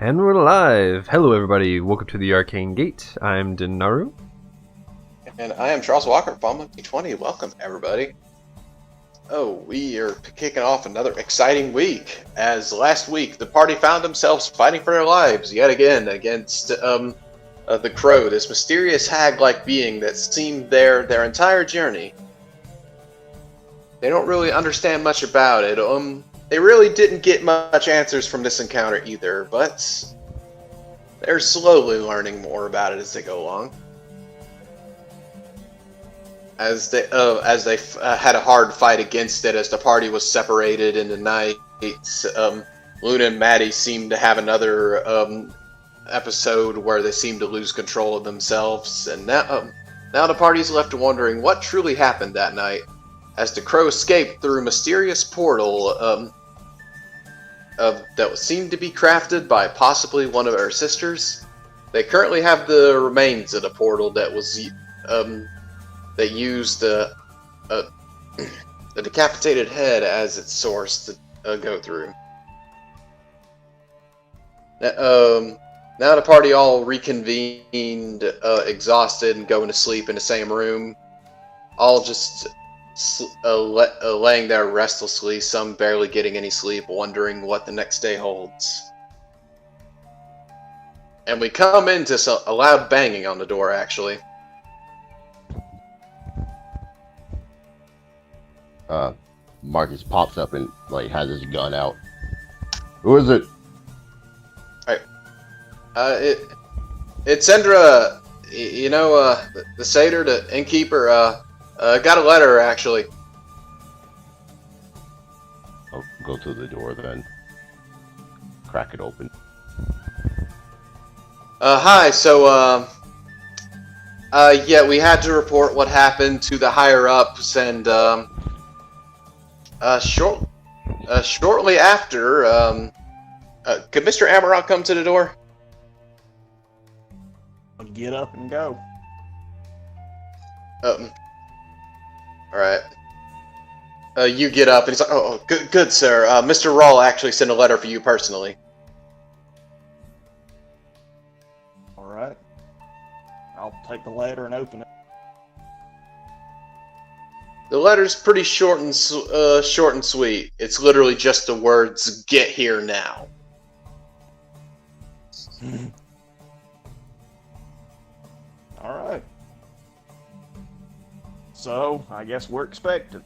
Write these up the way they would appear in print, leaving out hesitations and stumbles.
And we're live! Hello everybody, welcome to the Arcane Gate. I'm Dinaru. And I am Charles Walker from P20. Welcome, everybody. Oh, we are kicking off another exciting week. As last week, the party found themselves fighting for their lives yet again against the Crow, this mysterious hag-like being that seemed there their entire journey. They don't really understand much about it. They really didn't get much answers from this encounter either, but they're slowly learning more about it as they go along. As they had a hard fight against it, as the party was separated in the night, Luna and Maddie seemed to have another episode where they seemed to lose control of themselves, and now the party's left wondering what truly happened that night, as the Crow escaped through a mysterious portal that seemed to be crafted by possibly one of our sisters. They currently have the remains of the portal that was that used the decapitated head as its source to go through. Now the party all reconvened, exhausted and going to sleep in the same room, all just laying there restlessly, some barely getting any sleep, wondering what the next day holds. And we come into a loud banging on the door, actually. Marcus pops up and has his gun out. Who is it? Alright. It's Endra. You know, the satyr, the innkeeper, got a letter, actually. I'll go to the door then. Crack it open. Hi, so, yeah, we had to report what happened to the higher-ups, and, shortly after, could Mr. Amarok come to the door? Get up and go. Alright. You get up, and he's like, oh, good, sir. Mr. Rawl actually sent a letter for you personally. Alright. I'll take the letter and open it. The letter's pretty short and sweet. It's literally just the words, "Get here now." Alright. So, I guess we're expected.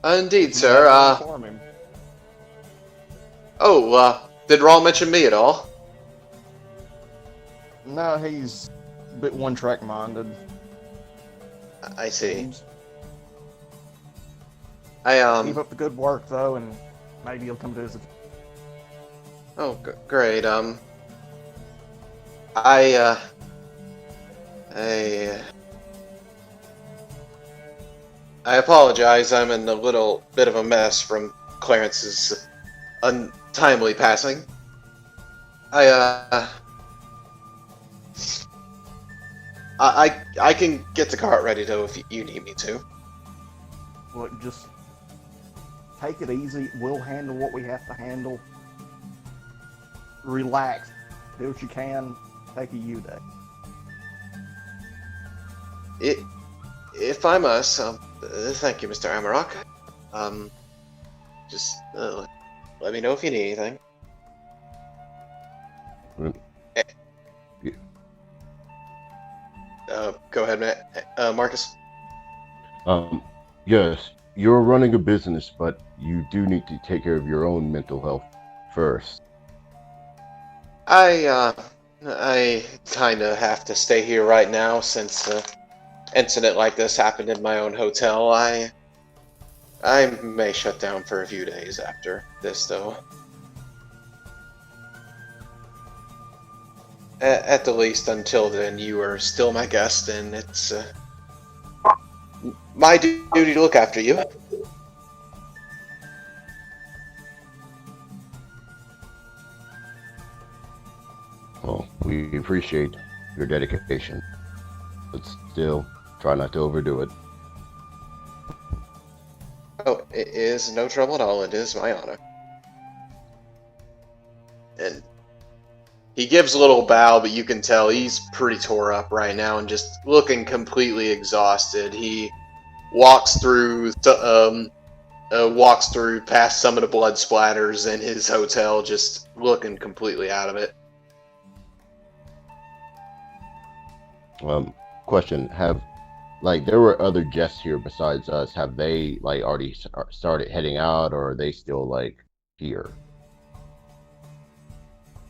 Indeed, sir. Inform him. Did Rawl mention me at all? No, he's a bit one-track minded. I see. Seems. I, Keep up the good work, though, and maybe he'll come visit. Oh, great. I apologize. I'm in a little bit of a mess from Clarence's untimely passing. I can get the cart ready, though, if you need me to. Look, just take it easy. We'll handle what we have to handle. Relax. Do what you can. Take a U day. If I must, thank you, Mr. Amarok. Just let me know if you need anything. Go ahead, Marcus. Yes, you're running a business, but you do need to take care of your own mental health first. I kind of have to stay here right now since incident like this happened in my own hotel. I may shut down for a few days after this, though. At the least, until then, you are still my guest, and it's my duty to look after you. Well, we appreciate your dedication, but still, try not to overdo it. Oh, it is no trouble at all. It is my honor. He gives a little bow, but you can tell he's pretty tore up right now and just looking completely exhausted. He walks through past some of the blood splatters in his hotel, just looking completely out of it. Question: there were other guests here besides us? Have they already started heading out, or are they still here?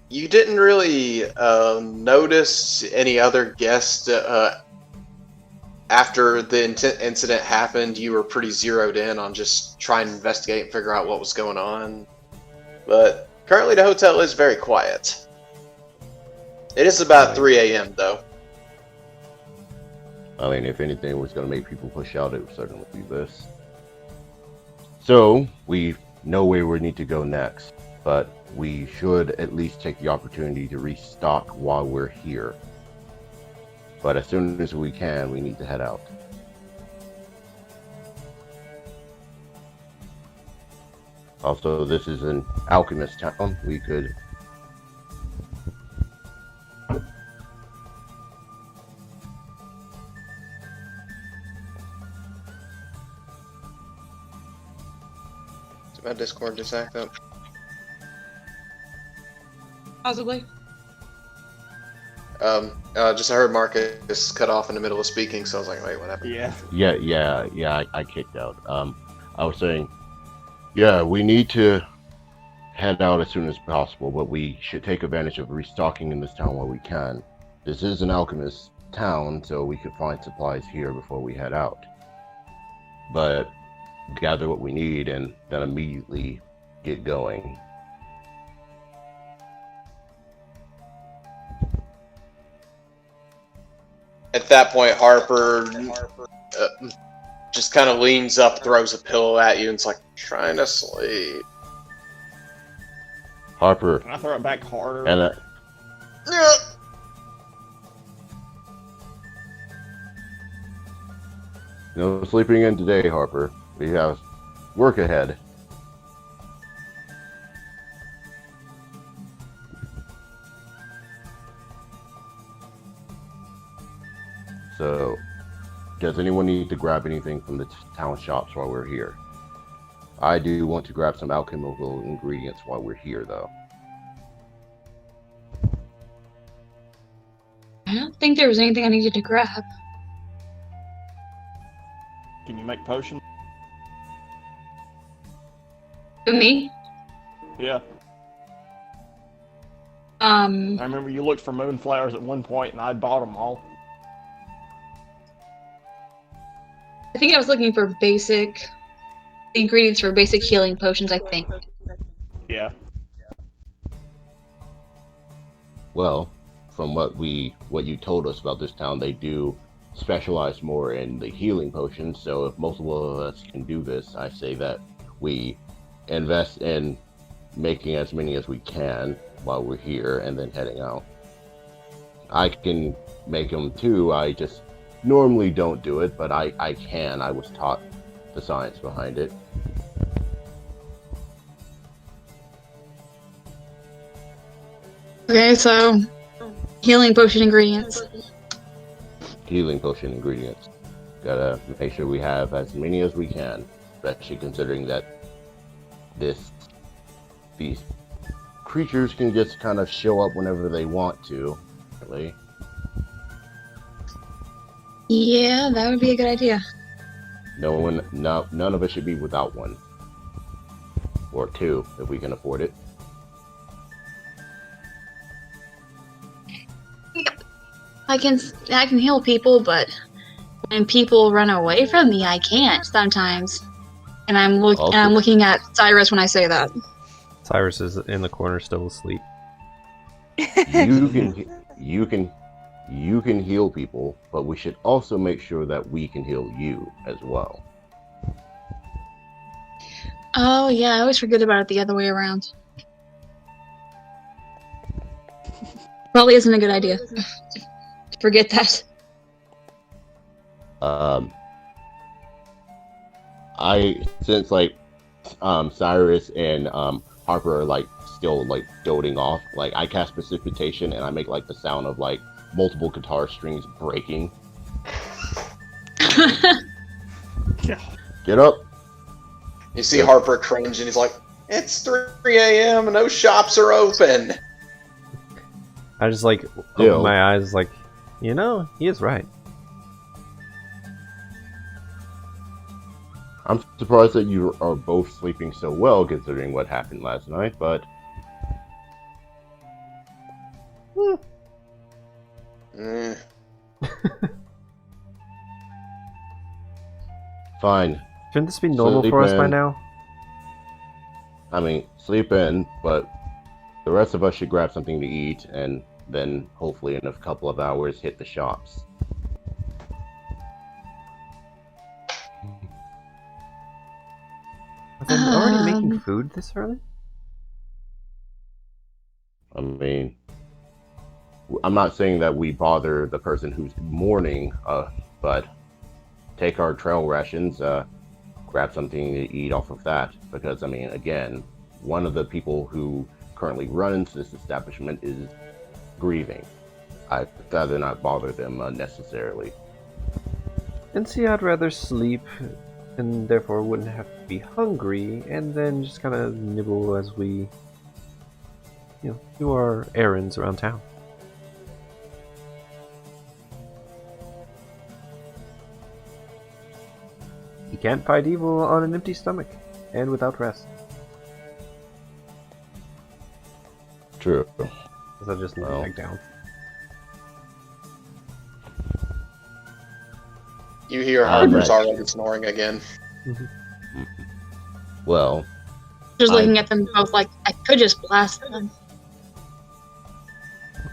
You didn't really notice any other guests after the incident happened. You were pretty zeroed in on just trying to investigate and figure out what was going on. But currently the hotel is very quiet. It is about 3 a.m. though. I mean, if anything was going to make people push out, it would certainly be this. So, we know where we need to go next, but we should at least take the opportunity to restock while we're here. But as soon as we can, we need to head out. Also, this is an alchemist town. We could... Did my Discord just act up? Possibly. Just I heard Marcus cut off in the middle of speaking, so I was like, wait, what happened? Yeah, I kicked out. I was saying, yeah, we need to head out as soon as possible, but we should take advantage of restocking in this town while we can. This is an alchemist town, so we could find supplies here before we head out. But gather what we need and then immediately get going. At that point, Harper just kind of leans up, throws a pillow at you, and it's like, trying to sleep. Harper. Can I throw it back harder? And no sleeping in today, Harper. We have work ahead. So, does anyone need to grab anything from the town shops while we're here? I do want to grab some alchemical ingredients while we're here, though. I don't think there was anything I needed to grab. Can you make potions? Who, me? Yeah. I I remember you looked for moonflowers at one point, and I bought them all. think I was looking for basic ingredients for basic healing potions, I think. Yeah. Well, from what you told us about this town, they do specialize more in the healing potions, so if multiple of us can do this, I say that we invest in making as many as we can while we're here and then heading out. I can make them too, I just normally don't do it, but I can. I was taught the science behind it. Okay, so healing potion ingredients. Healing potion ingredients. Gotta make sure we have as many as we can, especially considering that these creatures can just kind of show up whenever they want to, really. Yeah, that would be a good idea. None of us should be without one. Or two, if we can afford it. I can heal people, but when people run away from me, I can't sometimes. And I'm looking at Cyrus when I say that. Cyrus is in the corner, still asleep. You can heal people, but we should also make sure that we can heal you as well. Oh yeah, I always forget about it the other way around. Probably isn't a good idea. Forget that. Since Cyrus and Harper are like still like doting off, like I cast Precipitation and I make like the sound of like multiple guitar strings breaking. Get up. You see Harper cringe, and he's like, "It's 3 a.m. and no shops are open." I just like open my eyes, like, he is right. I'm surprised that you are both sleeping so well considering what happened last night, but... Fine. Shouldn't this be normal for us by now? I mean, sleep in, but the rest of us should grab something to eat, and then hopefully in a couple of hours hit the shops. Are they already making food this early? I mean, I'm not saying that we bother the person who's mourning, but take our trail rations, grab something to eat off of that, because, I mean, again, one of the people who currently runs this establishment is grieving. I'd rather not bother them unnecessarily. And see, I'd rather sleep, and therefore wouldn't have to be hungry, and then just kind of nibble as we, do our errands around town. You can't fight evil on an empty stomach, and without rest. True. Because I just need to lie down. You hear Harper's already snoring again. Well, just looking at them both like I could just blast them.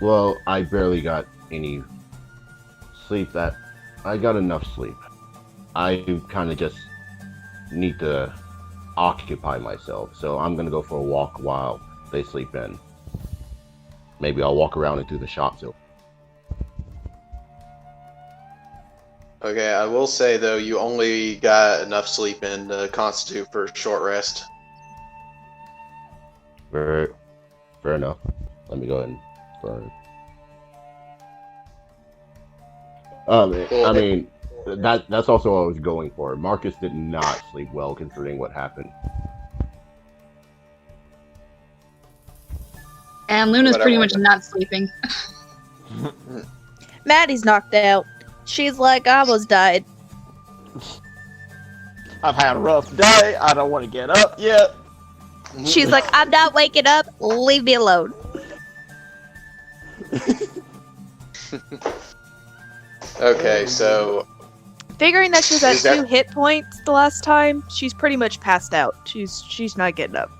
Well, I barely got any sleep. I got enough sleep. I kind of just need to occupy myself, so I'm gonna go for a walk while they sleep in. Maybe I'll walk around and do the shop too. Okay, I will say though, you only got enough sleep in to constitute for a short rest. Fair enough. Let me go ahead and burn. I mean, that's also what I was going for. Marcus did not sleep well considering what happened. And Luna's pretty much not sleeping. Maddie's knocked out. She's like, I almost died. I've had a rough day. I don't want to get up yet. She's like, I'm not waking up. Leave me alone. Okay, so Figuring that she was at 2 hit points the last time, she's pretty much passed out. She's not getting up.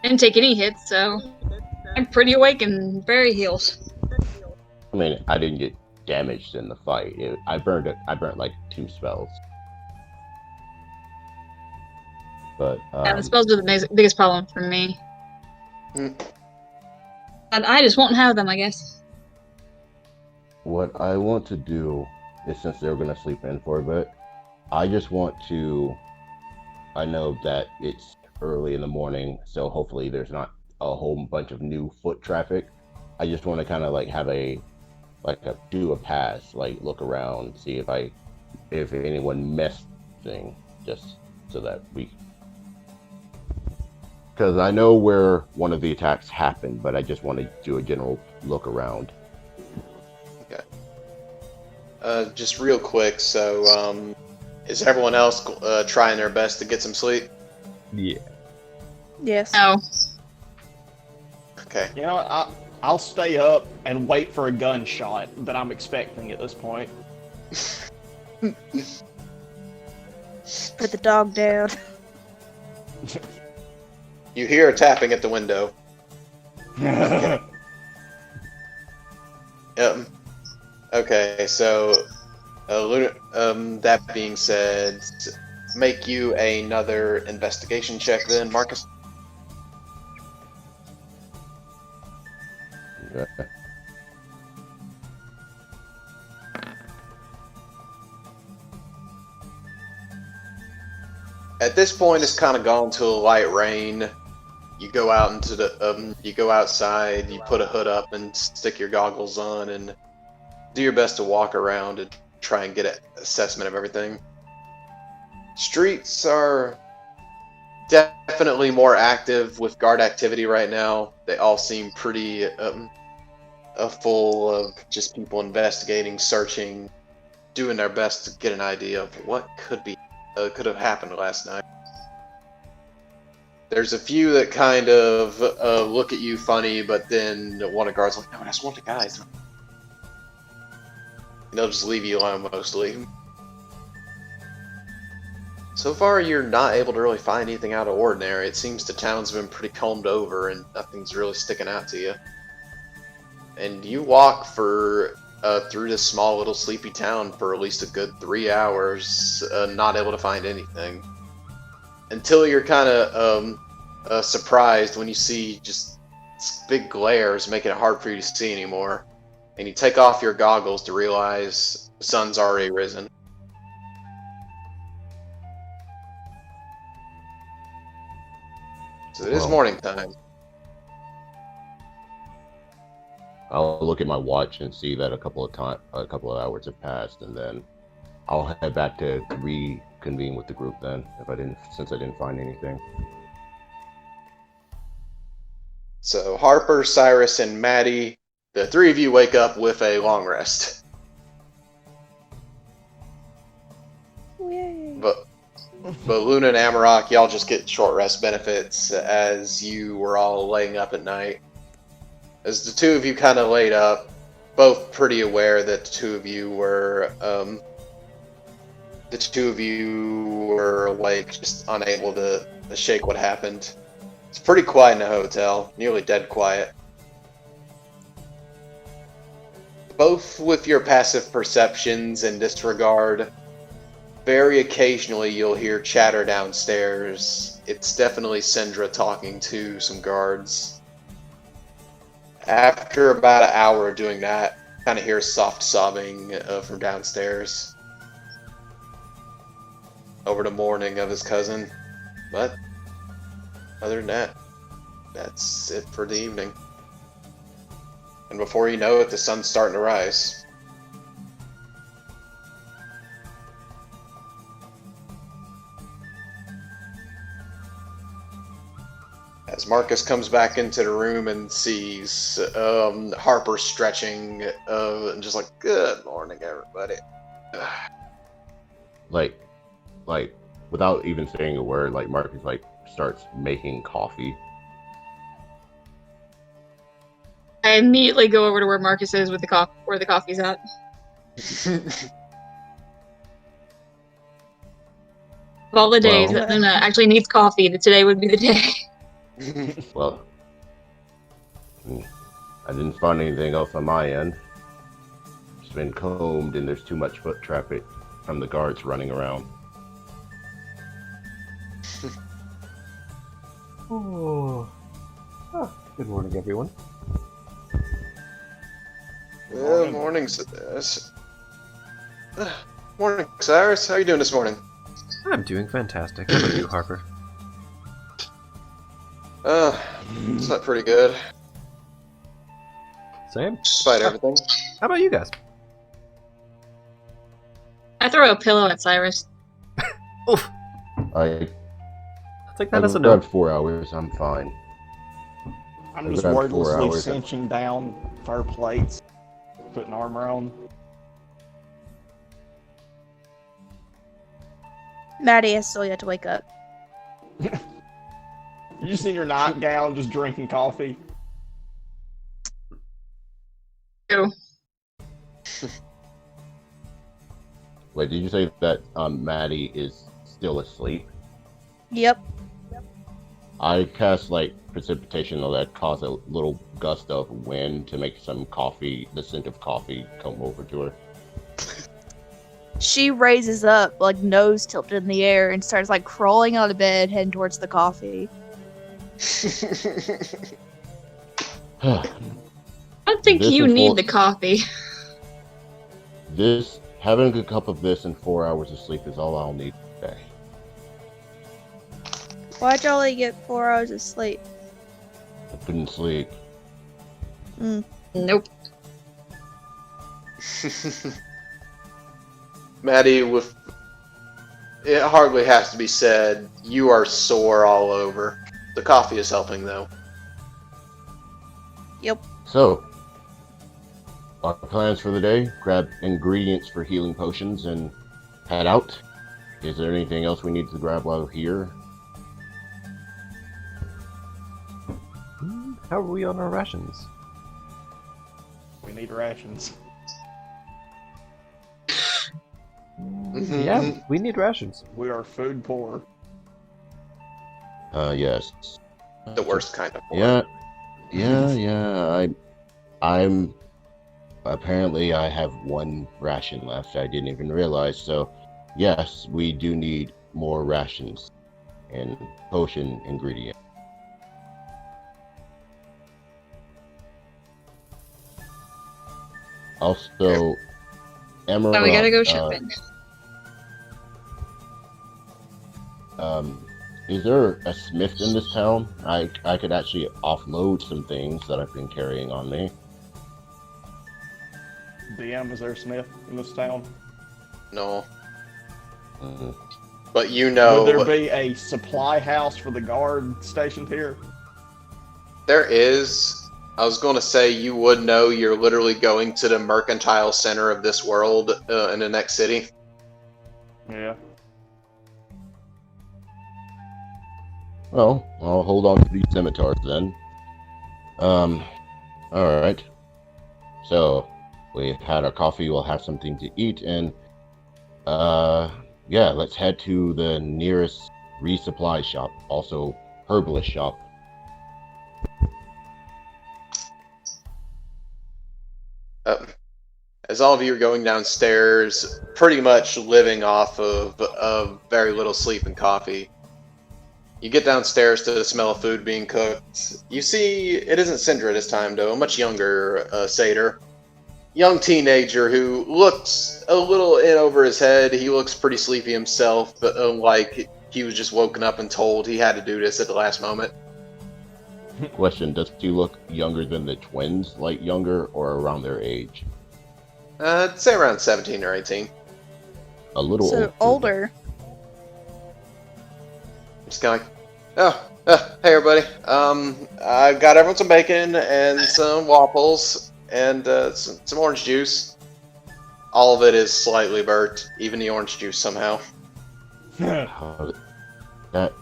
I didn't take any hits, so I'm pretty awake and very healed. I mean, I didn't get damaged in the fight. I burnt like 2 spells. But yeah, the spells are the biggest problem for me. And I just won't have them, I guess. What I want to do is, since they're going to sleep in for a bit, I just want to... I know that it's early in the morning, so hopefully there's not a whole bunch of new foot traffic. I just want to kind of like have do a pass, like look around, see if anyone messed thing, just so that we... Because I know where one of the attacks happened, but I just want to do a general look around. just real quick, so is everyone else trying their best to get some sleep? Yeah. Yes. No. Okay. You know, I'll stay up and wait for a gunshot that I'm expecting at this point. Put the dog down. You hear a tapping at the window. Okay. Okay, so that being said, make you another investigation check then, Marcus. Okay. At this point, it's kind of gone to a light rain. You go out into the, you go outside, you put a hood up and stick your goggles on and do your best to walk around and try and get an assessment of everything. Streets are definitely more active with guard activity right now. They all seem pretty full of just people investigating, searching, doing their best to get an idea of what could have happened last night. There's a few that kind of look at you funny, but then one of the guards like, no, that's one of the guys. And they'll just leave you alone mostly. So far, you're not able to really find anything out of ordinary. It seems the town's been pretty combed over and nothing's really sticking out to you. And you walk for through this small little sleepy town for at least a good 3 hours, not able to find anything. Until you're kind of surprised when you see just big glares making it hard for you to see anymore. And you take off your goggles to realize the sun's already risen. So it is morning time. I'll look at my watch and see that a couple of hours have passed, and then I'll head back to reconvene with the group then, since I didn't find anything. So Harper, Cyrus, and Maddie, the three of you wake up with a long rest. Yay. But Luna and Amarok, y'all just get short rest benefits as you were all laying up at night. As the two of you kind of laid up, both pretty aware that the two of you were awake, just unable to shake what happened. It's pretty quiet in the hotel, nearly dead quiet. Both with your passive perceptions and disregard, very occasionally you'll hear chatter downstairs. It's definitely Syndra talking to some guards. After about an hour of doing that, kind of hear soft sobbing from downstairs. Over the mourning of his cousin. But other than that, that's it for the evening. And before you know it, the sun's starting to rise. As Marcus comes back into the room and sees Harper stretching, and just like, good morning, everybody. like, without even saying a word, like Marcus starts making coffee. I immediately go over to where Marcus is with where the coffee's at. Of all the days that Luna actually needs coffee, that today would be the day. Well, I didn't find anything else on my end. It's been combed and there's too much foot traffic from the guards running around. Good morning, everyone. Good morning, morning, Cyrus. How are you doing this morning? I'm doing fantastic. How about you, Harper? It's not pretty good, Same. despite everything. How about you guys? I throw a pillow at Cyrus. Oof. I Take that as a no. grabbed 4 hours. I'm fine. I'm just grabbed 4 wordlessly hours. cinching down fur plates, putting armor on. Maddie has still yet to wake up. You just in your nightgown, just drinking coffee. Ew. Wait, did you say that Maddie is still asleep? Yep. I cast precipitation that cause a little gust of wind to make some coffee, the scent of coffee, come over to her. She raises up, nose tilted in the air, and starts crawling out of bed, heading towards the coffee. I don't think you need the coffee. Having a cup of this and 4 hours of sleep is all I'll need today. Why'd y'all only get 4 hours of sleep? I couldn't sleep. Nope. Maddie, with it hardly has to be said, you are sore all over. The coffee is helping, though. Yep. So, our plans for the day: grab ingredients for healing potions and head out. Is there anything else we need to grab while we're here? How are we on our rations? We need rations. Yeah, we need rations. We are food poor. Yes. The worst kind of poor. Yeah. I'm. Apparently, I have 1 ration left. I didn't even realize. So, yes, we do need more rations and potion ingredients. Also, Emerald. So we gotta go shopping. Is there a smith in this town? I could actually offload some things that I've been carrying on me. DM, is there a smith in this town? No. Mhm. But you know... Would there be a supply house for the guard stationed here? There is. I was going to say you would know you're literally going to the mercantile center of this world in the next city. Yeah. Well, I'll hold on to these scimitars then. Alright. So, we've had our coffee, we'll have something to eat, and, yeah, let's head to the nearest resupply shop, also herbalist shop. As all of you are going downstairs, pretty much living off of very little sleep and coffee, you get downstairs to the smell of food being cooked. You see, it isn't Syndra this time, though, a much younger satyr. Young teenager who looks a little in over his head. He looks pretty sleepy himself, but like he was just woken up and told he had to do this at the last moment. Question, does he look younger than the twins, like younger, or around their age? I'd say around 17 or 18. A little So older. Just kind of like, hey everybody. I got everyone some bacon and some waffles and some orange juice. All of it is slightly burnt, even the orange juice somehow. That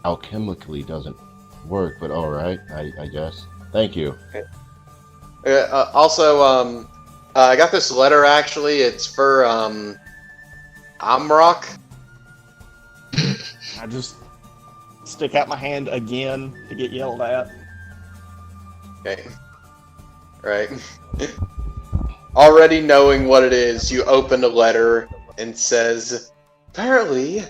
alchemically doesn't work, but alright, I guess. Thank you. Also, I got this letter actually. It's for Amrock. I just stick out my hand again to get yelled at. Okay. Right. Already knowing what it is, you open the letter and says, apparently,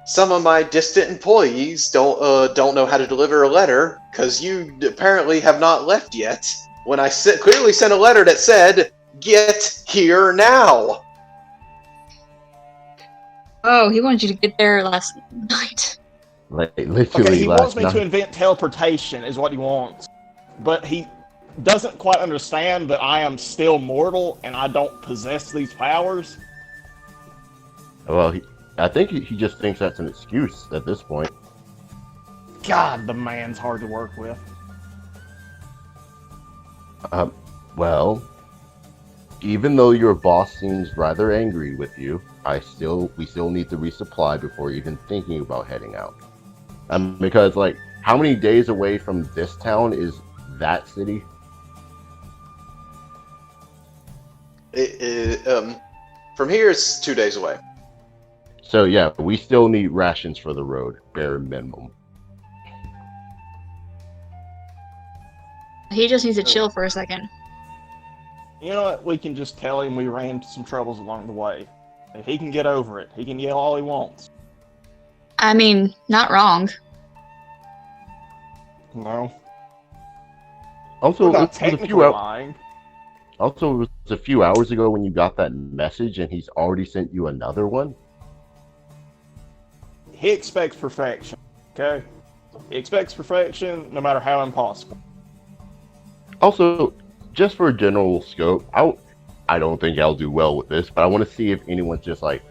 some of my distant employees don't know how to deliver a letter because you apparently have not left yet. When I clearly sent a letter that said, "Get here now." Oh, he wanted you to get there last night. Like, literally Okay, he wants last me to night. invent teleportation, is what he wants. But he doesn't quite understand that I am still mortal and I don't possess these powers. Well, I think he just thinks that's an excuse at this point. God, the man's hard to work with. Well, even though your boss seems rather angry with you, we still need to resupply before even thinking about heading out. Because, like, how many days away from this town is that city? From here, it's 2 days away. So yeah, we still need rations for the road, bare minimum. He just needs to chill for a second. You know what? We can just tell him we ran into some troubles along the way. If he can get over it, he can yell all he wants. I mean, not wrong. No. Also, We're not it was technically lying. Also, it was a few hours ago when you got that message, and he's already sent you another one. He expects perfection, okay? He expects perfection, no matter how impossible. Also, just for a general scope, I don't think I'll do well with this, but I want to see if anyone's just like,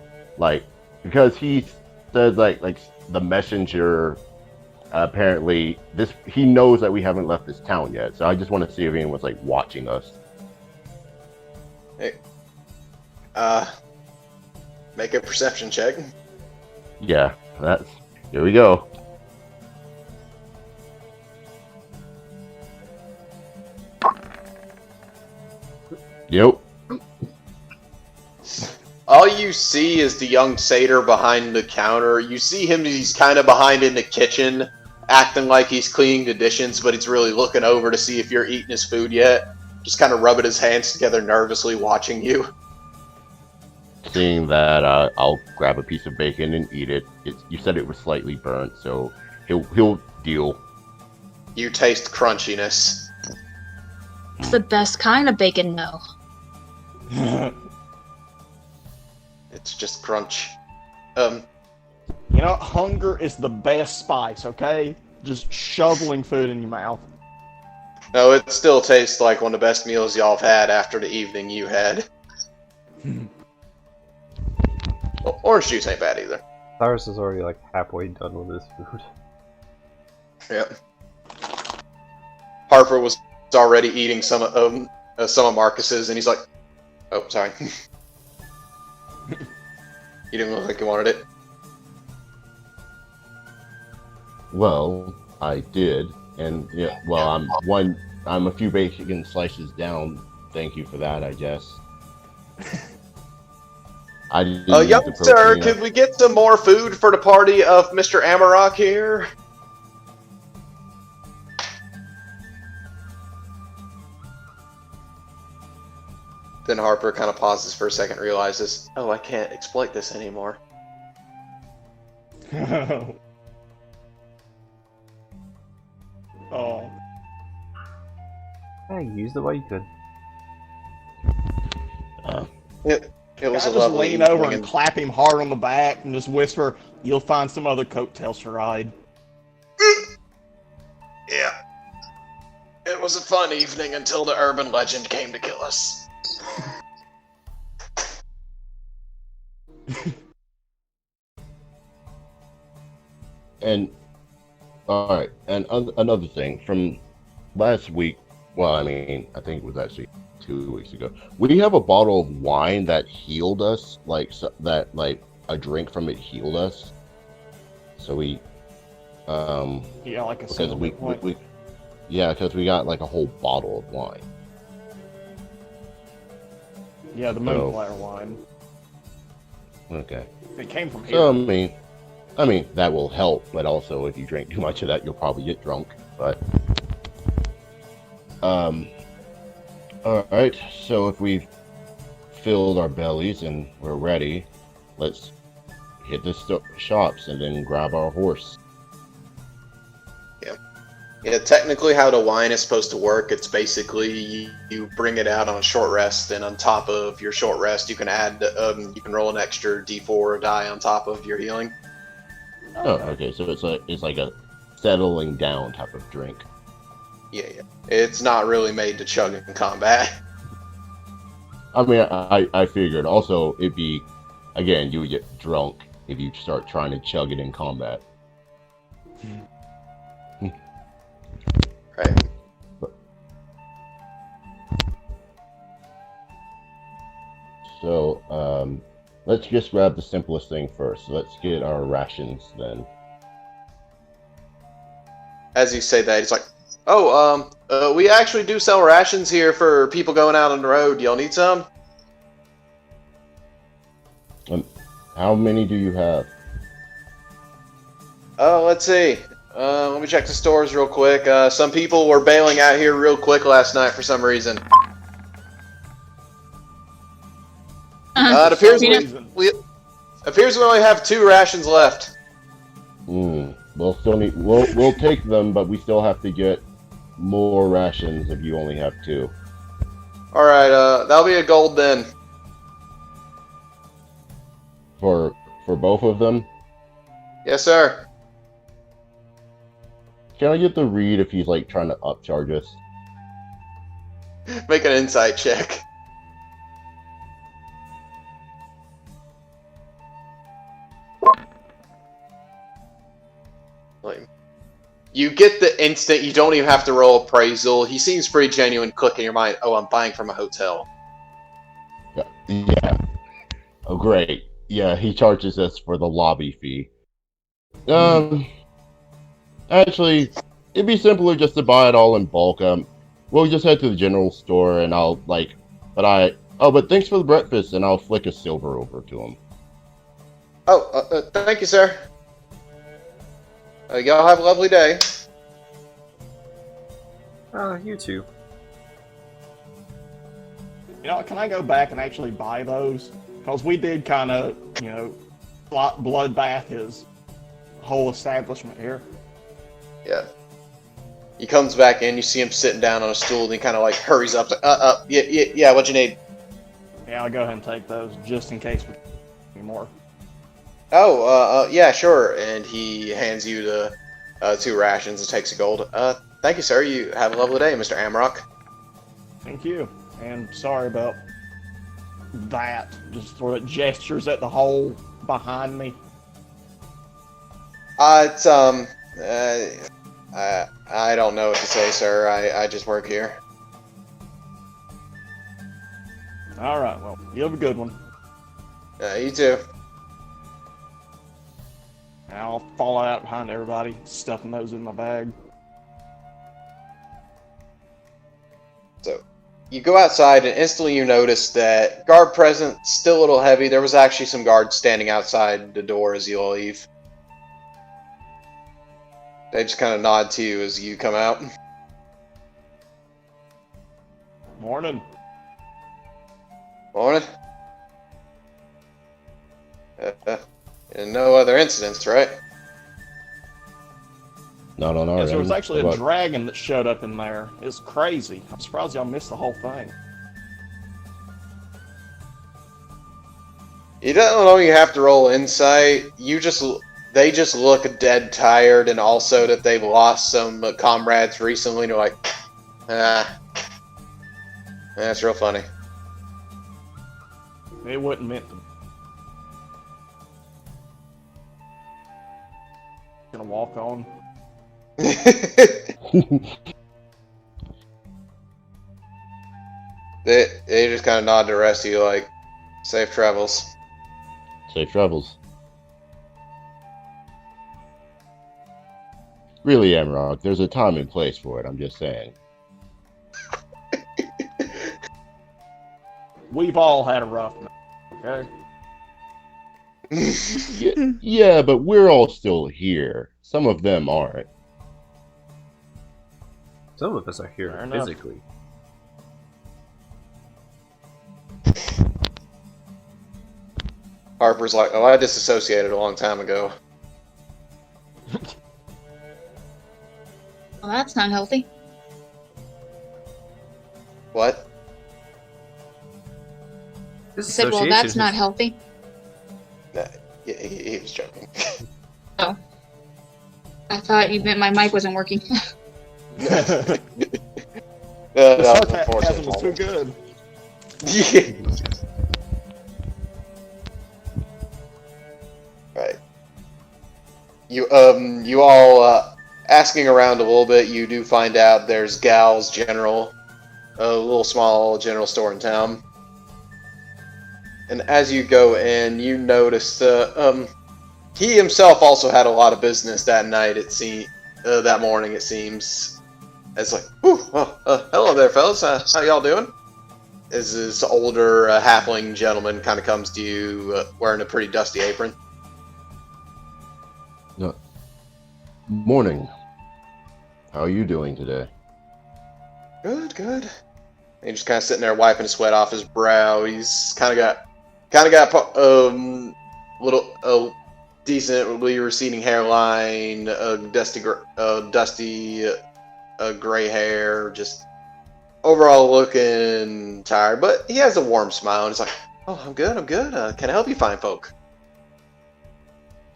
because he says like the messenger. Apparently, he knows that we haven't left this town yet, so I just want to see if anyone's like watching us. Hey, make a perception check. Yeah, here we go. Yep. All you see is the young satyr behind the counter. You see him, he's kind of behind in the kitchen, acting like he's cleaning the dishes, but he's really looking over to see if you're eating his food yet. Just kind of rubbing his hands together nervously, watching you. Seeing that, I'll grab a piece of bacon and eat it. You said it was slightly burnt, so he'll deal. You taste crunchiness. It's the best kind of bacon, though. It's just crunch. You know, hunger is the best spice, okay? Just shoveling food in your mouth. No, it still tastes like one of the best meals y'all have had after the evening you had. Well, orange juice ain't bad either. Cyrus is already like halfway done with his food. Yep. Harper was already eating some of Marcus's, and he's like, "Oh, sorry." You didn't look like you wanted it. Well, I did, and yeah. Well, I'm a few bacon slices down. Thank you for that, I guess. I didn't need Young the sir, protein. could we get some more food for the party of Mr. Amarok here? Then Harper kind of pauses for a second, realizes, oh, I can't exploit this anymore. Oh. Hey, use it while you could. It was a just lovely lean over evening, and clap him hard on the back and just whisper, "You'll find some other coattails to ride." Yeah. It was a fun evening until the urban legend came to kill us. And all right, and another thing from last week. Well, I mean, I think it was actually 2 weeks ago. We have a bottle of wine that healed us, that a drink from it healed us. So we, Yeah, like a because single we because we got like a whole bottle of wine. Yeah, the Moonflower wine. Okay. It came from here. So I mean that will help, but also if you drink too much of that, you'll probably get drunk. But all right. So if we've filled our bellies and we're ready, let's hit the shops and then grab our horse. Yeah, technically how the wine is supposed to work, it's basically you bring it out on a short rest, and on top of your short rest, you can add, you can roll an extra d4 or die on top of your healing. Oh, okay. So it's like a settling down type of drink. Yeah. It's not really made to chug in combat. I mean, I figured. Also, it'd be, again, you would get drunk if you start trying to chug it in combat. Right. So, let's just grab the simplest thing first. So let's get our rations then. As you say that, he's like, "Oh, we actually do sell rations here for people going out on the road. Y'all need some?" How many do you have? Oh, let's see. Let me check the stores real quick. Some people were bailing out here real quick last night for some reason. It appears we only have 2 rations left. We'll still need. We'll take them, but we still have to get more rations if you only have 2. All right, that'll be a gold then. For both of them. Yes, sir. Can I get the read if he's like trying to upcharge us? Make an insight check. Like, you get the instant, you don't even have to roll appraisal. He seems pretty genuine. Click in your mind, oh, I'm buying from a hotel. Yeah. Oh, great. Yeah, he charges us for the lobby fee. Actually, it'd be simpler just to buy it all in bulk. We'll just head to the general store and I'll, but thanks for the breakfast, and I'll flick a silver over to him. Oh, thank you, sir. Y'all have a lovely day. You too. You know, can I go back and actually buy those? Because we did kind of, bloodbath his whole establishment here. Yeah. He comes back in, you see him sitting down on a stool, and he kind of like hurries up. Yeah, what'd you need? Yeah, I'll go ahead and take those just in case we need more. Oh, yeah, sure. And he hands you the 2 rations and takes a gold. Thank you, sir. You have a lovely day, Mr. Amrock. Thank you. And sorry about that. Just sort of gestures at the hole behind me. It's, I don't know what to say, sir. I just work here. Alright, well, you have a good one. You too. And I'll fall out behind everybody, stuffing those in my bag. So, you go outside and instantly you notice that guard presence still a little heavy. There was actually some guards standing outside the door as you leave. They just kind of nod to you as you come out. Morning. Morning. And no other incidents, right? Not on our Yes, there was end. actually How a about- dragon that showed up in there. It's crazy. I'm surprised y'all missed the whole thing. You don't know you have to roll insight. They just look dead tired, and also that they've lost some comrades recently. And they're like, that's real funny. It wasn't meant to. Gonna walk on. They just kind of nod to the rest of you like, safe travels. Safe travels. Really, Amrock, there's a time and place for it, I'm just saying. We've all had a rough night, okay? Yeah, but we're all still here. Some of them aren't. Some of us are here Fair enough. physically. Harper's like, oh, I disassociated a long time ago. Well, that's not healthy. What? I said, well, that's not healthy. Nah, yeah, he was joking. Oh. I thought you meant my mic wasn't working. The That was sarcasm was too unfortunate. good. Yeah. Right. You all asking around a little bit. You do find out there's Gal's General, a little small general store in town. And as you go in, you notice he himself also had a lot of business that night. That morning it seems. It's like, well, hello there, fellas. How y'all doing? As this older halfling gentleman kind of comes to you wearing a pretty dusty apron. Morning. How are you doing today? Good, good. And he's just kind of sitting there wiping the sweat off his brow. He's kind of got little decently receding hairline, dusty gray hair, just overall looking tired. But he has a warm smile and he's like, "Oh, I'm good. Can I help you, fine folk?"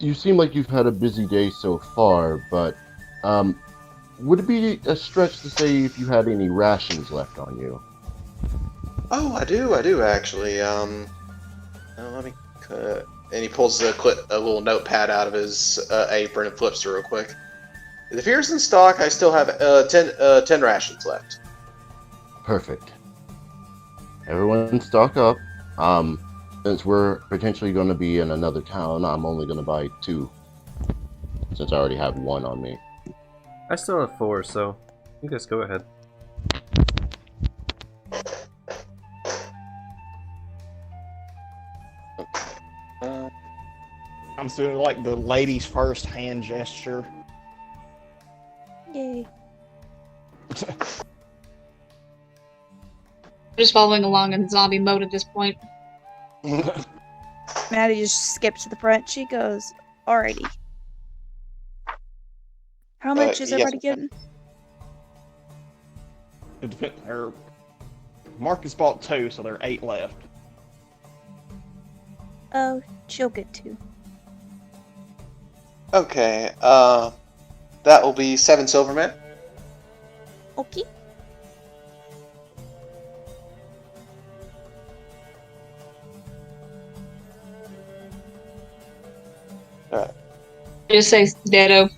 You seem like you've had a busy day so far, but would it be a stretch to say if you had any rations left on you? Oh, I do actually. Let me. And he pulls a little notepad out of his apron and flips through real quick. It appears in stock. I still have 10 rations left. Perfect. Everyone stock up. Since we're potentially going to be in another town, I'm only going to buy 2. Since I already have 1 on me. I still have 4, so you guys go ahead. I'm doing like the ladies first hand gesture. Yay. Just following along in zombie mode at this point. Maddie just skips to the front. She goes, alrighty. How much is yes, everybody getting? It depends. Marcus bought 2, so there are 8 left. Oh, she'll get 2. Okay. That will be 7 silver, man. Okay. All right. Just say Ditto.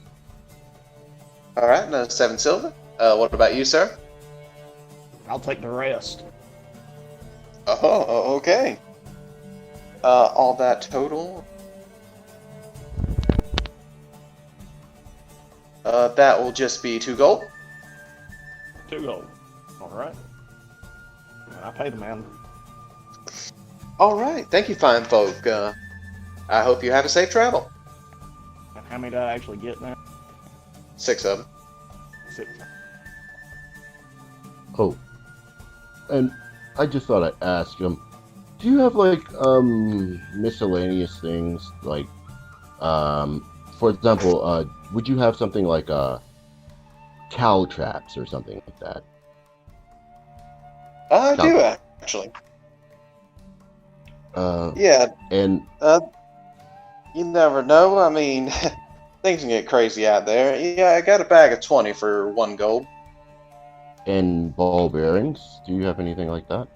All right. No 7 silver. What about you, sir? I'll take the rest. Oh, okay. All that total. That will just be 2 gold. 2 gold. Alright. I pay the man. All right. Thank you, fine folk. I hope you have a safe travel. And how many did I actually get now? 6 of them. 6. Oh. And I just thought I'd ask him, do you have like miscellaneous things like for example, would you have something like cow traps or something like that? I do actually. Yeah. And You never know. I mean, things can get crazy out there. Yeah, I got a bag of 20 for 1 gold. and ball bearings. Do you have anything like that?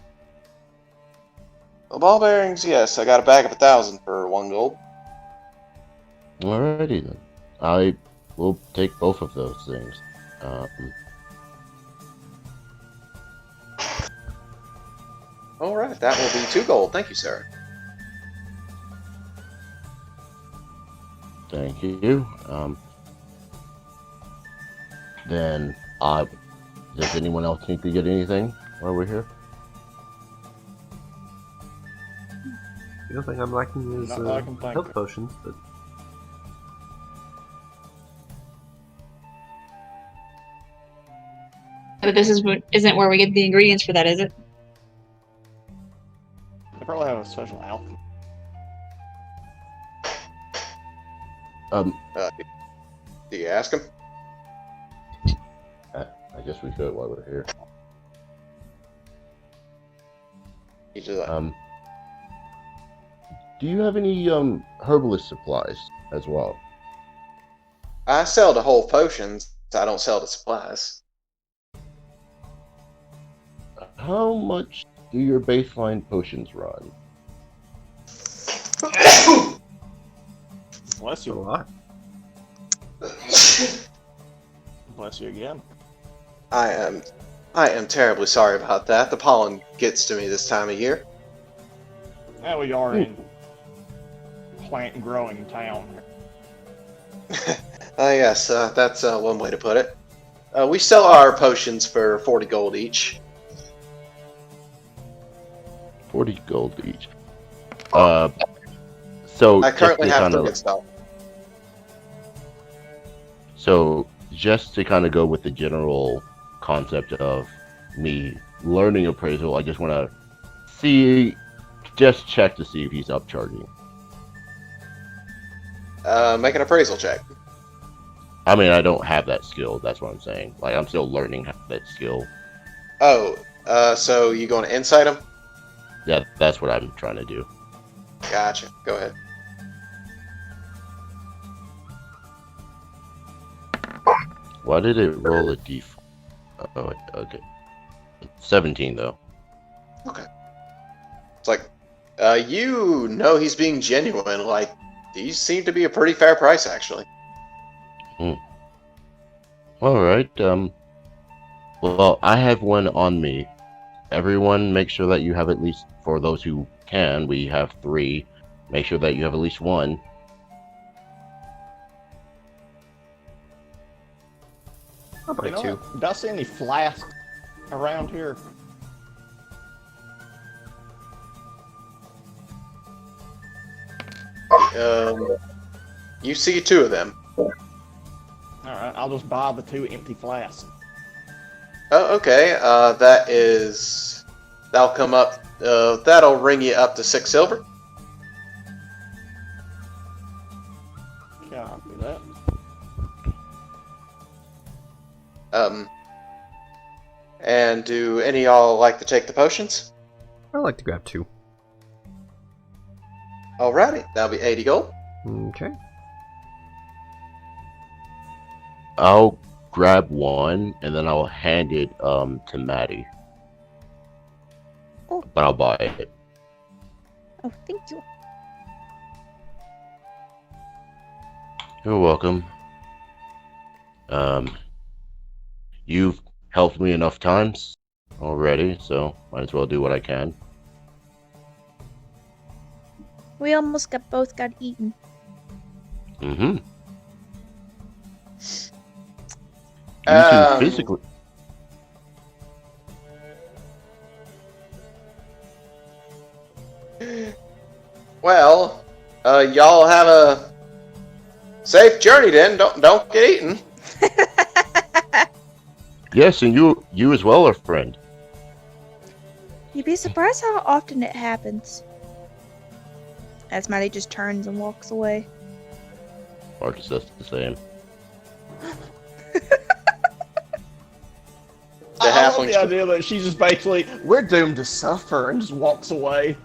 Well, ball bearings, yes. I got a bag of 1,000 for 1 gold. Alrighty then. I will take both of those things. All right, that will be 2 gold. Thank you, sir. Thank you. Then, does anyone else need to get anything while we're here? The only thing I'm lacking is Not that I can think health of. potions, but But this isn't where we get the ingredients for that, is it? They probably have a special outfit. Do you ask him? I guess we should while we're here. He's just like, Do you have any herbalist supplies as well? I sell to whole potions. I don't sell to supplies. How much do your baseline potions run? Bless a you. lot. Bless you again. I am terribly sorry about that. The pollen gets to me this time of year. Now we are in plant growing town. Yes, that's one way to put it. We sell our potions for 40 gold each. 40 gold each. So I currently have 3 in kinda, stock. So just to kind of go with the general concept of me learning appraisal, I just want to just check to see if he's upcharging. Make an appraisal check. I mean, I don't have that skill. That's what I'm saying. Like, I'm still learning that skill. Oh, so you going to insight him? Yeah, that's what I'm trying to do. Gotcha. Go ahead. Why did it roll a d4? Oh, wait, okay. 17 though. Okay. It's like, you know he's being genuine. Like, these seem to be a pretty fair price, actually. All right. Well, I have one on me. Everyone, make sure that you have at least, for those who can, we have 3. Make sure that you have at least 1. I'll buy You know 2. what? Do I see any flasks around here? You see 2 of them. Alright, I'll just buy the 2 empty flasks. Oh, okay. That'll come up. That'll ring you up to 6 silver. Copy that. And do any of y'all like to take the potions? I'd like to grab 2. Alrighty, that'll be 80 gold. Okay. I'll grab 1 and then I'll hand it to Maddie. Oh. But I'll buy it. Oh, thank you. You're welcome. You've helped me enough times already, so might as well do what I can. We almost both got eaten. Mm-hmm. You two physically. Well, y'all have a safe journey then. Don't get eaten. Yes, and you as well, our friend. You'd be surprised how often it happens. As Maddie just turns and walks away. Marcus does the same. I love the idea that she's just basically, we're doomed to suffer, and just walks away.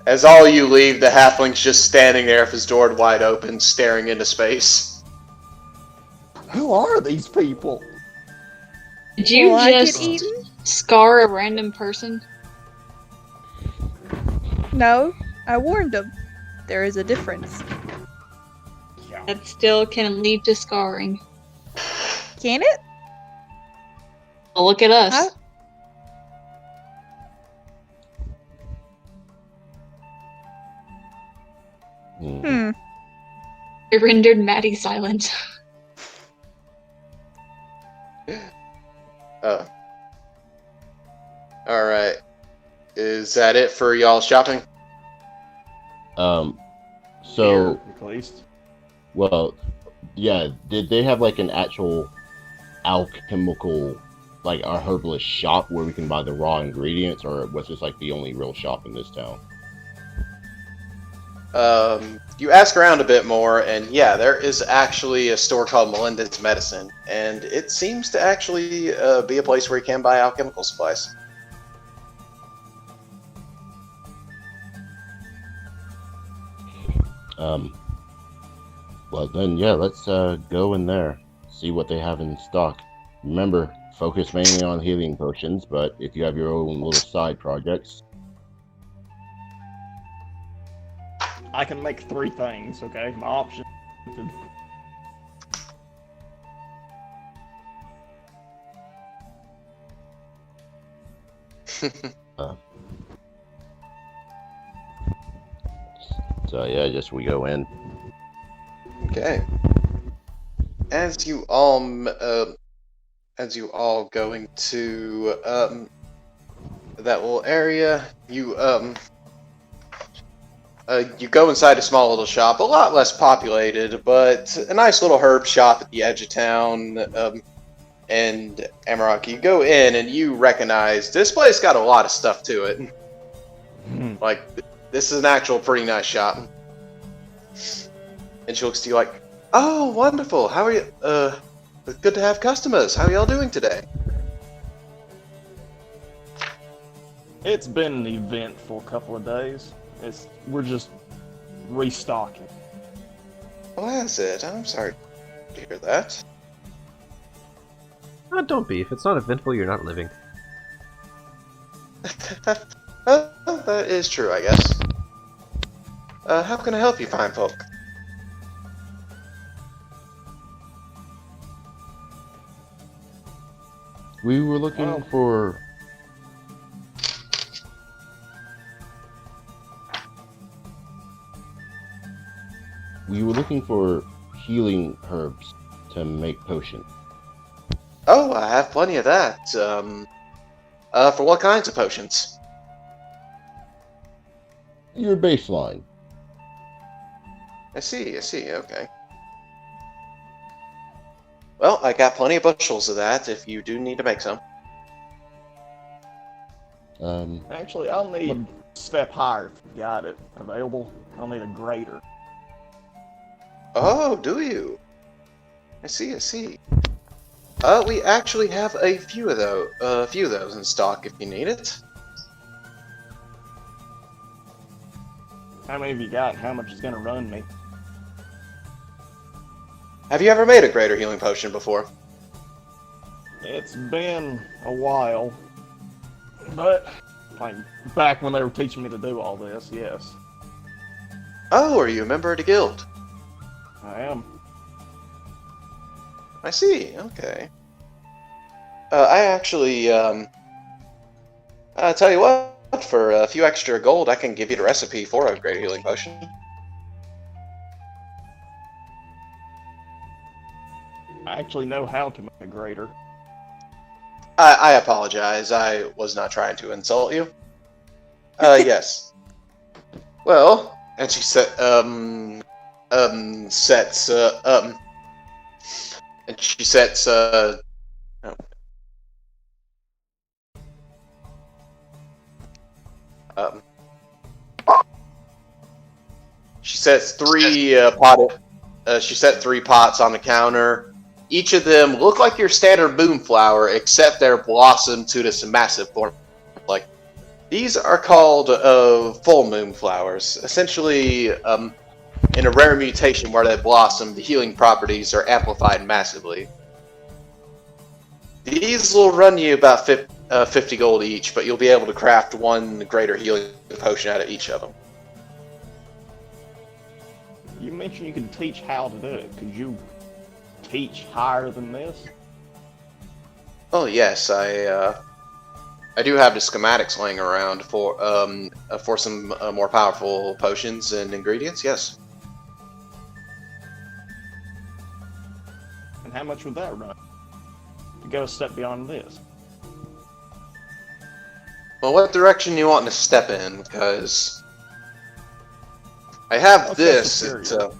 As all you leave, the halfling's just standing there with his door wide open, staring into space. Who are these people? Did you Will I get just eaten? scar a random person? No, I warned him. There is a difference. That still can lead to scarring. Can it? Well, look at us. Huh? Hmm. It rendered Maddie silent. Alright. Is that it for y'all shopping? So, Here, at least. well, yeah, did they have like an actual alchemical, like a herbalist shop where we can buy the raw ingredients, or was this like the only real shop in this town? You ask around a bit more, and yeah, there is actually a store called Melinda's Medicine, and it seems to actually be a place where you can buy alchemical supplies. Well then, yeah, let's go in there, see what they have in stock. Remember, focus mainly on healing potions, but if you have your own little side projects, I can make 3 things, okay? My option. so yeah, just we go in. Okay. As you all go into that little area, you go inside a small little shop, a lot less populated, but a nice little herb shop at the edge of town. And Amarok, you go in and you recognize this place got a lot of stuff to it. Like, this is an actual pretty nice shop. And she looks to you like, "Oh, wonderful! How are you? Good to have customers. How are y'all doing today?" It's been an eventful couple of days. We're just restocking. Well, has it? I'm sorry to hear that. Don't be. If it's not eventful, you're not living. That is true, I guess. How can I help you, fine folk? We were looking for... We were looking for healing herbs to make potions. Oh, I have plenty of that. For what kinds of potions? Your baseline. I see, okay. Well, I got plenty of bushels of that if you do need to make some. Actually, I'll need a step higher if you got it available. I'll need a grater. Oh, do you? I see. We actually have a few of those in stock if you need it. How many have you got and how much is going to run me? Have you ever made a greater healing potion before? It's been a while. But, like, back when they were teaching me to do all this, yes. Oh, are you a member of the guild? I am. I see, okay. I actually, I'll tell you what, for a few extra gold, I can give you the recipe for a greater healing potion. I actually know how to make a grater. I apologize, I was not trying to insult you. Yes. Well, and she said, and she sets, she sets three pots on the counter. Each of them look like your standard moonflower, except they're blossomed to this massive form. Like, these are called full moonflowers. Essentially, in a rare mutation where they blossom, the healing properties are amplified massively. These will run you about 50 gold each, but you'll be able to craft one greater healing potion out of each of them. You mentioned you could teach how to do it. Could you teach higher than this? Oh yes, I do have the schematics laying around for some more powerful potions and ingredients. Yes. And how much would that run? To go a step beyond this. Well, what direction you want to step in? Because I have this. It's a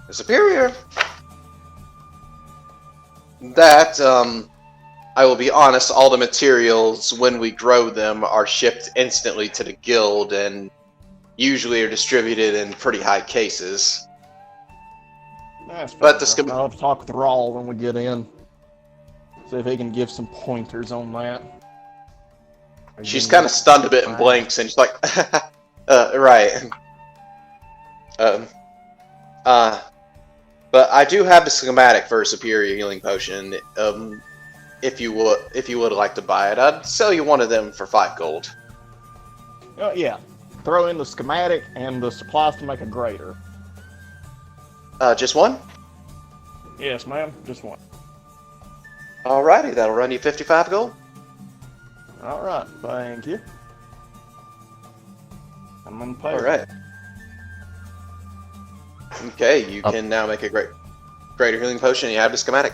superior. That I will be honest. All the materials, when we grow them, are shipped instantly to the guild, and usually are distributed in pretty high cases. That's But I'll have to talk with Rawl when we get in. See if he can give some pointers on that. She's kind of stunned a bit and blinks, and she's like, right. But I do have the schematic for a superior healing potion. If you would like to buy it, I'd sell you one of them for 5 gold. Yeah. Throw in the schematic and the supplies to make a grater. Just one? Yes, ma'am. Just one. Alrighty, that'll run you 55 gold. Alright, thank you. I'm gonna pay. Alright. Okay, you can now make a greater healing potion. You have the schematic.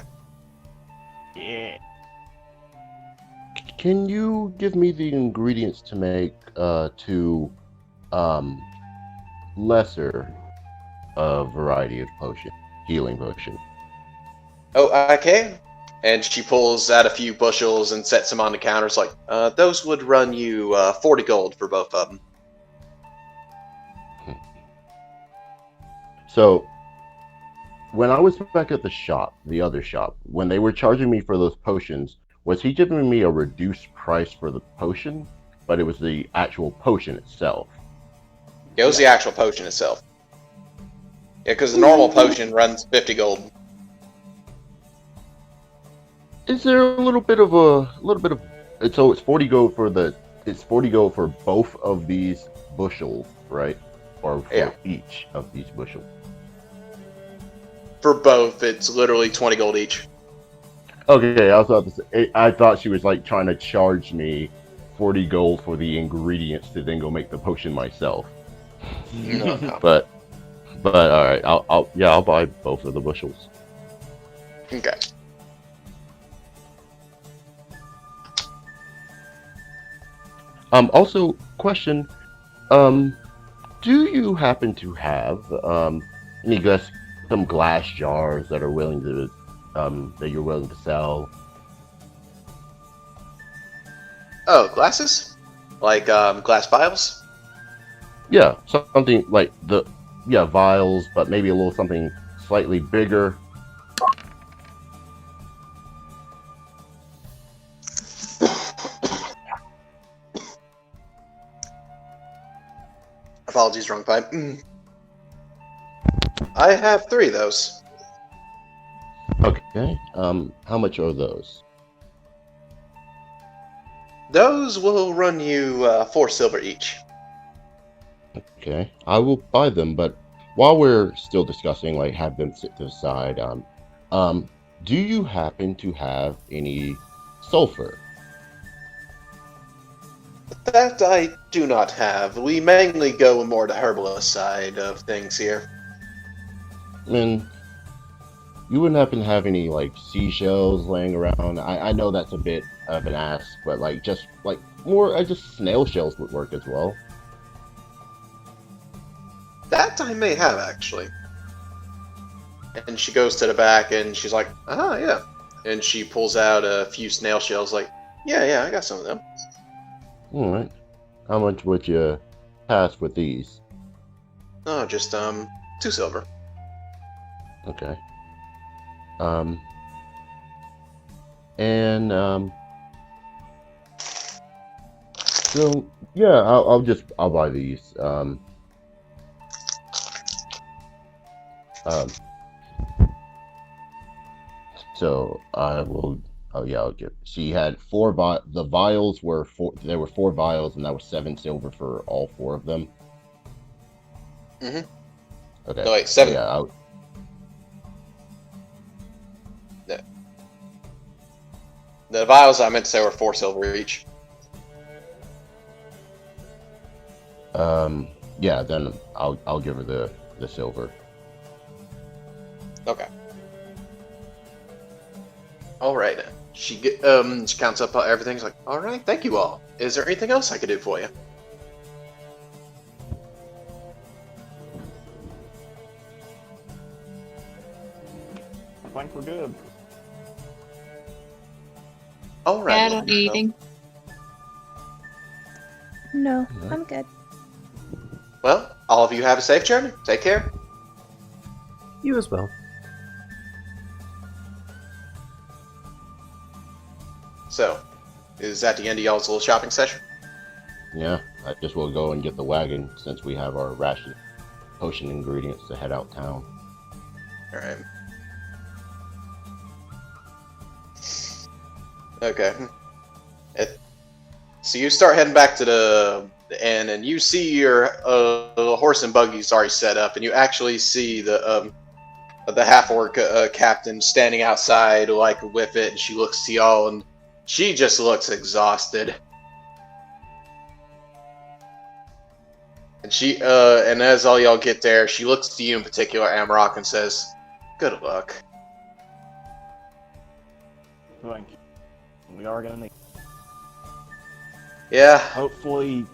Yeah. Can you give me the ingredients to make two lesser variety of healing potion? Oh, I can. And she pulls out a few bushels and sets them on the counters. Like, those would run you 40 gold for both of them. So, when I was back at the other shop, when they were charging me for those potions, was he giving me a reduced price for the potion? But it was the actual potion itself. It was the actual potion itself. Yeah, because the normal potion runs 50 gold. Is there a little bit of so it's 40 gold for it's 40 gold for both of these bushels, right? Or for Yeah. each of these bushels? For both, it's literally 20 gold each. Okay, I thought she was like trying to charge me 40 gold for the ingredients to then go make the potion myself. No, no. But all right, I'll buy both of the bushels. Okay. Also, question, do you happen to have some glass jars that are willing to that you're willing to sell? Oh, glasses? Like glass vials? Yeah, something like vials, but maybe a little something slightly bigger. Apologies, wrong pipe. I have 3 of those. Okay. How much are those? Those will run you 4 silver each. Okay, I will buy them, but while we're still discussing, like, have them sit to the side, do you happen to have any sulfur? That I do not have. We mainly go more to herbalist side of things here. I mean, you wouldn't happen to have any, like, seashells laying around? I know that's a bit of an ask, but, like, just snail shells would work as well. That I may have, actually. And she goes to the back and she's like, ah, yeah. And she pulls out a few snail shells, like, yeah, I got some of them. Alright. How much would you pass with these? Oh, just, 2 silver. Okay. So yeah, I'll buy these. So I will. Oh yeah, I'll get. She had the vials were 4. There were 4 vials, and that was 7 silver for all 4 of them. Mm-hmm. Okay. No, wait, 7. Yeah. The vials I meant to say were 4 silver each. Yeah. Then I'll give her the silver. Okay. All right. She counts up everything. She's like, all right, thank you all. Is there anything else I could do for you? I think we're good. All right. Yeah, I don't need anything. No, I'm good. Well, all of you have a safe journey. Take care. You as well. So, is that the end of y'all's little shopping session? Yeah. I just will go and get the wagon since we have our potion ingredients to head out town. All right. Okay. So you start heading back to the inn, and you see your horse and buggies already set up, and you actually see the half-orc captain standing outside, like, with it, and she looks to y'all, and she just looks exhausted. And and as all y'all get there, she looks to you in particular, Amarok, and says, "Good luck." Thank you. We are gonna need. Yeah. Hopefully,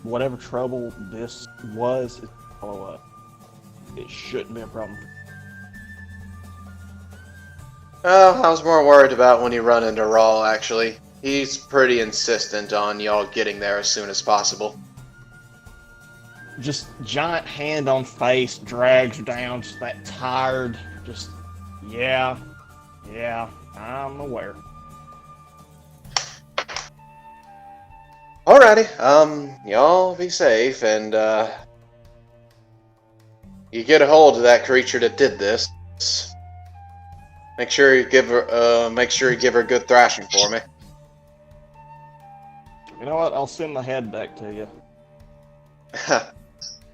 whatever trouble this was, it shouldn't be a problem. I was more worried about when you run into Rawl, actually. He's pretty insistent on y'all getting there as soon as possible. Just giant hand on face, drags her down, just that tired, just, yeah, I'm aware. Alrighty, y'all be safe, and, you get a hold of that creature that did this, make sure you give her a good thrashing for me. You know what? I'll send the head back to you.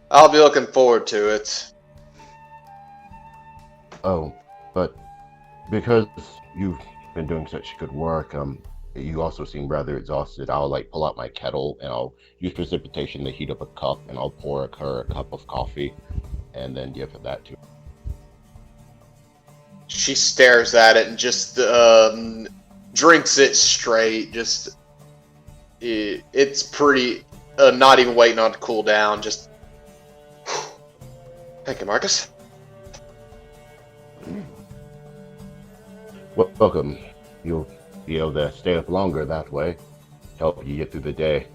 I'll be looking forward to it. Oh, but because you've been doing such good work, you also seem rather exhausted. I'll pull out my kettle and I'll use precipitation to heat up a cup, and I'll pour her a cup of coffee, and then give that to her. She stares at it and just drinks it straight. It's pretty. Not even waiting on it to cool down. Just. Thank you, Marcus. Welcome. You'll be able to stay up longer that way. Help you get through the day.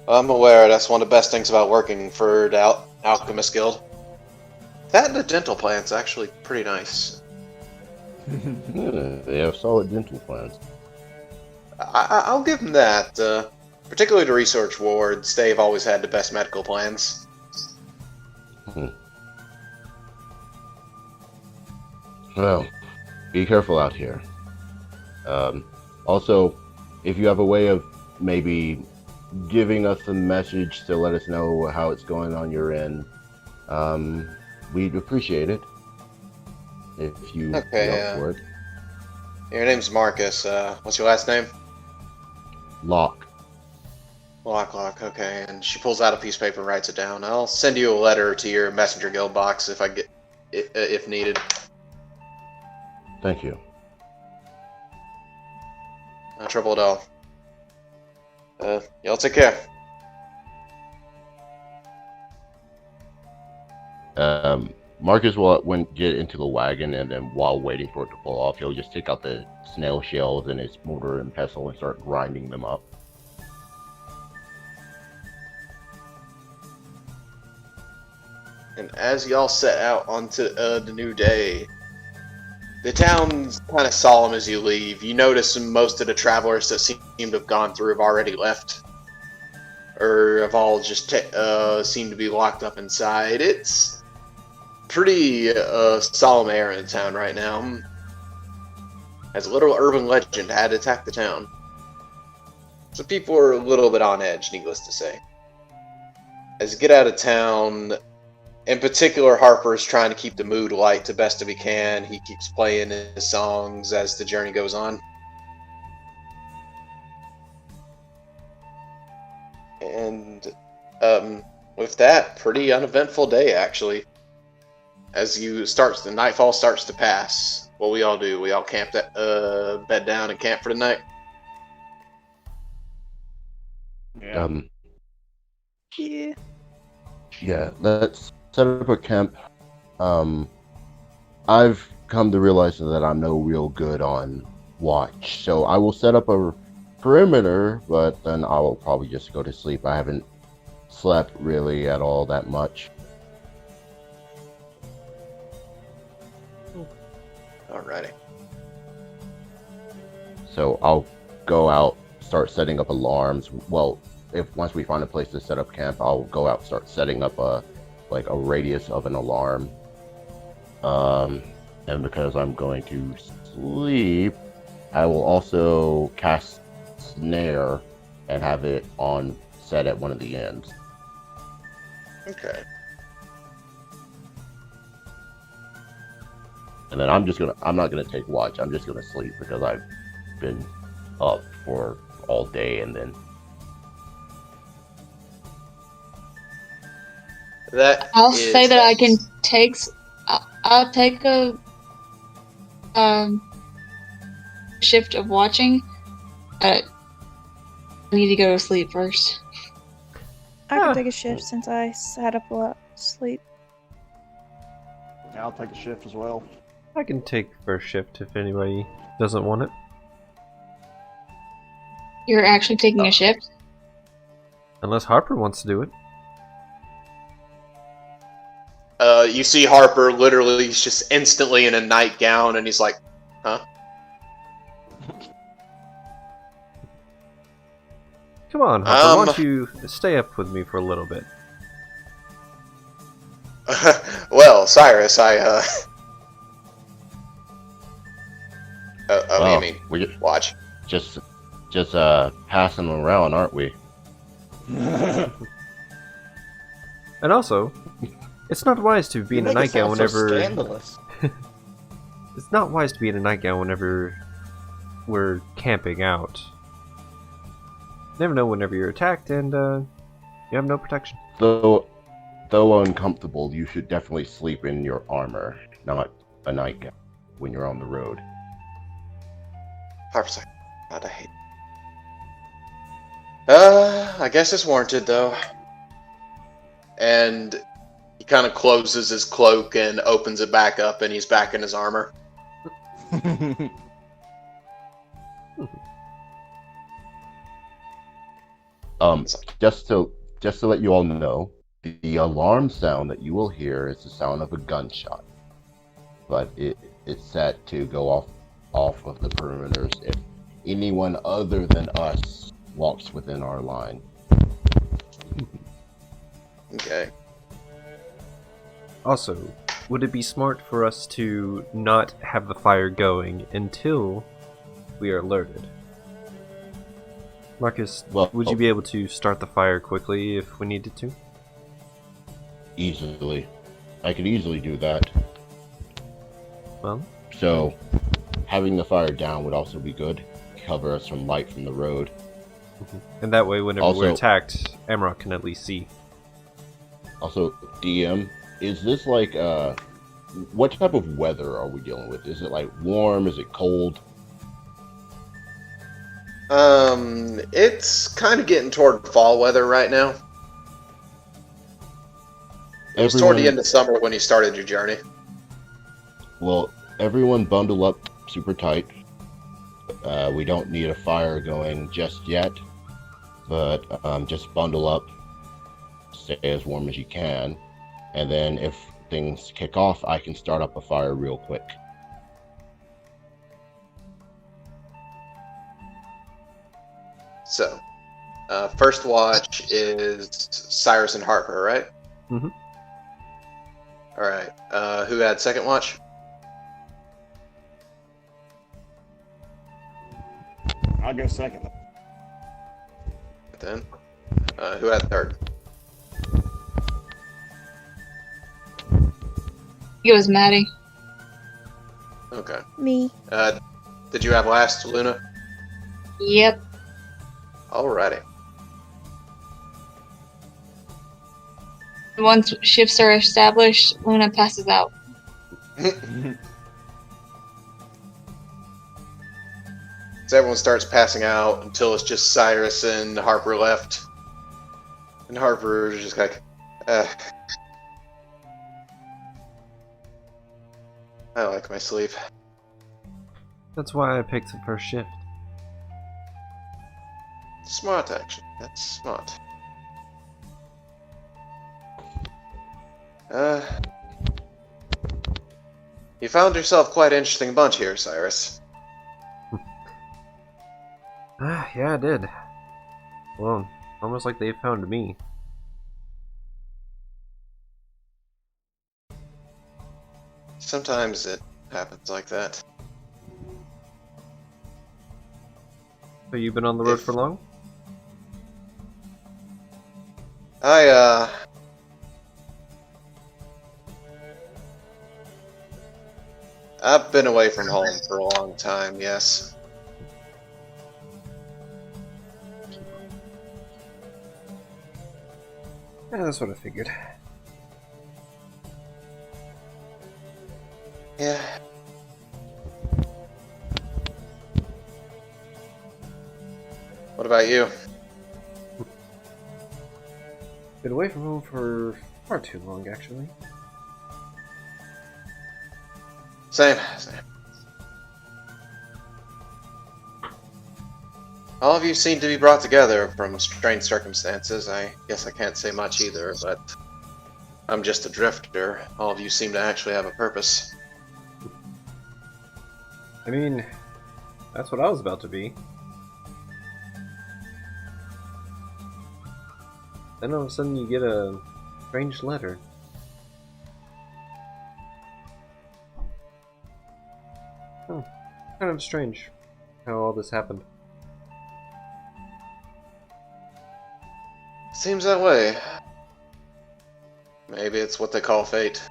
I'm aware that's one of the best things about working for the Alchemist Guild. That and the dental plan's actually pretty nice. Yeah, they have solid dental plans. I'll give them that. Particularly the research wards, they've always had the best medical plans. Well, be careful out here. Also, if you have a way of maybe giving us a message to let us know how it's going on your end, we'd appreciate it. If you Okay, for it. Your name's Marcus. What's your last name? Lock. Lock, okay. And she pulls out a piece of paper and writes it down. I'll send you a letter to your messenger guild box if needed. Thank you. No trouble at all. Y'all take care. Marcus will get into the wagon, and then while waiting for it to pull off, he'll just take out the snail shells and his mortar and pestle and start grinding them up. And as y'all set out onto the new day, the town's kind of solemn as you leave. You notice most of the travelers that seem to have gone through have already left. Or have all just seem to be locked up inside. It's pretty solemn air in the town right now. As a little urban legend had attacked the town. So people are a little bit on edge, needless to say. As you get out of town, in particular, Harper is trying to keep the mood light the best of he can. He keeps playing his songs as the journey goes on. And with that, pretty uneventful day, actually. As the nightfall starts to pass, what we all do, we all camp bed down and camp for the night. Yeah. Yeah. Yeah, let's set up a camp. I've come to realize that I'm no real good on watch, so I will set up a perimeter, but then I will probably just go to sleep. I haven't slept really at all that much. Alrighty. So I'll go out, start setting up alarms. Well, once we find a place to set up camp, I'll go out and start setting up a radius of an alarm. And because I'm going to sleep, I will also cast snare and have it on set at one of the ends. Okay. And then I'm not gonna take watch. I'm just gonna sleep because I've been up for all day, and then I'll say that I can take. I'll take a shift of watching, but I need to go to sleep first. I can take a shift since I sat up a lot sleep. I'll take a shift as well. I can take first shift if anybody doesn't want it. You're actually taking a shift? Unless Harper wants to do it. You see Harper literally, he's just instantly in a nightgown, and he's like, huh? Come on, Harper, why don't you stay up with me for a little bit? Well, Cyrus, I Well, you mean we're watch? just passing them around, aren't we? And also, it's not wise to be You in a make it nightgown sound so whenever. scandalous. It's not wise to be in a nightgown whenever we're camping out. Never know whenever you're attacked, and you have no protection. Though uncomfortable, you should definitely sleep in your armor, not a nightgown, when you're on the road. Harper's like, God, I hate. I guess it's warranted though. And he kind of closes his cloak and opens it back up, and he's back in his armor. Just to let you all know, the alarm sound that you will hear is the sound of a gunshot, but it's set to go off of the perimeters if anyone other than us walks within our line. Okay. Also, would it be smart for us to not have the fire going until we are alerted? Marcus, Well, would you be able to start the fire quickly if we needed to? Easily. I could easily do that. Well, So, having the fire down would also be good. Cover us from light from the road. and that way, whenever we're Also- attacked, Amrock can at least see. Also, DM, is this like, what type of weather are we dealing with? Is it like warm? Is it cold? It's kind of getting toward fall weather right now. It was toward the end of summer when you started your journey. Well, everyone bundle up super tight. We don't need a fire going just yet, but just bundle up, stay as warm as you can, and then if things kick off, I can start up a fire real quick. So, first watch is Cyrus and Harper, right? Mhm. All right. Who had second watch? I'll go second. Then, who had third? It was Maddie. Okay. Me. Did you have last, Luna? Yep. Alrighty. Once shifts are established, Luna passes out. So everyone starts passing out until it's just Cyrus and Harper left. And Harper is just like, I like my sleep. That's why I picked the first shift. Smart action. That's smart. You found yourself quite an interesting bunch here, Cyrus. Yeah, I did. Well, almost like they found me. Sometimes it happens like that. So you've been on the road for long? I've been away from home for a long time, yes. Yeah, that's what I figured. Yeah. What about you? Been away from home for far too long, actually. Same. All of you seem to be brought together from strange circumstances. I guess I can't say much either, but I'm just a drifter. All of you seem to actually have a purpose. I mean, that's what I was about to be. Then all of a sudden you get a strange letter. Kind of strange how all this happened. Seems that way. Maybe it's what they call fate.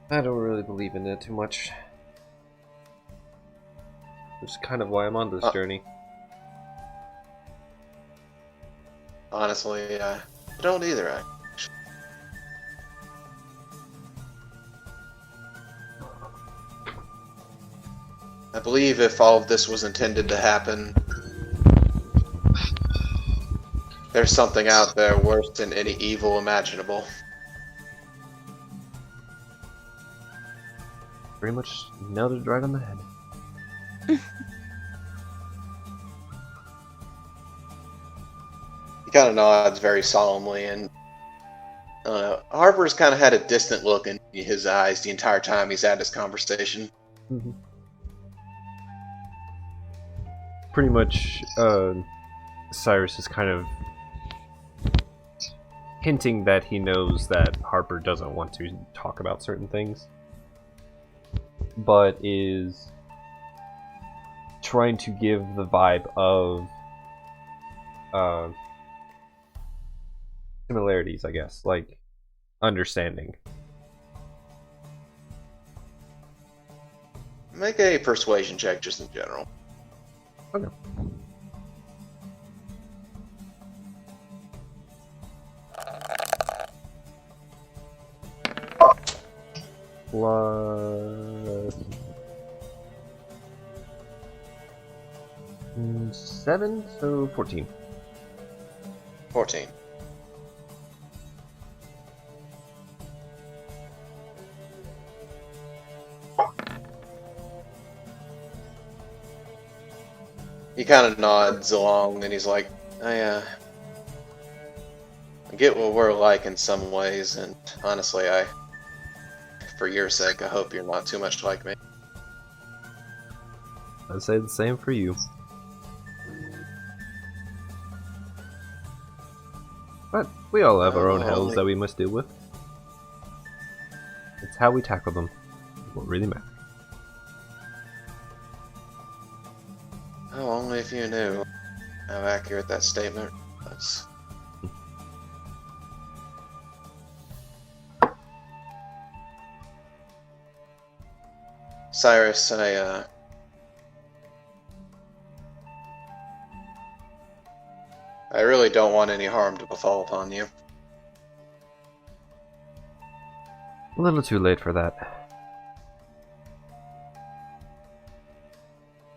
I don't really believe in it too much. Which is kind of why I'm on this journey. Honestly, I don't either. I believe if all of this was intended to happen, there's something out there worse than any evil imaginable. Pretty much nailed it right on the head. He kind of nods very solemnly, and Harper's kind of had a distant look in his eyes the entire time he's had this conversation. Mm-hmm. Pretty much, Cyrus is kind of hinting that he knows that Harper doesn't want to talk about certain things, but is trying to give the vibe of similarities, I guess, like understanding. Make a persuasion check just in general. Okay. Plus 7, so 14. 14. He kind of nods along, and he's like, I get what we're like in some ways, and honestly, for your sake, I hope you're not too much like me. I'd say the same for you. But we all have our own hells that we must deal with. It's how we tackle them what really matters. Oh, only if you knew how accurate that statement was. Cyrus, I really don't want any harm to befall upon you. A little too late for that.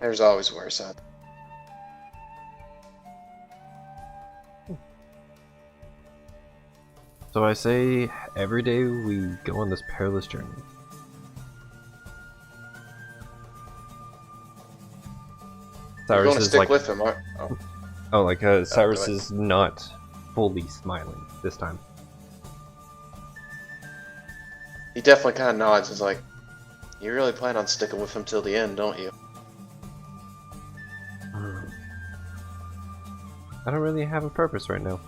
There's always worse out there. So I say, every day we go on this perilous journey. You're Cyrus going to is stick like, with him, aren't you? Cyrus go is not fully smiling this time. He definitely kind of nods. He's like, you really plan on sticking with him till the end, don't you? I don't really have a purpose right now.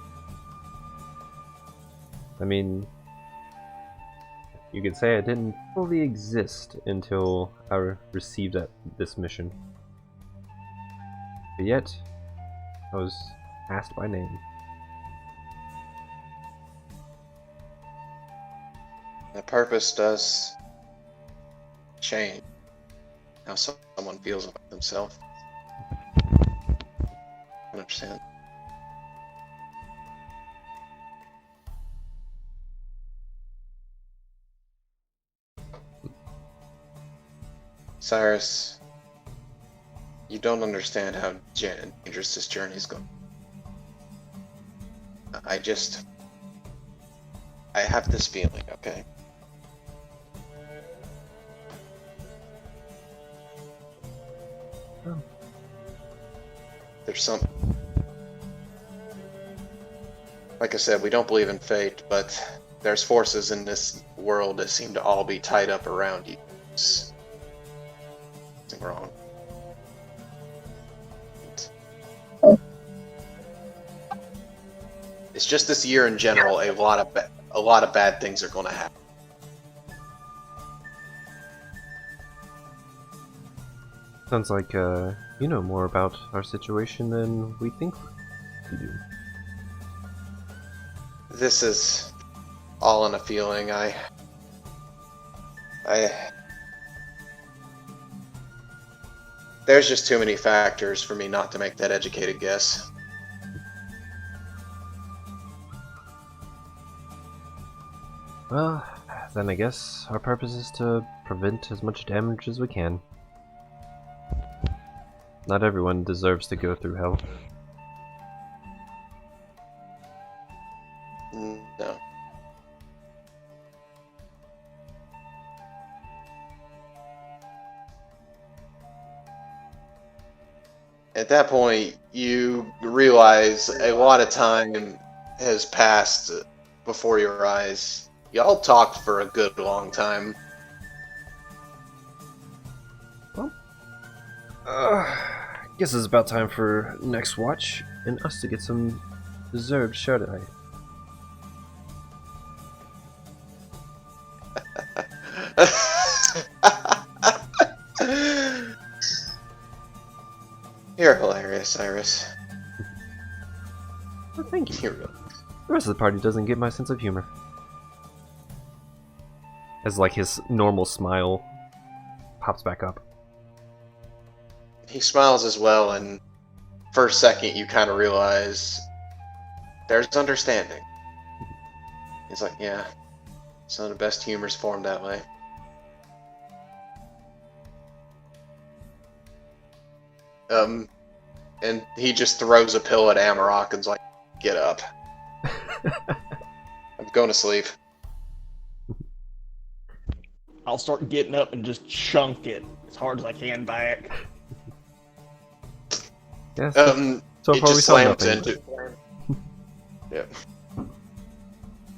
I mean, you could say I didn't fully exist until I received this mission. But yet, I was asked by name. The purpose does change how someone feels about themselves. I understand. Cyrus, you don't understand how dangerous this journey's going. I have this feeling, okay? Oh. There's some... Like I said, we don't believe in fate, but there's forces in this world that seem to all be tied up around you. It's something wrong. It's just this year in general, a lot of bad things are going to happen. Sounds like you know more about our situation than we think you do. This is all in a feeling. There's just too many factors for me not to make that educated guess. Well, then I guess our purpose is to prevent as much damage as we can. Not everyone deserves to go through hell. No. At that point, you realize a lot of time has passed before your eyes. Y'all talked for a good long time. Well, guess it's about time for next watch and us to get some deserved shut-eye. You're hilarious, Iris. Well, thank you. You're The rest of the party doesn't get my sense of humor. As like his normal smile pops back up. He smiles as well, and for a second you kind of realize there's understanding. He's like, yeah, some of the best humor's formed that way. And he just throws a pill at Amarok and's like, get up. I'm going to sleep. I'll start getting up and just chunk it as hard as I can back. Yes. So It far we just saw slams nothing. into. Yep.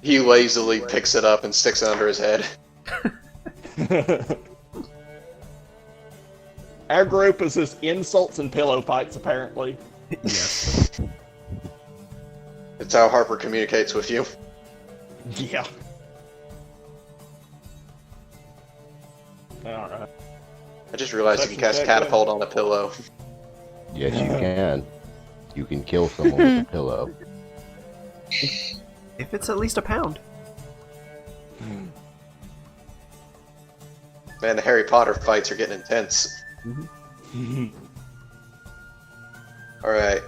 He lazily picks it up and sticks it under his head. Our group is just insults and pillow fights, apparently. Yes. It's how Harper communicates with you. Yeah. Alright. I just realized you can cast Perception check, catapult on a pillow. Yes, you can. You can kill someone with a pillow. If it's at least a pound. Man, the Harry Potter fights are getting intense. Alright,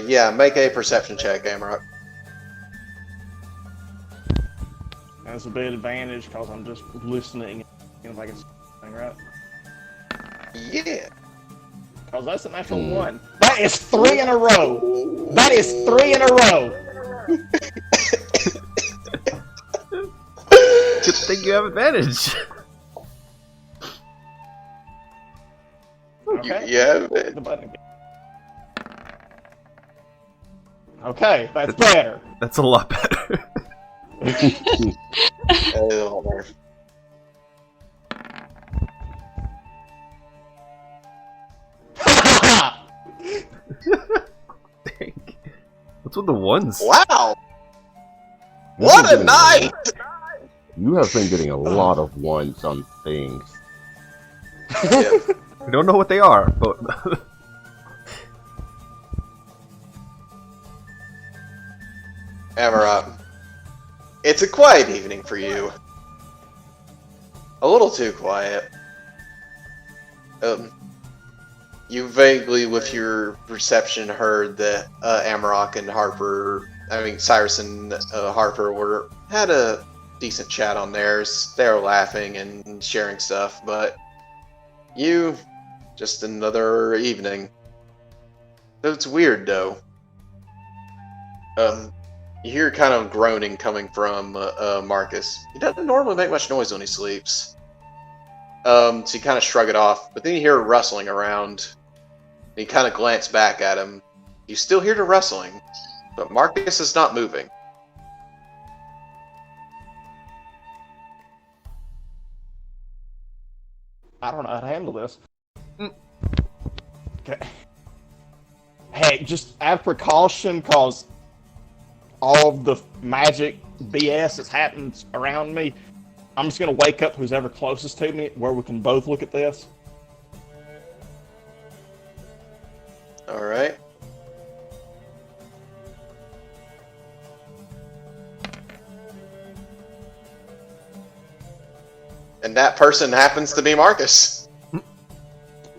yeah, make a perception check, Amarok. That's a bit advantage because I'm just listening. If I can thing right. Yeah. Because that's a natural one. That is 3 in a row. That is 3 in a row. Good thing you have advantage. Okay. Yeah. The button again. Okay, that's better. That's a lot better. Dang. What's with the ones? Wow! What a night! You have been getting a lot of ones on things. Yeah. We don't know what they are, but Amarok, it's a quiet evening for you. A little too quiet. You vaguely, with your perception, heard that Amarok and Cyrus and Harper had a decent chat on theirs. They were laughing and sharing stuff, but you, just another evening. It's weird, though. You hear kind of groaning coming from Marcus. He doesn't normally make much noise when he sleeps. So you kind of shrug it off, but then you hear rustling around. And you kind of glance back at him. You still hear the rustling, but Marcus is not moving. I don't know how to handle this. Okay. Hey, just have precaution, because all of the magic BS that's happened around me, I'm just going to wake up who's ever closest to me, where we can both look at this. And that person happens to be Marcus.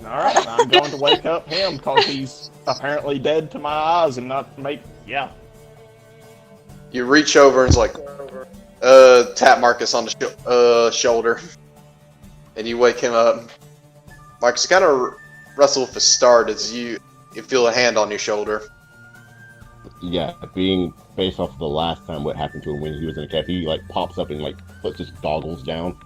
Alright, I'm going to wake up him because he's apparently dead to my eyes and not yeah. You reach over and it's like, tap Marcus on the shoulder. And you wake him up. Marcus, kind of rustle with a start as you feel a hand on your shoulder. Yeah, being based off of the last time what happened to him when he was in a cave, he like pops up and like puts his goggles down.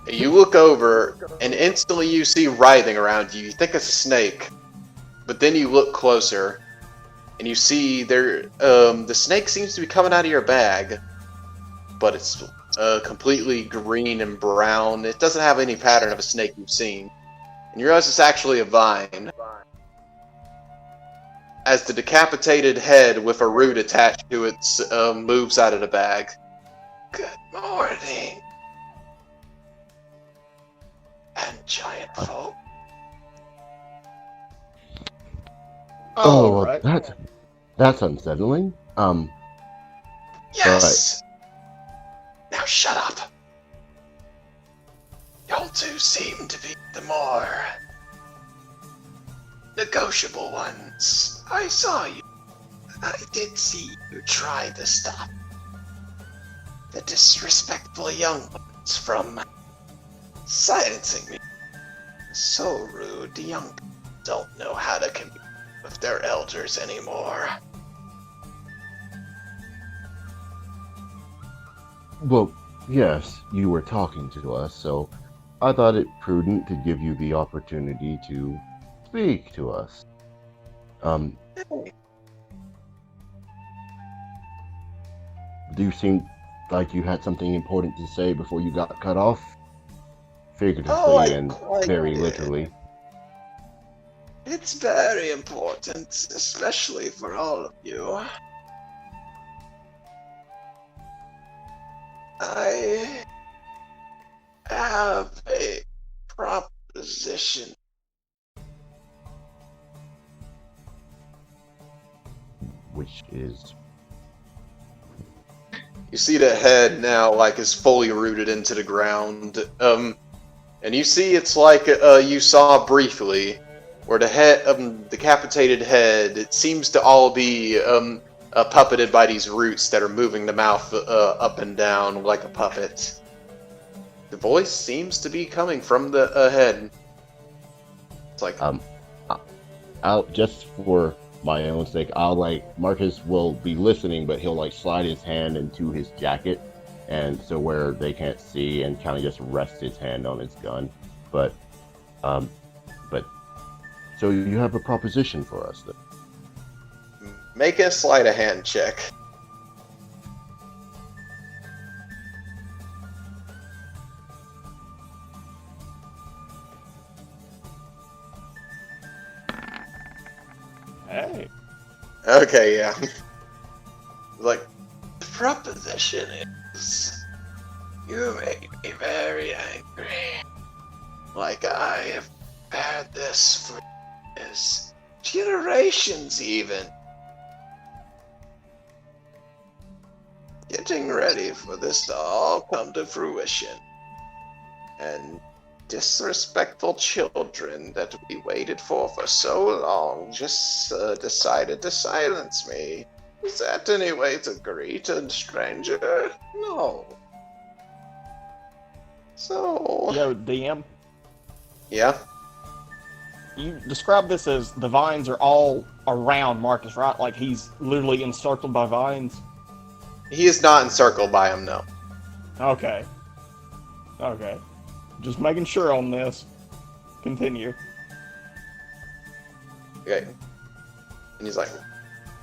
You look over, and instantly you see writhing around you. You think it's a snake, but then you look closer, and you see the snake seems to be coming out of your bag, but it's completely green and brown. It doesn't have any pattern of a snake you've seen. And you realize it's actually a vine. As the decapitated head with a root attached to it moves out of the bag. Good morning. And giant folk. Oh, right. that's unsettling. Yes. Now shut up. Y'all two seem to be the more negotiable ones. I saw you. I did see you try to stop the disrespectful young ones from silencing me. So rude. The young people don't know how to commune with their elders anymore. Well, yes, you were talking to us, so I thought it prudent to give you the opportunity to speak to us. Do you seem like you had something important to say before you got cut off? Figuratively and very literally. It's very important, especially for all of you. I have a proposition. Which is... You see the head now, like, is fully rooted into the ground. And you see it's like you saw briefly, where the head, decapitated head, it seems to all be puppeted by these roots that are moving the mouth up and down like a puppet. The voice seems to be coming from the head. It's like, I'll just for my own sake, Marcus will be listening, but he'll like slide his hand into his jacket, and so where they can't see, and kind of just rest his hand on his gun. But so you have a proposition for us then? make a sleight of hand check. Hey. Okay, yeah. Like, the proposition is, you make me very angry. Like, I have had this for years, generations even. Getting ready for this to all come to fruition. And disrespectful children that we waited for so long just decided to silence me. Is that any way to greet a stranger? No. So... Yo, DM, Yeah? you describe this as the vines are all around Marcus, right? Like he's literally encircled by vines? He is not encircled by him, no. Okay. Okay. Just making sure on this. Continue. Okay. And he's like,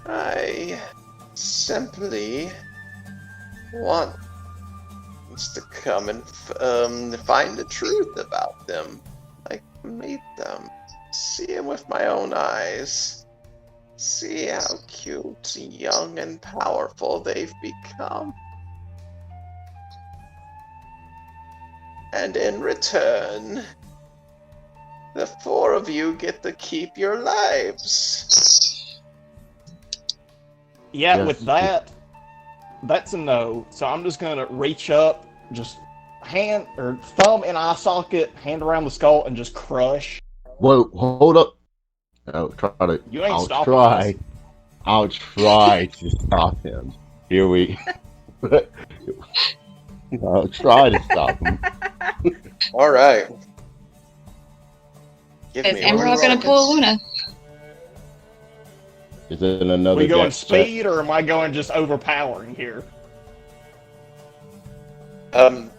I simply want us to come and find the truth about them. Like, meet them. See them with my own eyes. See how cute, young, and powerful they've become. And in return, the four of you get to keep your lives. Yeah, Yes. with that, that's a no. So I'm just gonna reach up, just hand or thumb in eye socket, hand around the skull, and just crush. Whoa, hold up. I'll try to. You ain't I'll stopping try. us. I'll try to stop him. Here we. I'll try to stop him. All right. Give Is me Emerald 1 gonna pull second. Luna? Is it another? We going dex check? speed, or am I going just overpowering here?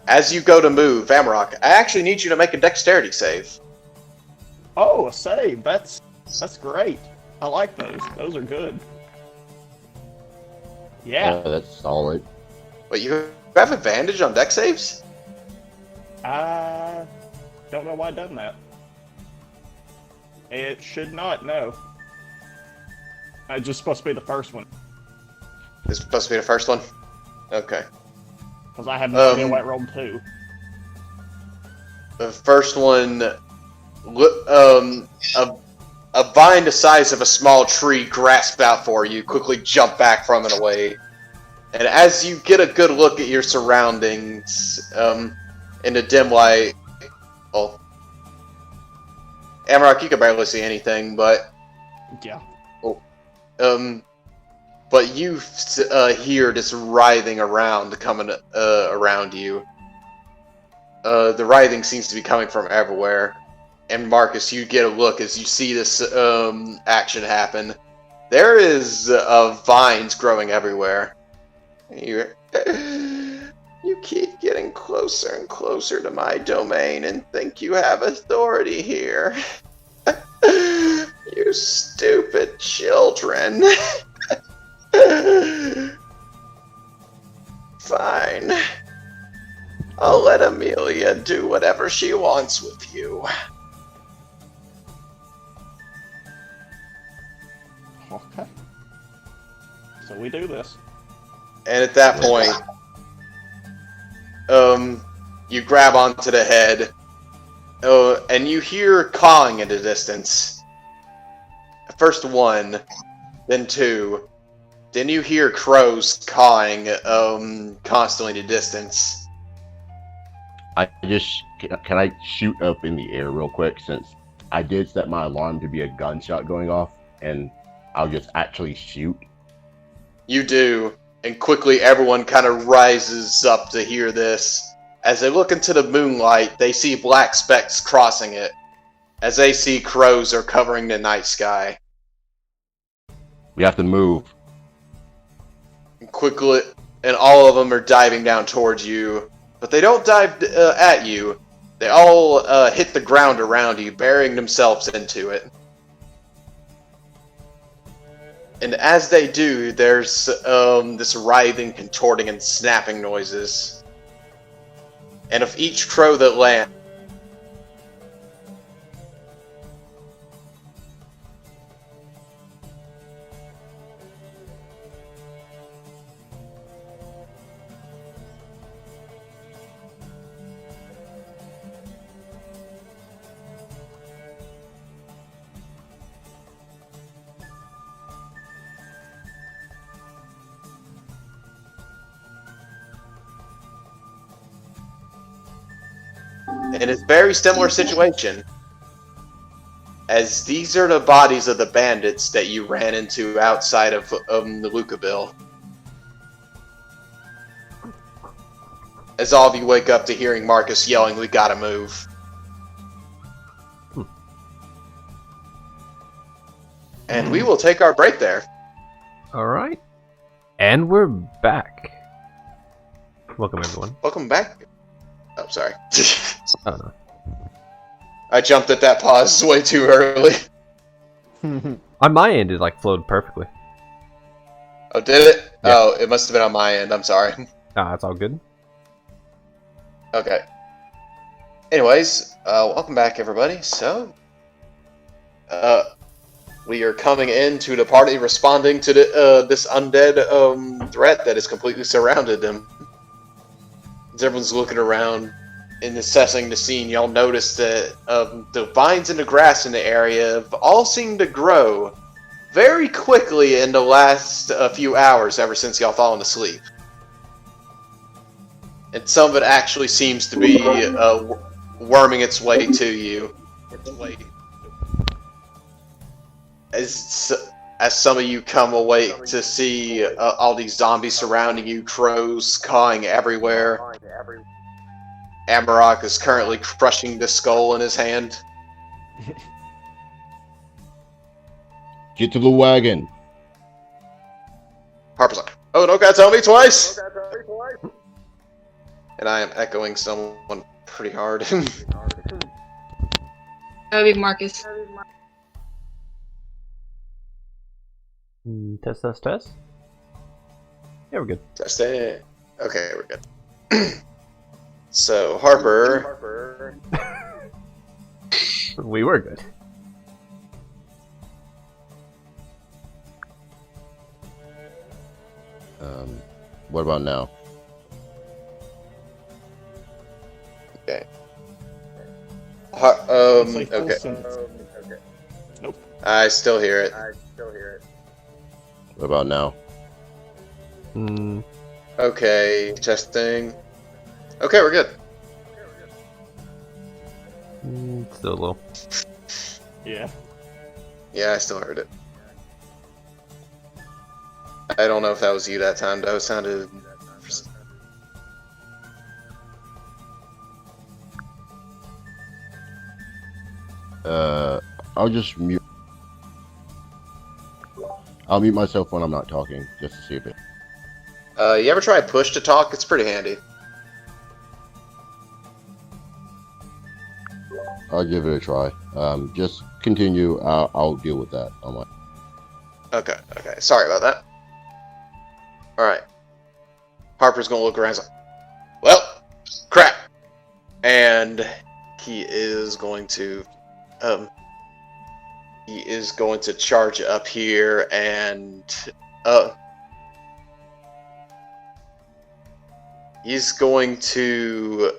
As you go to move, Amrock, I actually need you to make a dexterity save. Oh, a save. That's great. I like those. Those are good. Yeah. That's solid. But you have advantage on dex saves? I don't know why it done that. It should not, no. It's just supposed to be the first one. This is supposed to be the first one? Okay. Because I have no idea why it rolled 2. The first one, a vine the size of a small tree grasped out for you, quickly jump back from it away. And as you get a good look at your surroundings, in the dim light, well, Amarok, you can barely see anything, but Yeah. but you hear this writhing around coming around you. The writhing seems to be coming from everywhere. And Marcus, you get a look as you see this action happen. There is vines growing everywhere. You keep getting closer and closer to my domain and think you have authority here. You stupid children. Fine. I'll let Amelia do whatever she wants with you. Okay. So we do this. And at that point, you grab onto the head, and you hear cawing in the distance. First 1, then 2. Then you hear crows cawing constantly in the distance. Can I shoot up in the air real quick, since I did set my alarm to be a gunshot going off, and I'll just actually shoot. You do, and quickly everyone kind of rises up to hear this. As they look into the moonlight, they see black specks crossing it. As they see crows are covering the night sky. We have to move. Quickly, and all of them are diving down towards you, but they don't dive at you. They all hit the ground around you, burying themselves into it. And as they do, there's this writhing, contorting, and snapping noises. And of each crow that lands, and it's a very similar situation, as these are the bodies of the bandits that you ran into outside of the Lucaville. As all of you wake up to hearing Marcus yelling, "We gotta move." And we will take our break there. Alright. And we're back. Welcome, everyone. Welcome back. Oh, sorry. Oh, no. I jumped at that pause way too early. On my end, it flowed perfectly. Oh, did it? Yeah. Oh, it must have been on my end. I'm sorry. That's all good. Okay. Anyways, welcome back, everybody. So, we are coming into the party responding to this undead threat that has completely surrounded them. As everyone's looking around and assessing the scene, y'all notice that the vines and the grass in the area have all seemed to grow very quickly in the last few hours ever since y'all fallen asleep. and some of it actually seems to be worming its way to you. As some of you come awake to see all these zombies surrounding you, crows cawing everywhere. Amarok is currently crushing the skull in his hand. Get to the wagon. Harper's like, "Oh, don't gotta tell me twice!" And I am echoing someone pretty hard. That would be Marcus. Test, test, test. Yeah, we're good. Just it. Okay, we're good. So, Harper. We were good. What about now? Okay. Say full Okay. sentence. Nope. I still hear it. What about now? Okay, testing. Okay, we're good. Still low. Yeah. Yeah, I still heard it. I don't know if that was you that time, though. It sounded... I'll just mute. I'll mute myself when I'm not talking, just to see if it. You ever try push to talk? It's pretty handy. I'll give it a try. Just continue. I'll deal with that on my. Okay. Sorry about that. Alright. Harper's gonna look around and say, "Well, crap." And he is going to charge up here and he's going to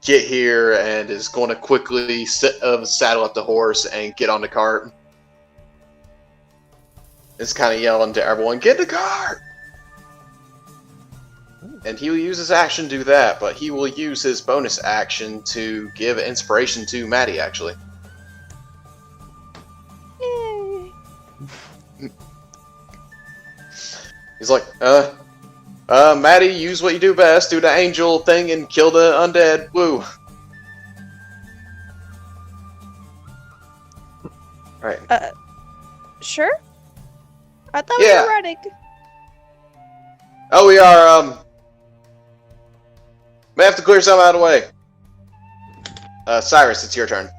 get here and is going to quickly saddle up the horse and get on the cart. It's kind of yelling to everyone, "Get in the cart!" And he will use his action to do that, but he will use his bonus action to give inspiration to Maddie, actually. Yay. He's like, Maddie, use what you do best, do the angel thing and kill the undead, woo. Alright. Sure? I thought Yeah. we were running. Oh, we are, may have to clear some out of the way. Cyrus, it's your turn.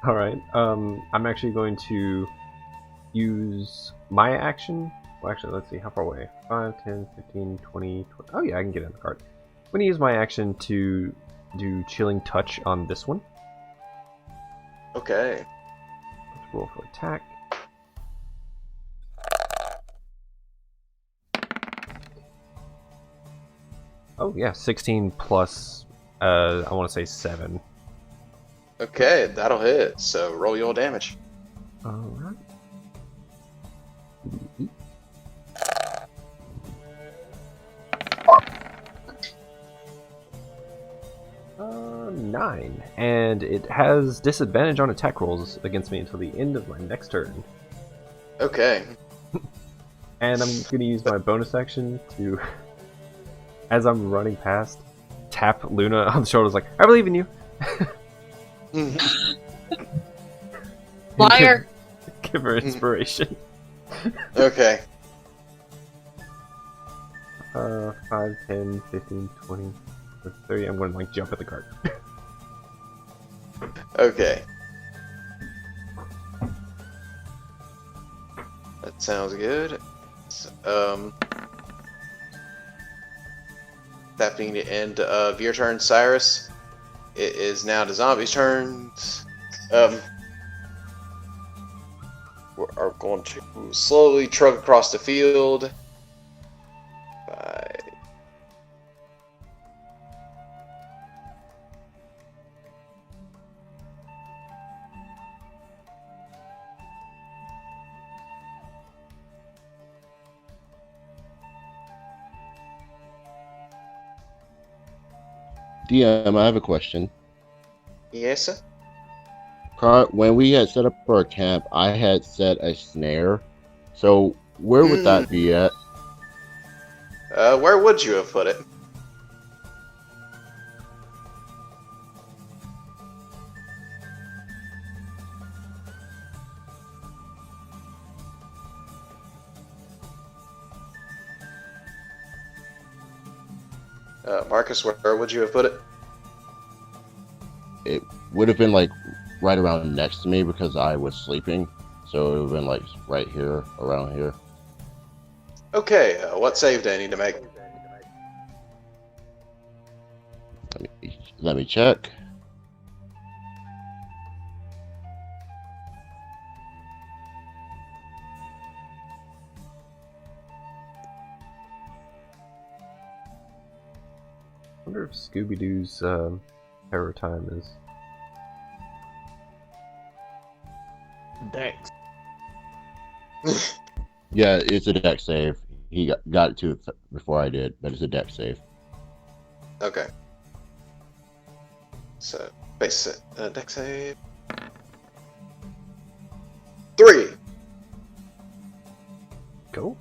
Alright, I'm actually going to use my action. Well, actually, let's see, how far away? 5, 10, 15, 20, 20. Oh yeah, I can get in the cart. I'm going to use my action to do Chilling Touch on this one. Okay. Let's roll for attack. Oh yeah, 16 plus, I want to say 7. Okay, that'll hit, so roll your damage. Alright. 9, and it has disadvantage on attack rolls against me until the end of my next turn. Okay. And I'm going to use my bonus action to, as I'm running past, tap Luna on the shoulders like, "I believe in you!" Liar. Give her inspiration. Okay. 5, 10, 15, 20, 30. I'm going to like jump at the cart. Okay. That sounds good. So, that being the end of your turn, Cyrus, it is now the zombies' turns. We are going to slowly trug across the field. DM, I have a question. Yes, sir. When we had set up our camp, I had set a snare. So where would that be at? Where would you have put it? Marcus, where would you have put it? It would have been like right around next to me because I was sleeping. So it would have been like right here, around here. Okay, what save do I need to make? Let me check. I wonder if Scooby-Doo's terror time is. Dex. Yeah, it's a deck save. He got it to before I did, but it's a deck save. Okay. So, base deck save. 3. Go.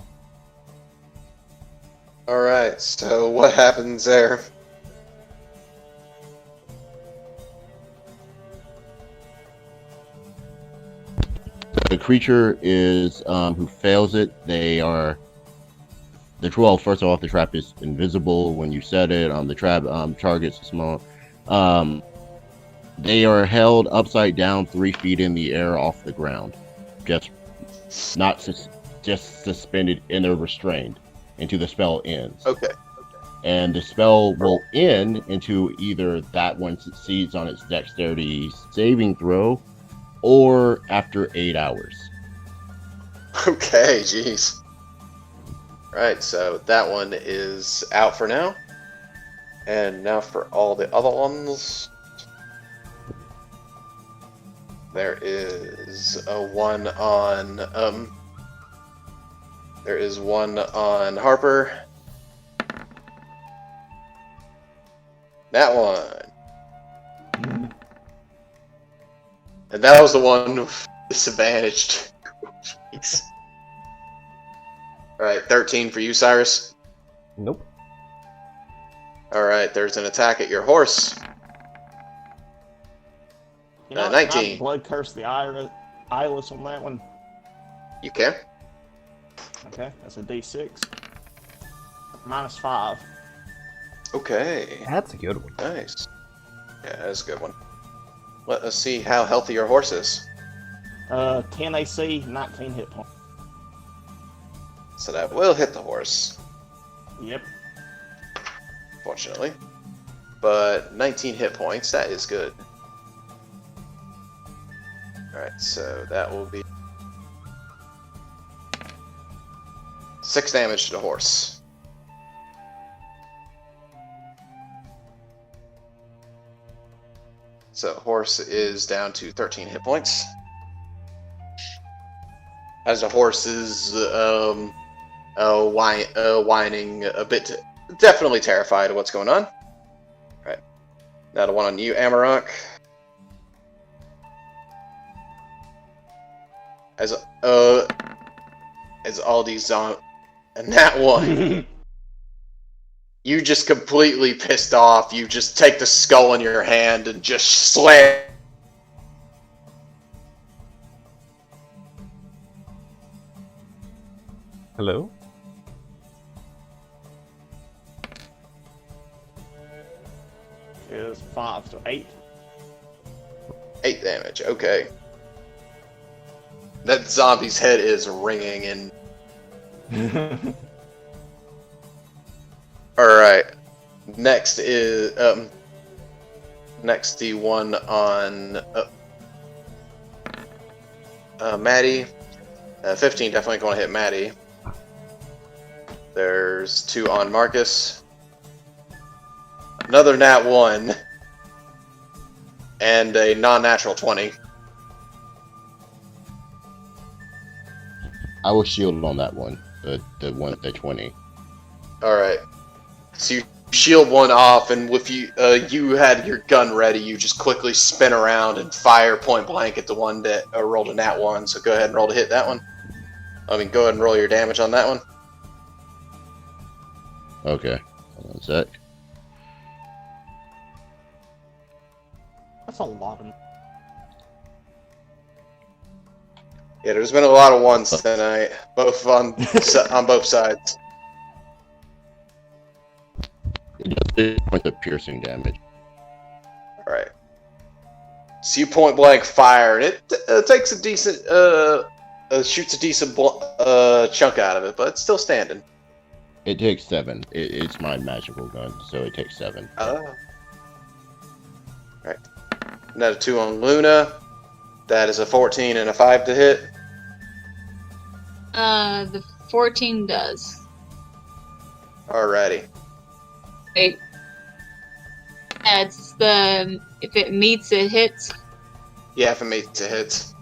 Alright, so what happens there? The creature is who fails it. They are first off, the trap is invisible when you set it. The trap targets small. They are held upside down 3 feet in the air off the ground, just suspended and they're restrained until the spell ends. Okay. And the spell will end into either that one succeeds on its dexterity saving throw, or after 8 hours. Okay, jeez. Right, so that one is out for now. And now for all the other ones. There is one on Harper. That one. And that was the one with disadvantaged. Jeez. Alright, 13 for you, Cyrus. Nope. Alright, there's an attack at your horse. You know, 19. Can I blood curse the eyeless on that one? You can. Okay, that's a D6. -5. Okay. That's a good one. Nice. Yeah, that's a good one. Let us see how healthy your horse is. 10 AC, 19 hit points. So that will hit the horse, Yep. fortunately. But 19 hit points, that is good. Alright, so that will be 6 damage to the horse. So horse is down to 13 hit points. As the horse is whining a bit, definitely terrified of what's going on. Right. Now the one on you, Amarok. As all these and that one, you just completely pissed off. You just take the skull in your hand and just slam. Hello? Is 5, so 8. 8 damage, okay. That zombie's head is ringing and... Alright. Next is... next the one on... Maddie. 15 definitely going to hit Maddie. There's 2 on Marcus. Another nat 1. And a non-natural 20. I was shielded on that one. The one at the 20. Alright. So you shield one off, and with you had your gun ready, you just quickly spin around and fire point blank at the one that rolled a nat 1. So go ahead and roll to hit that one. I mean, go ahead and roll your damage on that one. Okay. Hold on a sec. That's a lot of. Yeah, there's been a lot of ones tonight, both on both sides. It does 6 points of piercing damage. All right. So you point blank fire, and it takes a decent, shoots a decent chunk out of it, but it's still standing. It takes 7. It's my magical gun, so it takes 7. Oh. All right. Another 2 on Luna. That is a 14 and a 5 to hit. The 14 does. Alrighty. Wait. Yeah, it's the if it meets, it hits. Yeah, if it meets, it hits.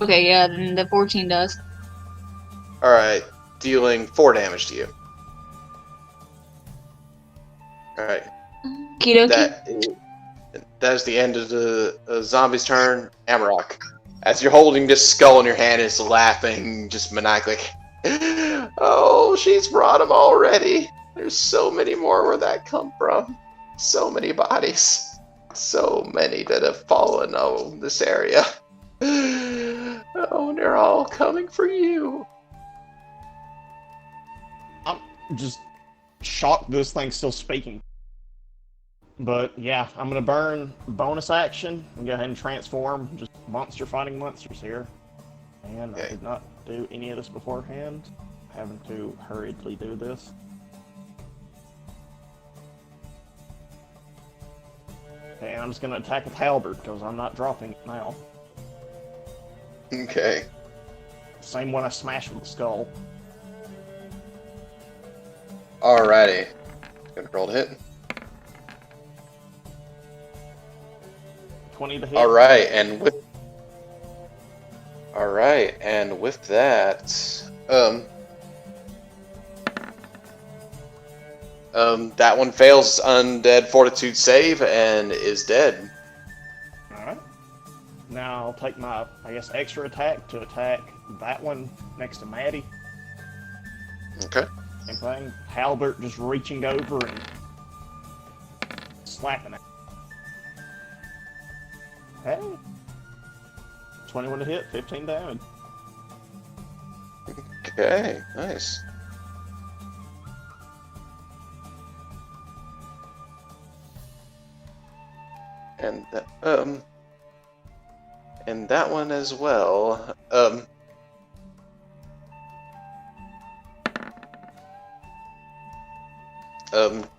Okay, yeah, then the 14 does. Alright, dealing 4 damage to you. Alright. Okie That is the end of the zombie's turn. Amarok. As you're holding this skull in your hand, it's laughing just maniacally. Oh, she's brought him already. There's so many more where that come from. So many bodies. So many that have fallen on this area. Oh, and they're all coming for you. I'm just shocked this thing's still speaking. But yeah, I'm gonna burn bonus action and go ahead and transform. Just monster fighting monsters here. And Okay. I did not do any of this beforehand. Having to hurriedly do this. Okay, and I'm just gonna attack with halberd because I'm not dropping it now. Okay. Same one I smashed with the skull. Alrighty. Gonna roll to hit. 20 to hit. Alright, and with that, that one fails undead fortitude save and is dead. Alright. Now I'll take my, I guess, extra attack to attack that one next to Maddie. Okay. Same thing. Halbert just reaching over and slapping it. Hey. 21 to hit, 15 damage. Okay, nice. And that one as well.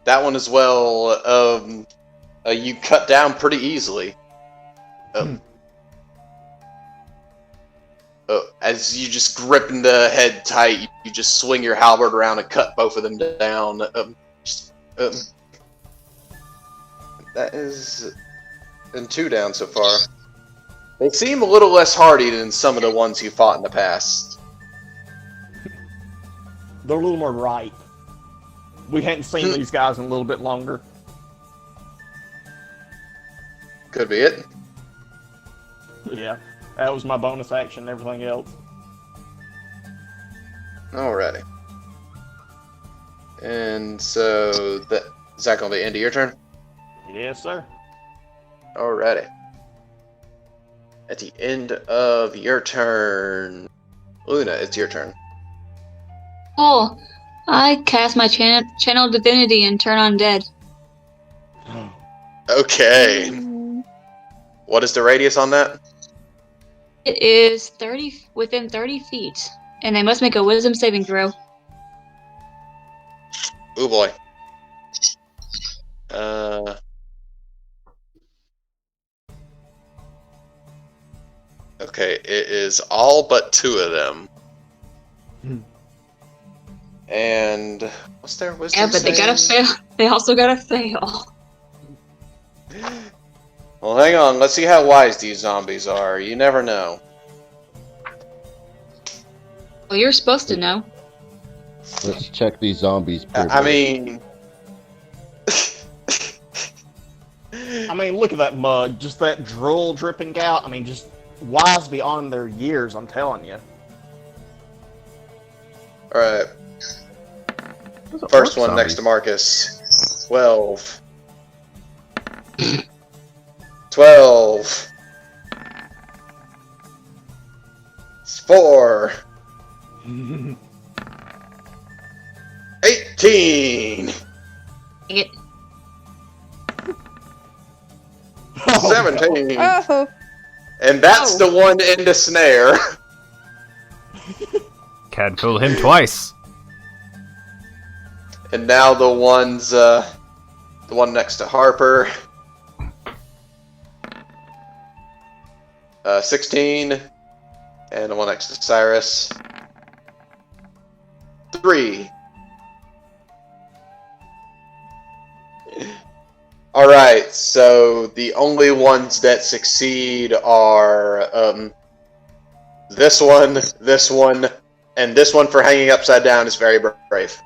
That one as well. You cut down pretty easily. As you just gripping the head tight, you just swing your halberd around and cut both of them down. That is 2 down so far. They seem a little less hardy than some of the ones you fought in the past. They're a little more ripe. We hadn't seen these guys in a little bit longer. Could be it. Yeah, that was my bonus action and everything else. Alrighty. And so, is that going to be the end of your turn? Yes, sir. Alrighty. At the end of your turn, Luna, it's your turn. Cool. I cast my channel divinity and turn undead. Okay. What is the radius on that? It is within 30 feet, and they must make a wisdom saving throw. Oh boy. Okay, it is all but 2 of them. And what's their wisdom? Yeah, but they gotta fail. They also gotta fail. Well, hang on. Let's see how wise these zombies are. You never know. Well, you're supposed to know. Let's check these zombies. I mean, I mean, look at that mug. Just that drool dripping out. I mean, just wise beyond their years, I'm telling you. Alright. Those are First orc one next to zombies. Marcus. 12. 12. 4. 18. It, Oh, 17. Oh, And that's the one in the snare. Can't fool him twice. And now the one next to Harper. 16. And the one next to Cyrus. 3. Alright, so the only ones that succeed are this one, and this one for hanging upside down is very brave.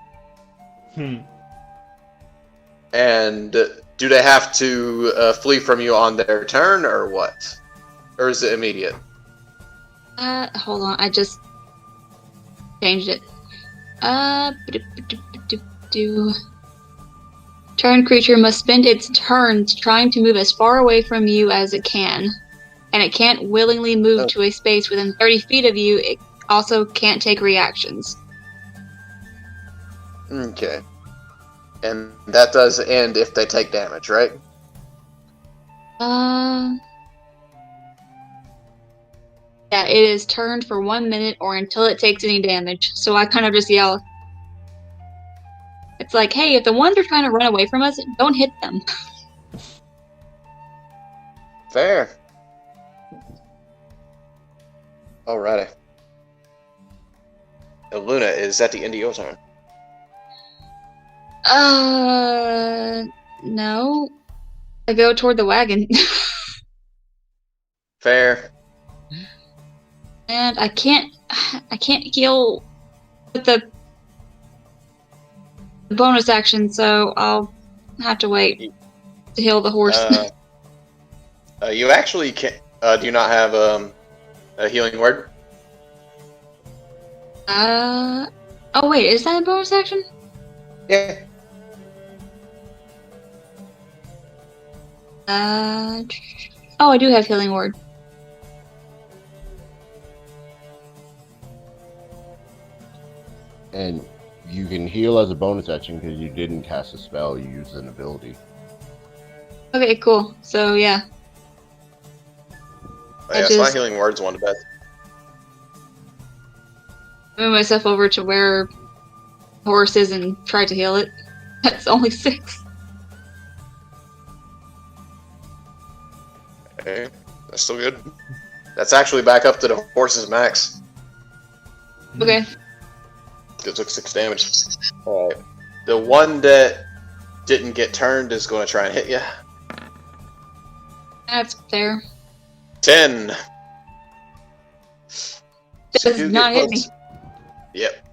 And do they have to flee from you on their turn, or what? Or is it immediate? hold on, I just changed it. Turn creature must spend its turns trying to move as far away from you as it can. And it can't willingly move to a space within 30 feet of you. It also can't take reactions. Okay. And that does end if they take damage, right? Yeah, it is turned for 1 minute or until it takes any damage. So I kind of just yell. It's like, hey, if the ones are trying to run away from us, don't hit them. Fair. Alrighty. Luna, is that the end of your turn? No. I go toward the wagon. Fair. And I can't heal with the bonus action, so I'll have to wait to heal the horse. You actually can. Do you not have a healing word? Oh wait, is that a bonus action? Yeah. Oh, I do have healing word. And you can heal as a bonus action because you didn't cast a spell, you used an ability. Okay, cool. So yeah. Oh, yeah, so my healing word's one to bet. Move myself over to where the horse is and try to heal it. That's only 6. Okay, that's still good. That's actually back up to the horse's max. Okay. It took 6 damage. Alright. The one that didn't get turned is going to try and hit you. That's fair. 10. So Does not hit me. Yep.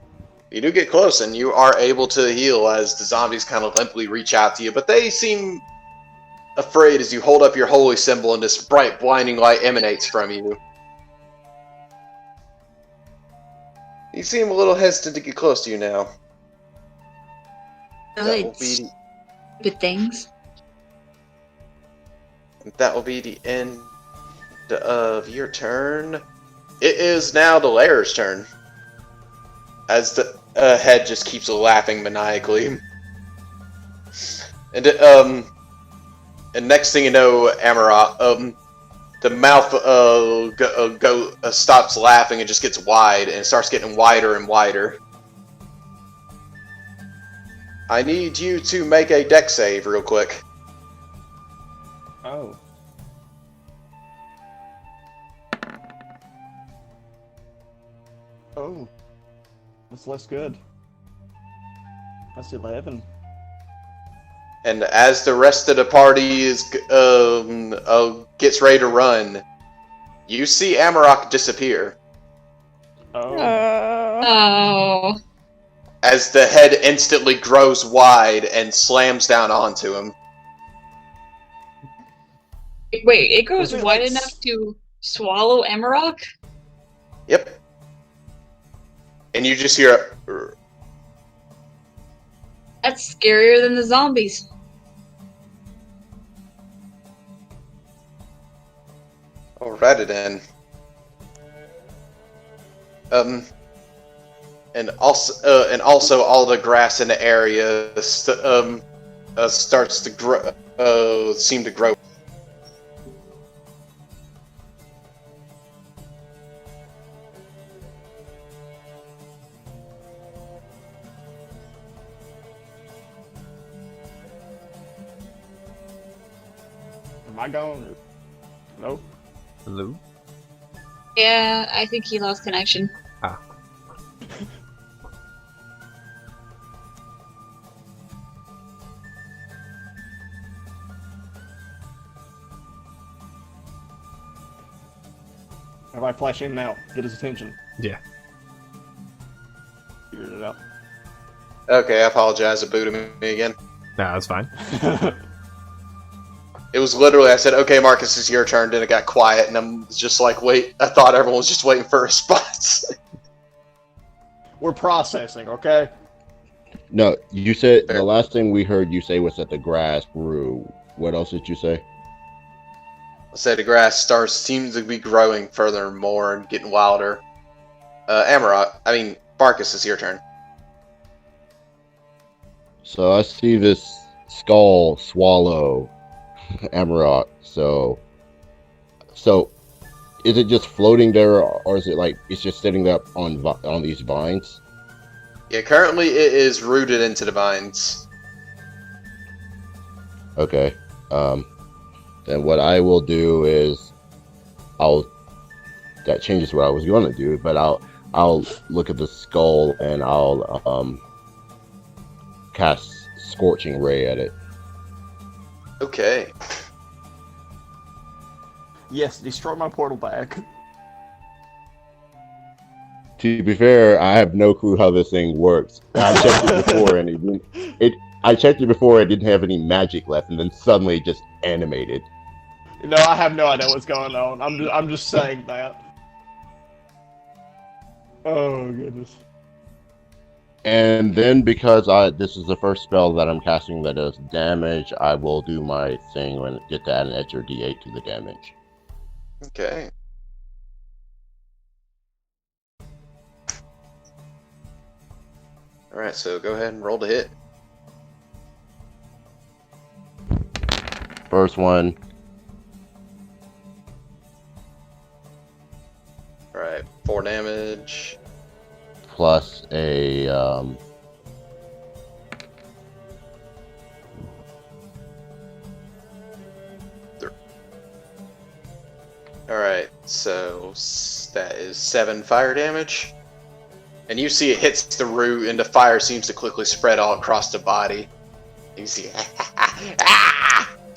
You do get close, and you are able to heal as the zombies kind of limply reach out to you, but they seem afraid as you hold up your holy symbol and this bright, blinding light emanates from you. You seem a little hesitant to get close to you now. Good things. That will be the end of your turn. It is now the Lair's turn. As the head just keeps laughing maniacally. And next thing you know, Amarok, the mouth stops laughing and just gets wide, and it starts getting wider and wider. I need you to make a dex save real quick. Oh. Oh. That's less good. That's 11. And as the rest of the party is gets ready to run, you see Amarok disappear. Oh. Oh. As the head instantly grows wide and slams down onto him. Wait, it goes Was it wide like enough to swallow Emerald? Yep. And you just hear That's scarier than the zombies. Alrighty then. And also all the grass in the area starts to grow. Seem to grow. Am I gone? Nope. Hello? Yeah, I think he lost connection. Ah. If I flash in now, get his attention. Yeah. Figured it out. Okay, I apologize. It booted me again. Nah, that's fine. It was literally, I said, okay, Marcus, it's your turn. Then it got quiet, and I'm just like, wait. I thought everyone was just waiting for a response. We're processing, okay? No, you said Fair. the last thing we heard you say was that the grass grew. What else did you say? I said the grass seems to be growing further and more and getting wilder. Marcus, it's your turn. So I see this skull swallow Amarok. So is it just floating there, or is it like it's just sitting there on these vines? Yeah, currently it is rooted into the vines. Okay. Then what I will do is that changes what I was going to do, but I'll look at the skull and I'll cast Scorching Ray at it. Okay. Yes, destroy my portal bag. To be fair, I have no clue how this thing works. I checked it before and I checked it before, it didn't have any magic left, and then suddenly it just animated. No, I have no idea what's going on. I'm just saying that. Oh goodness. And then because this is the first spell that I'm casting that does damage, I will do my thing and get to add an extra D8 to the damage. Okay. Alright, so go ahead and roll to hit. First one, Alright, 4 damage. plus a Alright, so that is 7 fire damage. And you see it hits the root, and the fire seems to quickly spread all across the body. You see,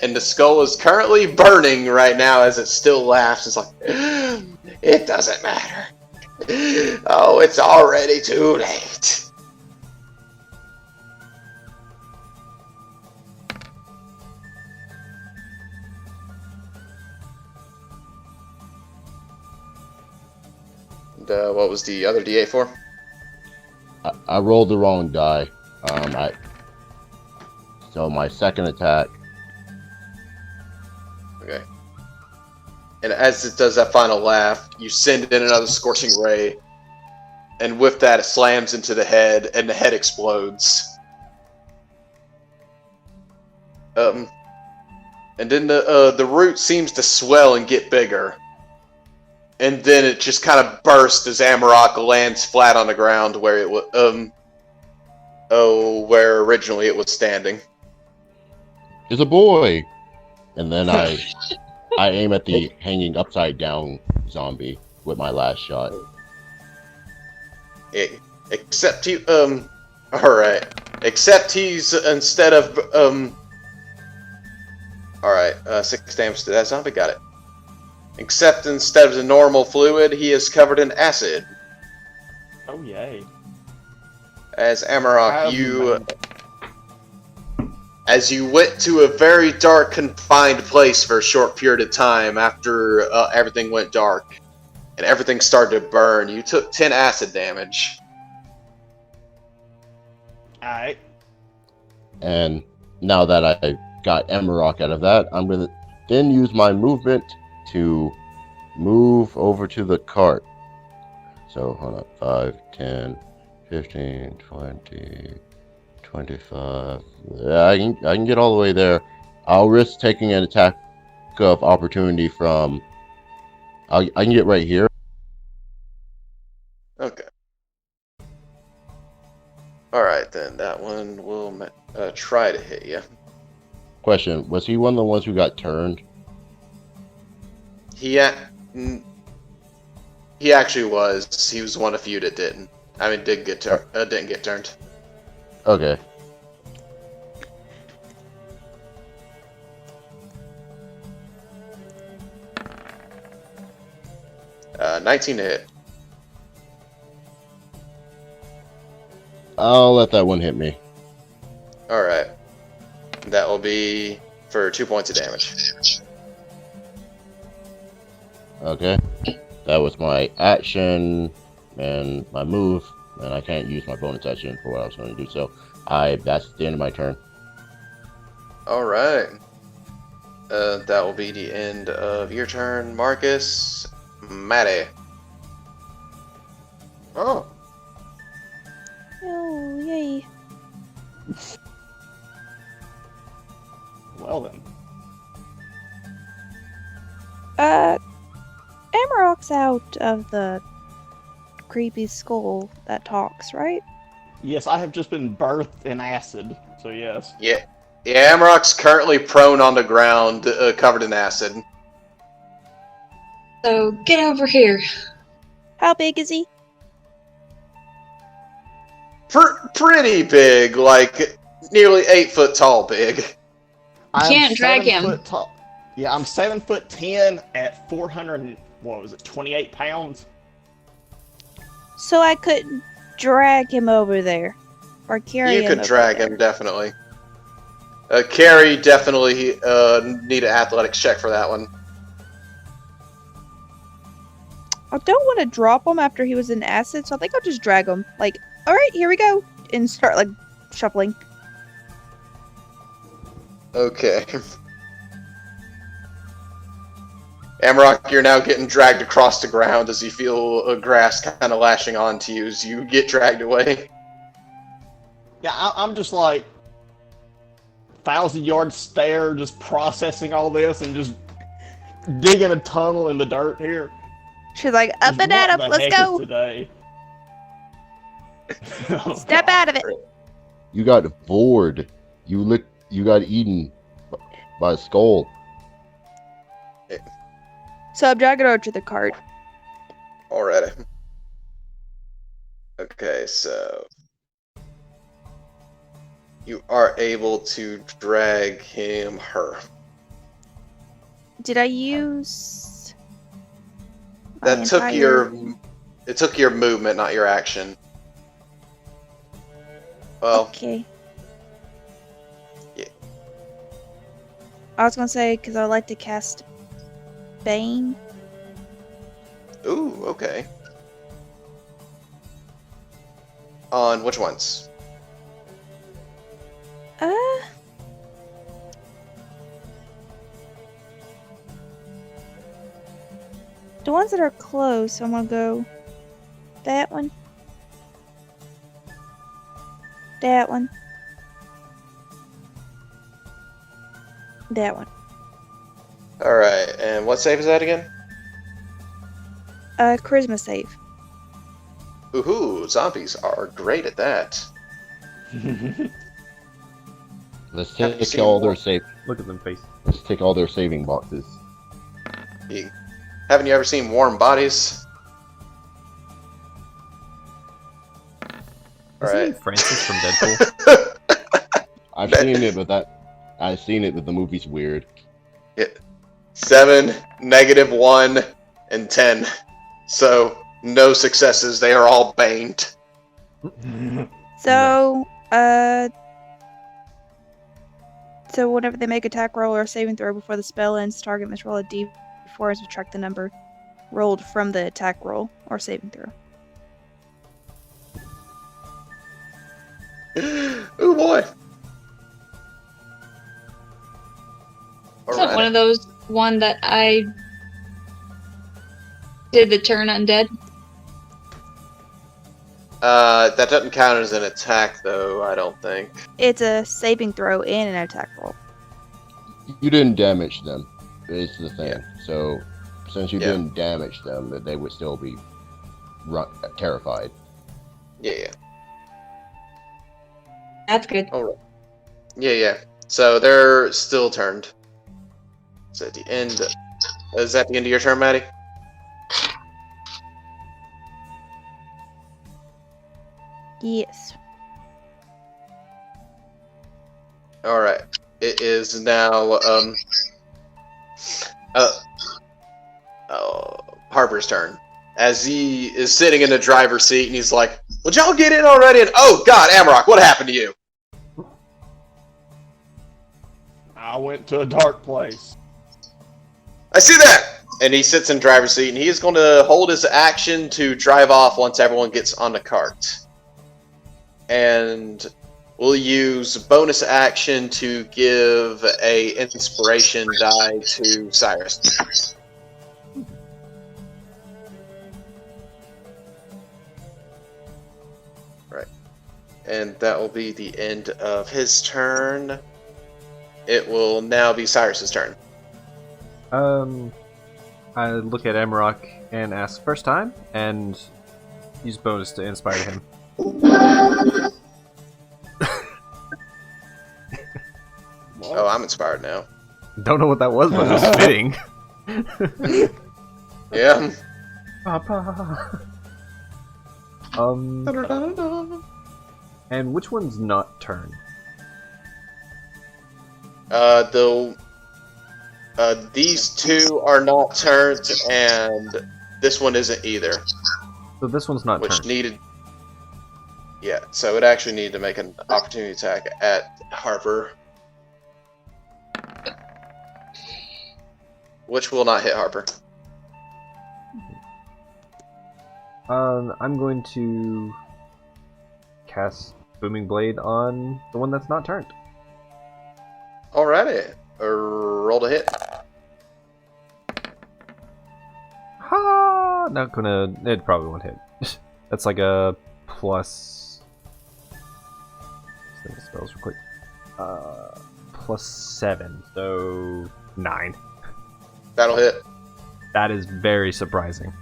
and the skull is currently burning right now as it still laughs. It's like, it doesn't matter. Oh, it's already too late. And, what was the other D8 for? I rolled the wrong die. So my second attack. Okay. And as it does that final laugh, you send in another scorching ray, and with that, it slams into the head, and the head explodes. And then the root seems to swell and get bigger, and then it just kind of bursts as Amarok lands flat on the ground where it was, where originally it was standing. It's a boy. And then I aim at the hanging upside down zombie with my last shot. Except he, alright. Except he's, instead of, alright, 6 damage to that zombie, got it. Except instead of the normal fluid, he is covered in acid. Oh yay. As Amarok, you as you went to a very dark, confined place for a short period of time after everything went dark and everything started to burn. You took 10 acid damage. Alright. And now that I got Emerald out of that, I'm going to then use my movement to move over to the cart. So, hold on. 5, 10, 15, 20, 25. Yeah, I can get all the way there. I'll risk taking an attack of opportunity from... I can get right here. Okay. Alright then, that one will try to hit you. Question, was he one of the ones who got turned? He actually was. He was one of few that didn't. I mean, didn't get turned. Okay. Uh, 19 to hit. I'll let that one hit me. Alright. That will be for 2 points of damage. Okay. That was my action and my move, and I can't use my bonus action for what I was going to do, so that's the end of my turn. Alright. That will be the end of your turn, Marcus. Maddie. Oh. Oh, yay. Well then. Amarok's out of the creepy skull that talks, right? Yes, I have just been birthed in acid, so yes. Yeah. Yeah, Amarok's currently prone on the ground, covered in acid. So get over here. How big is he? Pretty big, like nearly 8 foot tall big. I'm Can't drag 7 him. foot tall. Yeah, I'm 7'10" at 28 pounds. So I couldn't drag him over there. Or carry him You could over drag there. him, definitely. Carrie definitely need an athletics check for that one. I don't want to drop him after he was in acid, so I think I'll just drag him. Like, alright, here we go. And start, like, shuffling. Okay. Amarok, you're now getting dragged across the ground as you feel grass kind of lashing onto you as you get dragged away. Yeah, I'm just like 1,000-yard stare, just processing all this and just digging a tunnel in the dirt here. She's like, up Just and at him, what the let's heck go. is today? Oh, Step God. out of it. You got bored. You got eaten by a skull. So I'm dragging her to the cart. Already. Okay, so you are able to drag her. Did I use... That took your movement, not your action. Well, Okay. Yeah. I was gonna say, because I like to cast Bane. ooh, okay. On which ones? The ones that are close, so I'm gonna go that one. That one. That one. Alright, and what save is that again? Charisma save. Ooh, zombies are great at that. Let's Have you take seen all more? their save. Look at them face. Let's take all their saving boxes. Haven't you ever seen Warm Bodies? Isn't Alright. it Francis from Deadpool? I've seen it, but the movie's weird. 7, -1, and 10. So, no successes. They are all baned. So, So whenever they make attack roll or saving throw before the spell ends, target must roll a d4 and subtract the number rolled from the attack roll or saving throw. Oh boy. Isn't one of those one that I did the turn undead? That doesn't count as an attack, though, I don't think. It's a saving throw and an attack roll. You didn't damage them, is the thing. Yeah. So, since you didn't damage them, that they would still be terrified. Yeah. That's good. All right. Yeah. So they're still turned. So at the end, is that the end of your turn, Maddie? Yes. All right. It is now Harper's turn. As he is sitting in the driver's seat, and he's like, "Would y'all get in already?" And oh God, Amarok, what happened to you? I went to a dark place. I see that. And he sits in the driver's seat, and he is going to hold his action to drive off once everyone gets on the cart. And we'll use bonus action to give a inspiration die to Cyrus. Right. And that will be the end of his turn. It will now be Cyrus's turn. I look at Amarok and ask first time, and use bonus to inspire him. Oh, I'm inspired now. Don't know what that was, but it was fitting. Yeah. Papa. And which one's not turned? These two are not turned, and this one isn't either. So this one's not Which turned. needed... Yeah, so it actually needed to make an opportunity attack at Harper. Which will not hit Harper. I'm going to cast Booming Blade on the one that's not turned. Alrighty. Roll to hit. Ha! Not gonna. It probably won't hit. That's like a plus. Let's think of spells real quick. +7, so 9. That'll hit. That is very surprising.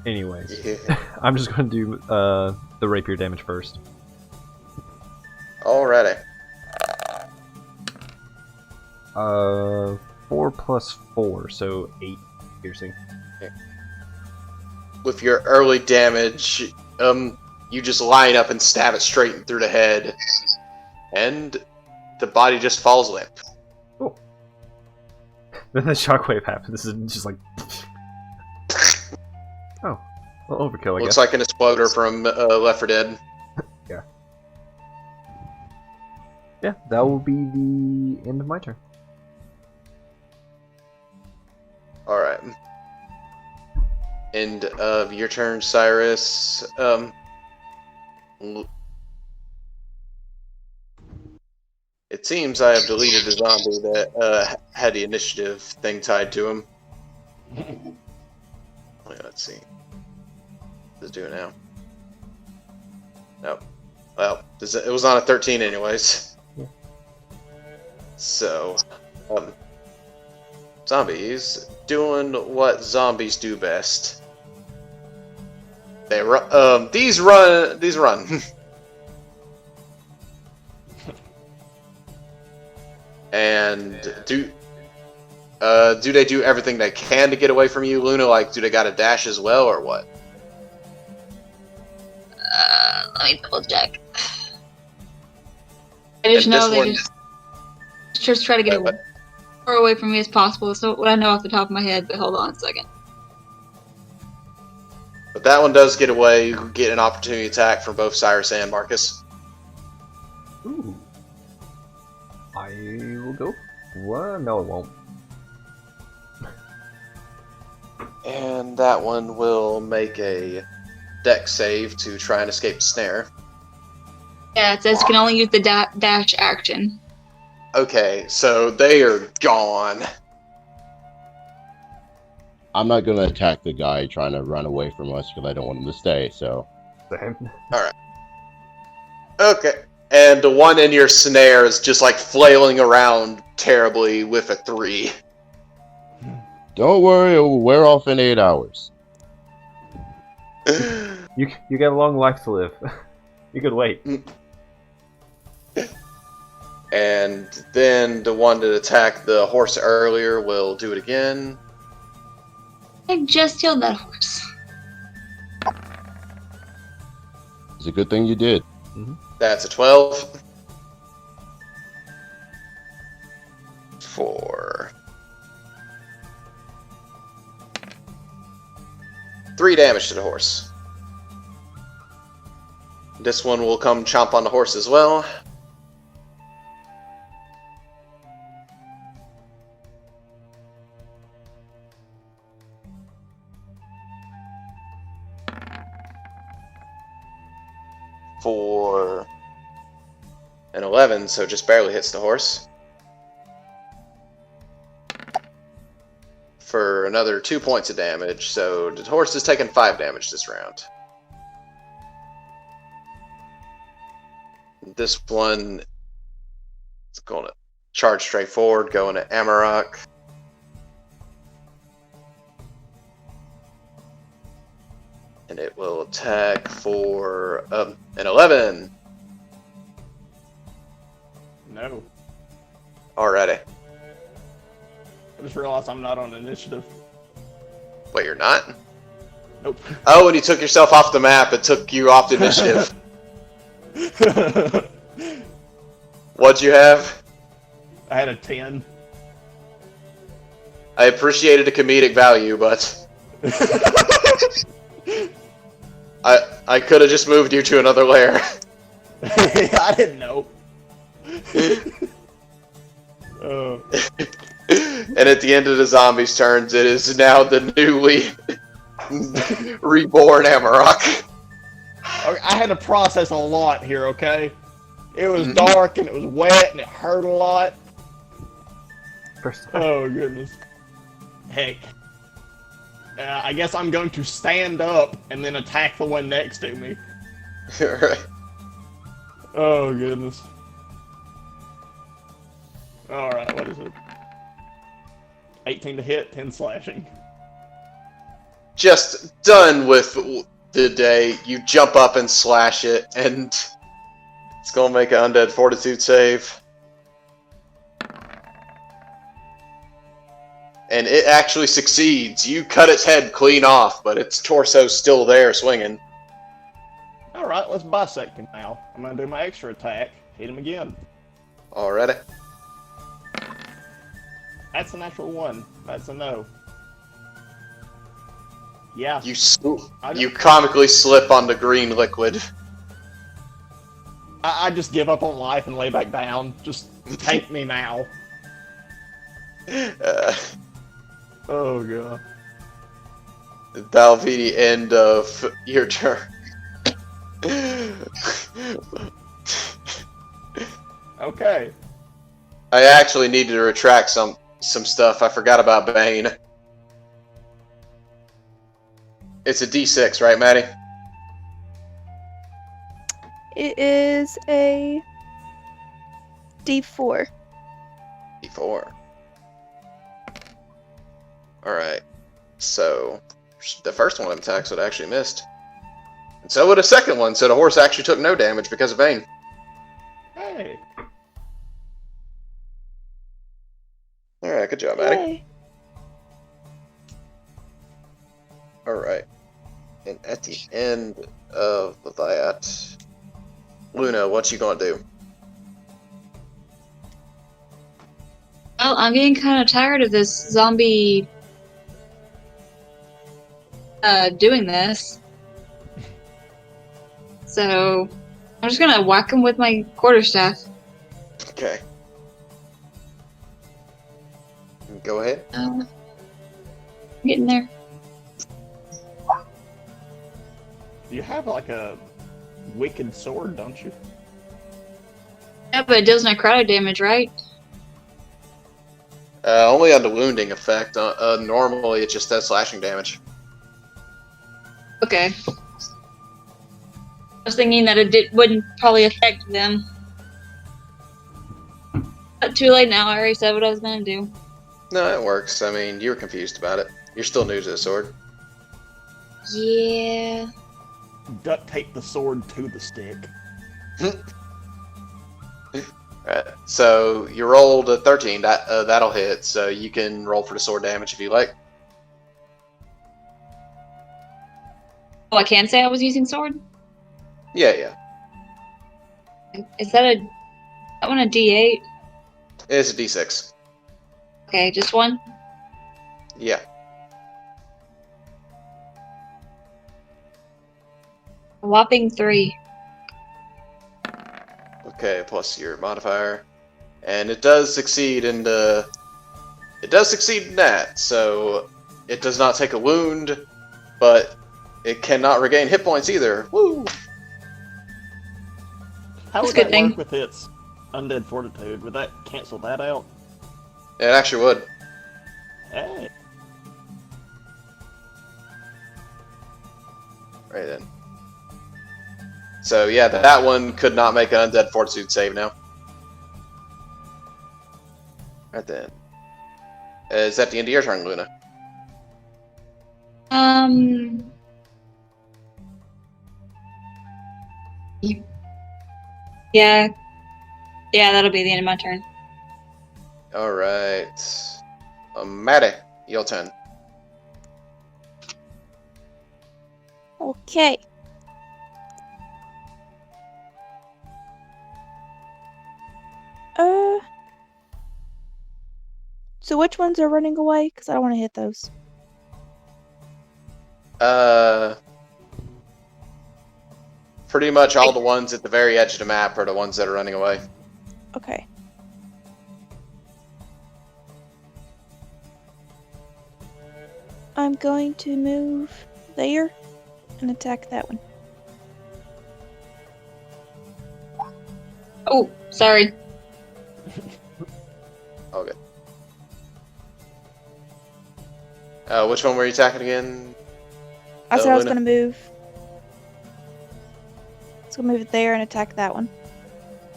Anyways, Yeah. I'm just going to do the rapier damage first. Alrighty. 4 + 4, so 8 piercing. With your early damage, you just line up and stab it straight through the head, and the body just falls limp. Cool. Then the shockwave happens, and just like... Oh, well, overkill, I Looks guess. like an exploder from Left 4 Dead. Yeah, that will be the end of my turn. Alright. End of your turn, Cyrus. It seems I have deleted the zombie that had the initiative thing tied to him. Let's see. What does it do now? Nope. Well, it was on a 13 anyways. Yeah. So, zombies doing what zombies do best. They run. These run. And do they do everything they can to get away from you, Luna? Like, do they got a dash as well, or what? Let me double check. I just And know this they one- just try to get as far away from me as possible. So what I know off the top of my head, but hold on a second. But that one does get away. You get an opportunity attack from both Cyrus and Marcus. Ooh. I will go. What? No, it won't. And that one will make a dex save to try and escape the snare. Yeah, it says you can only use the dash action. Okay, so they are gone. I'm not gonna attack the guy trying to run away from us because I don't want him to stay. So Same. Okay. And the one in your snare is just like flailing around terribly with a 3. don't worry, it will wear off in 8 hours. You got a long life to live. You could wait. And then the one that attacked the horse earlier will do it again. I just killed that horse. It's a good thing you did. That's a 12. 4. 3 damage to the horse. This one will come chomp on the horse as well. For an 11, so just barely hits the horse. For another 2 points of damage, so the horse has taken 5 damage this round. This one is going to charge straight forward, going to Amarok. And it will attack for an 11. No. Alrighty. I just realized I'm not on initiative. Wait, you're not? Nope. Oh, when you took yourself off the map, it took you off the initiative. What'd you have? I had a 10. I appreciated the comedic value, but I could have just moved you to another lair. I didn't know. And at the end of the zombies' turns, it is now the newly reborn Amarok. I had to process a lot here, okay? It was dark and it was wet and it hurt a lot. First time. Oh, goodness. Heck. I guess I'm going to stand up and then attack the one next to me. Right. Oh, goodness. Alright, what is it? 18 to hit, 10 slashing. Just done with the day. You jump up and slash it, and it's gonna make an undead fortitude save. And it actually succeeds. You cut its head clean off, but its torso's still there swinging. Alright, let's bisect him now. I'm gonna do my extra attack. Hit him again. Already. That's a natural 1. That's a no. Yeah. You comically slip on the green liquid. I just give up on life and lay back down. Just take me now. Oh, God. That'll be the end of your turn. Okay. I actually needed to retract some stuff. I forgot about Bane. It's a D6, right, Maddie? It is a D4. D4. Alright. So, the first one of them attacks would actually missed. And so would a second one, so the horse actually took no damage because of Bane. Hey. Alright, good job, Maddie. Yay. Alright. And at the end of that, Luna, what you gonna do? Well, I'm getting kind of tired of this zombie doing this. So I'm just gonna whack him with my quarterstaff. Okay. Go ahead. Getting there. You have like a wicked sword, don't you? Yeah, but it does necrotic damage, right? Only on the wounding effect. Normally, it just does slashing damage. Okay. I was thinking that wouldn't probably affect them. But too late now. I already said what I was gonna do. No, it works. I mean, you were confused about it. You're still new to the sword. Yeah. Duct tape the sword to the stick. Alright, so you rolled a 13. That'll hit. So you can roll for the sword damage if you like. Oh, I can say I was using sword? Yeah. Is that one a D8? It's a D6. Okay, just one? Yeah. A whopping 3. Okay, plus your modifier, and it does succeed in the. It does succeed in that, so it does not take a wound, but it cannot regain hit points either. Woo! How That's would a good that thing. work with its undead fortitude? Would that cancel that out? It actually would. Hey. Right then. So yeah, that one could not make an undead fortitude save now. Right then. Is that the end of your turn, Luna? Yeah. Yeah, that'll be the end of my turn. Alright. Maddie, your turn. Okay. So which ones are running away? Because I don't want to hit those. Pretty much all the ones at the very edge of the map are the ones that are running away. Okay. I'm going to move there and attack that one. Oh, sorry. Okay. Which one were you attacking again? I said I was Luna? going to move. Let's go move it there and attack that one.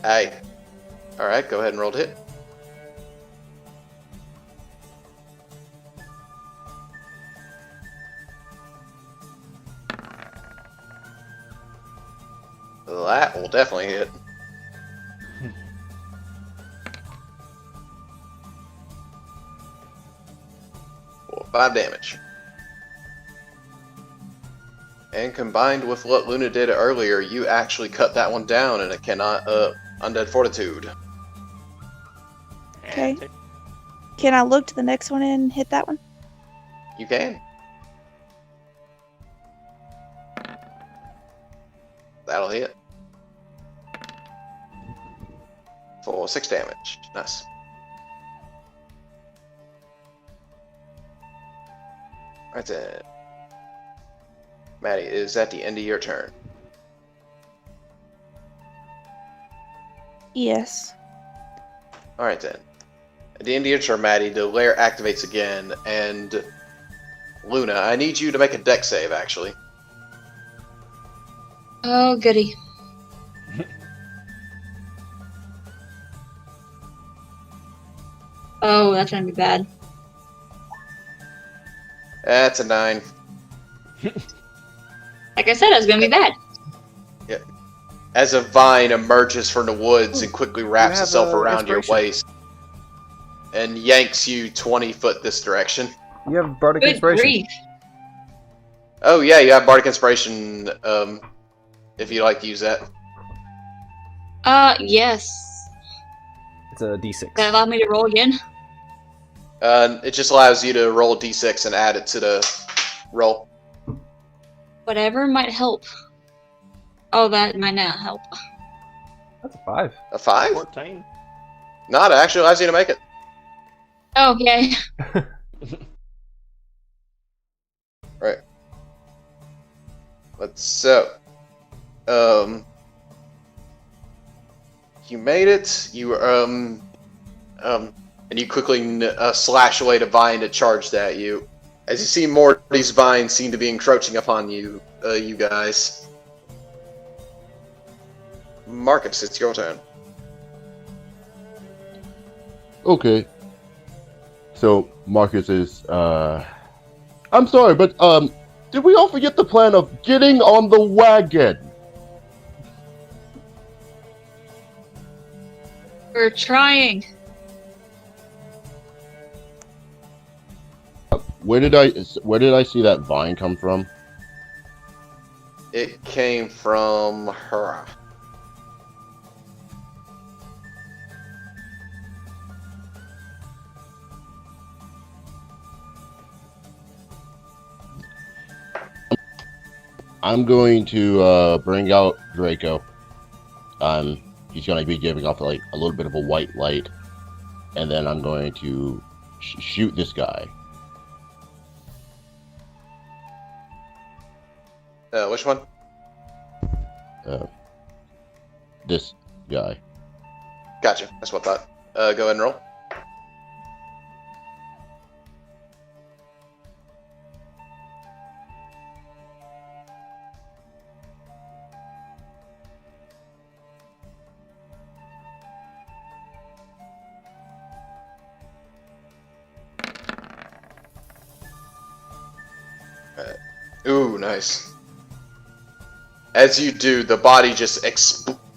Aye. Alright, go ahead and roll to hit. That will definitely hit. For 5 damage. And combined with what Luna did earlier, you actually cut that one down and it cannot undead fortitude. Okay. Can I look to the next one and hit that one? You can. That'll hit. For 6 damage. Nice. Right then. Maddie, is that the end of your turn? Yes. Alright then. At the end of your turn, Maddie, the lair activates again, and Luna, I need you to make a dex save, actually. Oh, goody. Oh, that's gonna be bad. That's a 9. Like I said, it was gonna be bad. As a vine emerges from the woods and quickly wraps have, itself around your inspiration. waist and yanks you 20 foot this direction. You have Bardic Good Inspiration. grief. Oh yeah, you have Bardic Inspiration, if you'd like to use that. Yes. It's a D6. Does that allow me to roll again? It just allows you to roll a d6 and add it to the roll. Whatever might help. Oh, that might not help. That's a 5. A 5? 14. Not, it actually allows you to make it. Oh, yay. Right. You made it. And you quickly slash away to vine to charge at you. As you see, more of these vines seem to be encroaching upon you, you guys. Marcus, it's your turn. Okay. So Marcus is I'm sorry, but did we all forget the plan of getting on the wagon? We're trying. Where did I see that vine come from? It came from her. I'm going to bring out Draco. He's going to be giving off like a little bit of a white light, and then I'm going to shoot this guy. Which one? This guy. Gotcha. That's what I thought. Go ahead and roll. Ooh, nice. As you do, the body just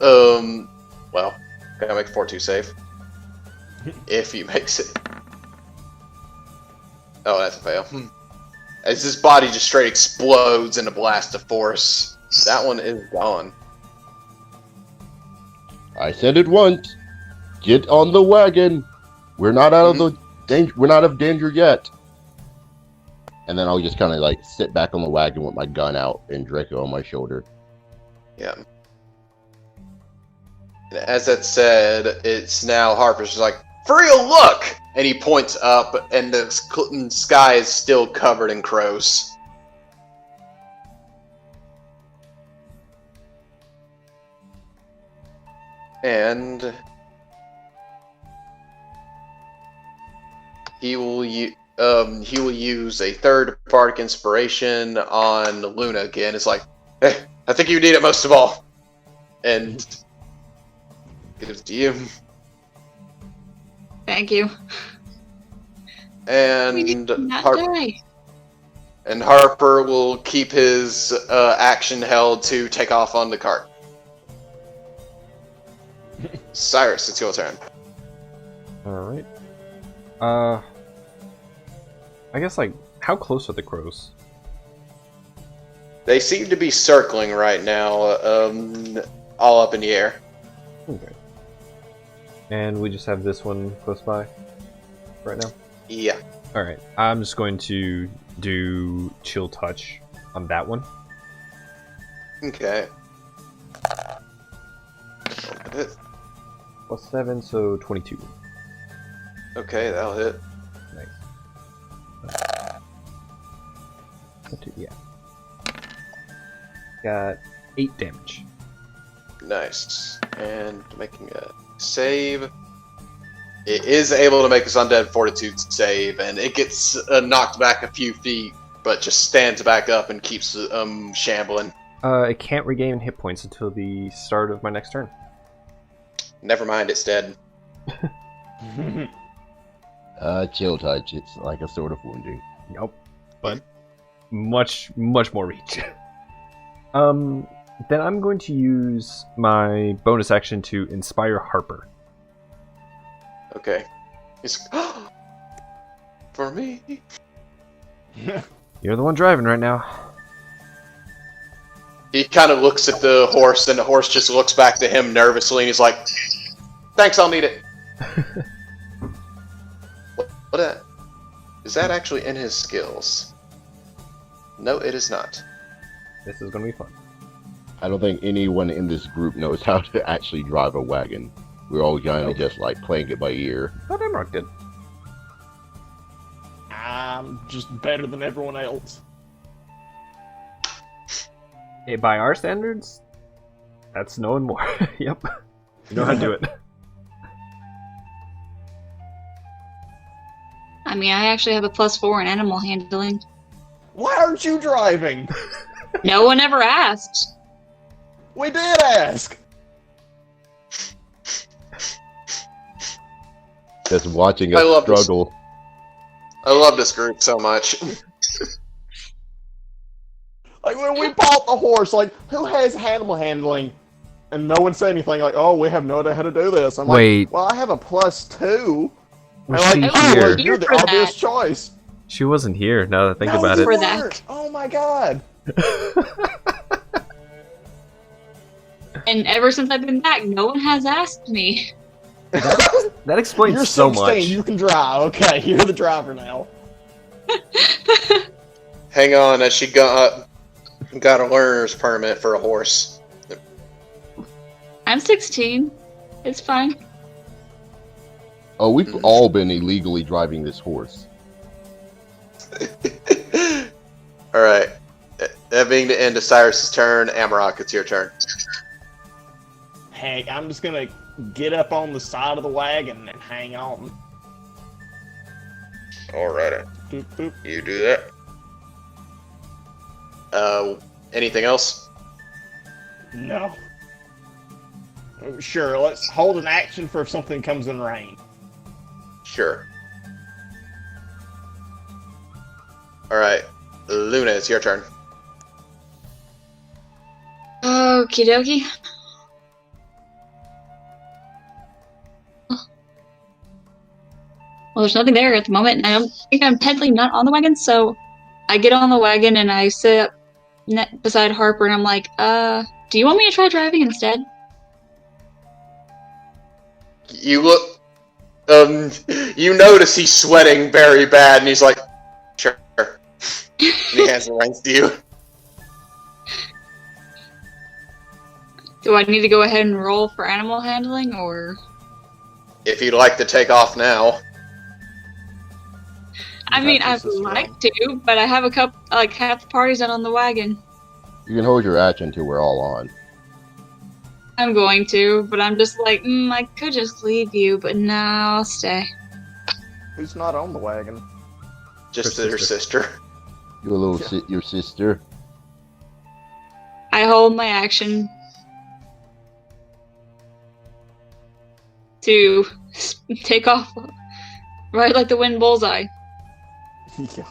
well, can I make a 4-2 save? If he makes it. Oh, that's a fail. As this body just straight explodes in a blast of force, that one is gone. I said it once. Get on the wagon. We're not out of the danger. We're not out of danger yet. And then I'll just kind of like sit back on the wagon with my gun out and Draco on my shoulder. Yeah. And as that said, it's now Harper's just like, for real, look! And he points up, and the sky is still covered in crows. And he will use a third bardic inspiration on Luna again. It's like, hey, I think you need it most of all. And gives it to you. Thank you. And Die. And Harper will keep his action held to take off on the cart. Cyrus, it's your turn. Alright. I guess, like, how close are the crows? They seem to be circling right now, all up in the air. Okay. And we just have this one close by right now? Yeah. Alright, I'm just going to do Chill Touch on that one. Okay. Plus 7, so 22. Okay, that'll hit. Nice. Yeah. Got 8 damage. Nice. And making a save. It is able to make its undead fortitude save, and it gets knocked back a few feet, but just stands back up and keeps shambling. It can't regain hit points until the start of my next turn. Never mind, it's dead. Chill touch. It's like a sort of wounding. Nope. But much more reach. Then I'm going to use my bonus action to inspire Harper. Okay. He's for me. You're the one driving right now. He kind of looks at the horse, and the horse just looks back to him nervously, and he's like, "Thanks, I'll need it." What? Is that actually in his skills? No, it is not. This is going to be fun. I don't think anyone in this group knows how to actually drive a wagon. We're all kind of just like playing it by ear. But Emrock did. I'm just better than everyone else. Hey, by our standards, that's knowing more. Yep. You know how to do it. I mean, I actually have a +4 in animal handling. Why aren't you driving? No one ever asked. We did ask. Just watching I us love this. struggle. I love this group so much. Like when we bought the horse, like who has animal handling? And no one said anything. Like, oh, we have no idea how to do this. I'm Wait. like, well, I have a +2. Was And she like, oh, here? well, you're the For that. obvious choice. She wasn't here, now that I think no, about you it. For that. weren't. Oh my god. And ever since I've been back, no one has asked me. That explains You're so 16. much. You can drive. Okay, you're the driver now. Hang on, as she got a learner's permit for a horse. I'm 16. It's fine. Oh, we've all been illegally driving this horse. Alright. That being the end of Cyrus's turn, Amarok, it's your turn. Heck, I'm just gonna get up on the side of the wagon and hang on. Alrighty. Boop, boop. You do that. Anything else? No. Sure, let's hold an action for if something comes in range. Sure. Alright. Luna, it's your turn. Okie dokie. Well, there's nothing there at the moment, and I don't think I'm technically not on the wagon, so I get on the wagon and I sit up beside Harper and I'm like, do you want me to try driving instead? You look, you notice he's sweating very bad, and he's like, sure. And he hands the reins to you. Do I need to go ahead and roll for animal handling, or? If you'd like to take off now. I mean, I'd That's just like to, but I have a couple, like half the party's not on the wagon. You can hold your action until we're all on. I'm going to, but I'm just like, I could just leave you, but no, I'll stay. Who's not on the wagon? Just Her her sister. Your little your sister. I hold my action to take off right like the wind bullseye. Yeah.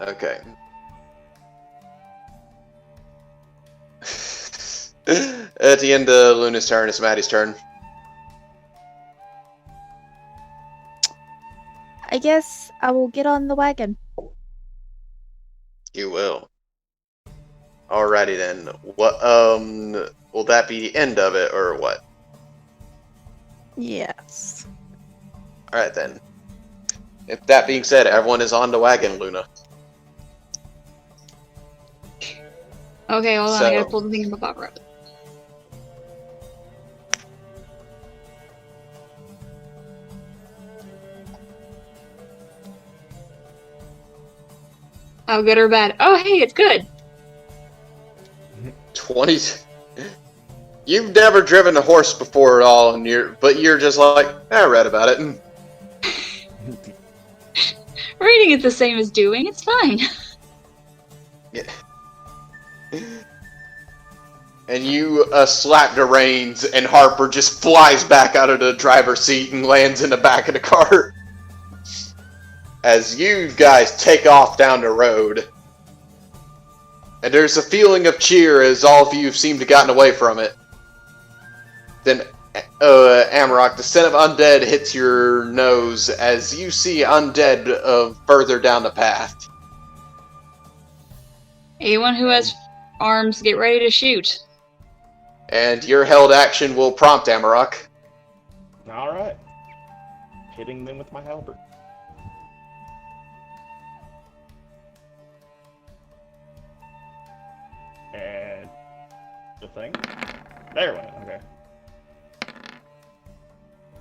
Okay. At the end of Luna's turn, it's Maddie's turn. I guess I will get on the wagon. You will. Alrighty then. What? Will that be the end of it, or what? Yes. Alright then. If that being said, everyone is on the wagon, Luna. Okay, hold on, So- I gotta pull the thing about up. Oh, good or bad? Oh, hey, it's good. 20. You've never driven a horse before at all, and but you're just like, I read about it. And Reading is the same as doing, it's fine. and you slap the reins, and Harper just flies back out of the driver's seat and lands in the back of the car. As you guys take off down the road. And there's a feeling of cheer as all of you seem to have gotten away from it. Then, Amarok, the scent of undead hits your nose as you see undead further down the path. Anyone who has arms, get ready to shoot. And your held action will prompt Amarok. Alright. Hitting them with my halberd. And the thing. There we go. Okay.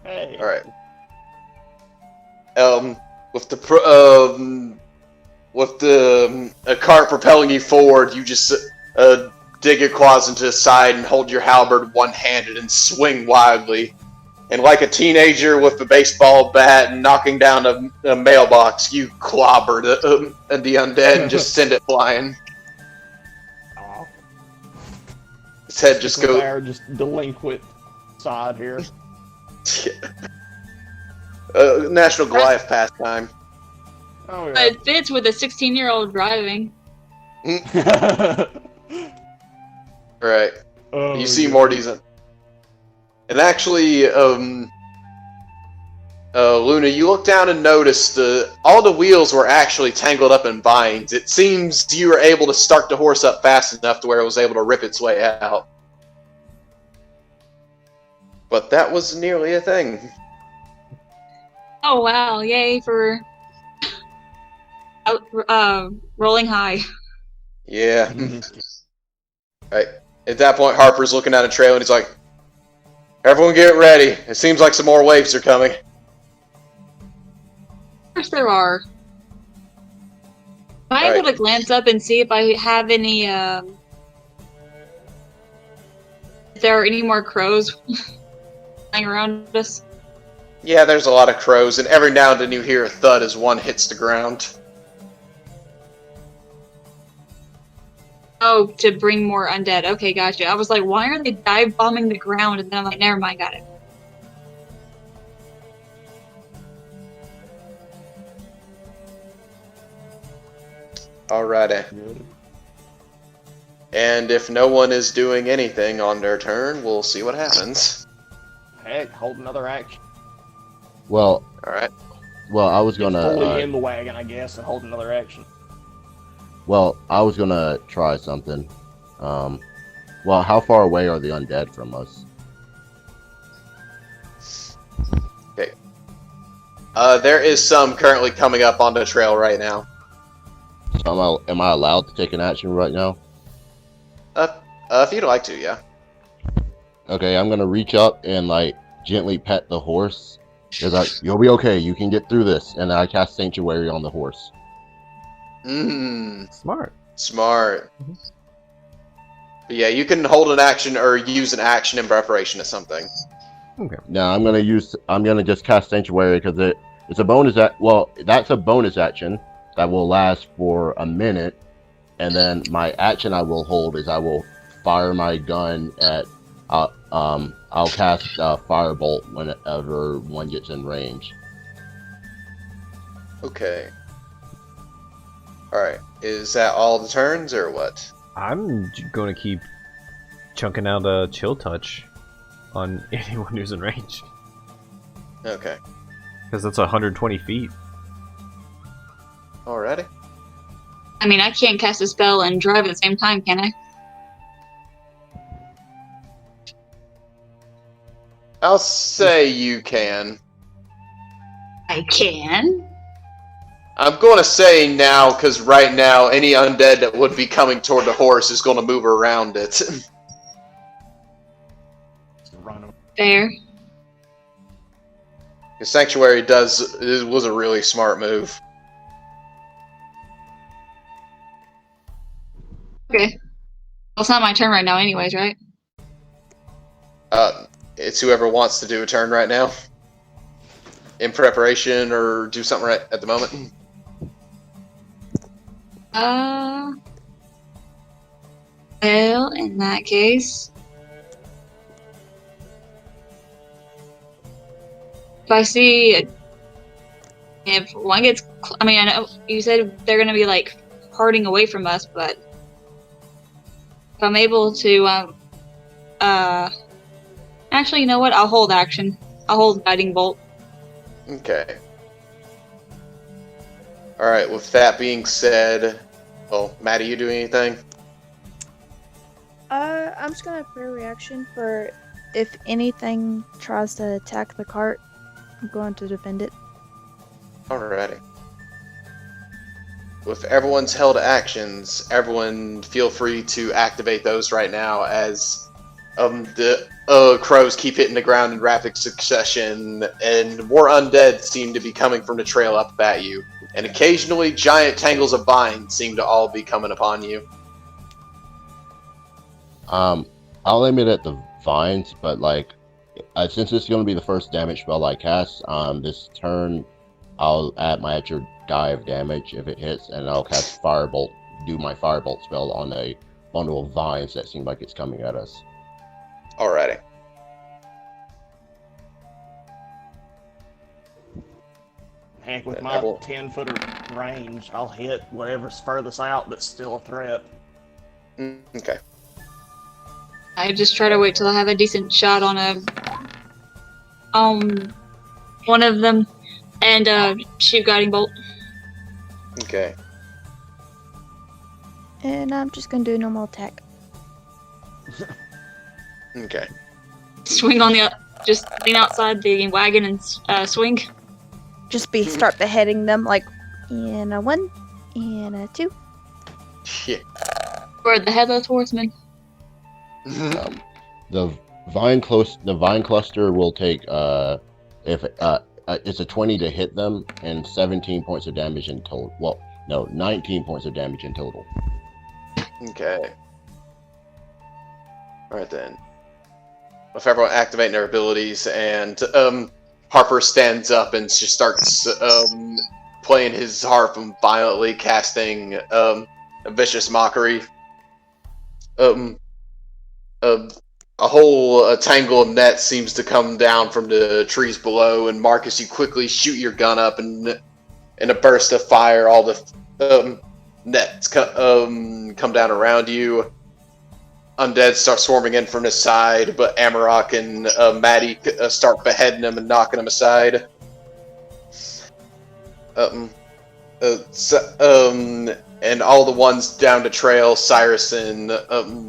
Hey. Alright. with a cart propelling you forward, you just dig your claws into the side and hold your halberd one-handed and swing wildly. And like a teenager with a baseball bat and knocking down a mailbox, you clobber the undead and just send it flying. Aw. Its head just goes. Our just delinquent side here. National Goliath pastime. Oh It fits with a 16-year-old driving. yeah. Right. Oh, You see yeah. more decent. And actually, Luna, you look down and notice all the wheels were actually tangled up in vines. It seems you were able to start the horse up fast enough to where it was able to rip its way out. But that was nearly a thing. Oh wow! Yay for rolling high. Yeah. Mhm. Right. At that point, Harper's looking down the trail and he's like, "Everyone get ready. It seems like some more waves are coming." Of course there are. Am I Right. able to glance up and see if I have any, if there are any more crows flying around us? Yeah, there's a lot of crows, and every now and then you hear a thud as one hits the ground. Oh, to bring more undead. Okay, gotcha. I was like, why are they dive bombing the ground? And then I'm like, never mind, got it. Alrighty. Good. And if no one is doing anything on their turn, we'll see what happens. Heck, hold another action. Well, Alright. I was Fully gonna. in the wagon, I guess, and hold another action. I was gonna try something. How far away are the undead from us? Okay. There is some currently coming up on the trail right now. So am I allowed to take an action right now? If you'd like to, yeah. Okay, I'm gonna reach up and gently pet the horse. You'll be okay. You can get through this. And I cast Sanctuary on the horse. Smart. Smart. But yeah, you can hold an action or use an action in preparation of something. Okay. Now I'm gonna just cast Sanctuary because it's a bonus that's a bonus action that will last for a minute, and then my action I will hold is I will fire my gun at I'll cast Firebolt whenever one gets in range. Okay. Alright. Is that all the turns or what? I'm going to keep chunking out a chill touch on anyone who's in range. Okay. Because that's 120 feet. Alrighty. I mean, I can't cast a spell and drive at the same time, can I? I'll say you can. I can. I'm going to say now, because right now, any undead that would be coming toward the horse is going to move around it. Just run away. Fair. The Sanctuary was a really smart move. Okay. Well, it's not my turn right now anyways, right? It's whoever wants to do a turn right now. In preparation or do something right at the moment. Well, in that case, if I see, if one gets, I mean, I know you said they're gonna be parting away from us, but if I'm able to, actually, you know what? I'll hold action. I'll hold Guiding Bolt. Okay. Alright, with that being said... Oh, Maddie, you do anything? I'm just gonna put a reaction for if anything tries to attack the cart, I'm going to defend it. Alrighty. With everyone's held actions, everyone feel free to activate those right now as The crows keep hitting the ground in rapid succession, and more undead seem to be coming from the trail up at you. And occasionally, giant tangles of vines seem to all be coming upon you. I'll aim it at the vines, but like, since this is going to be the first damage spell I cast, this turn, I'll add my extra die of damage if it hits, and I'll cast Firebolt, do my Firebolt spell on a bundle of vines that seem like it's coming at us. Alrighty. Heck, with And my everyone- 10-footer range, I'll hit whatever's furthest out that's still a threat. Okay. I just try to wait till I have a decent shot on one of them, and shoot guiding bolt. Okay. And I'm just gonna do a normal attack. Okay. Swing on just lean outside the wagon and swing. Just start beheading them, like, in a 1, and a 2. Yeah. For the headless horseman. The vine cluster will take if it's a 20 to hit them and 17 points of damage in total. Well, no, 19 points of damage in total. Okay. Alright then. With everyone activating their abilities, and Harper stands up and just starts playing his harp and violently casting a vicious mockery. A whole tangle of nets seems to come down from the trees below, and Marcus, you quickly shoot your gun up, and in a burst of fire, all the nets come down around you. Undead start swarming in from the side, but Amarok and Maddie start beheading them and knocking them aside. And all the ones down the trail, Cyrus and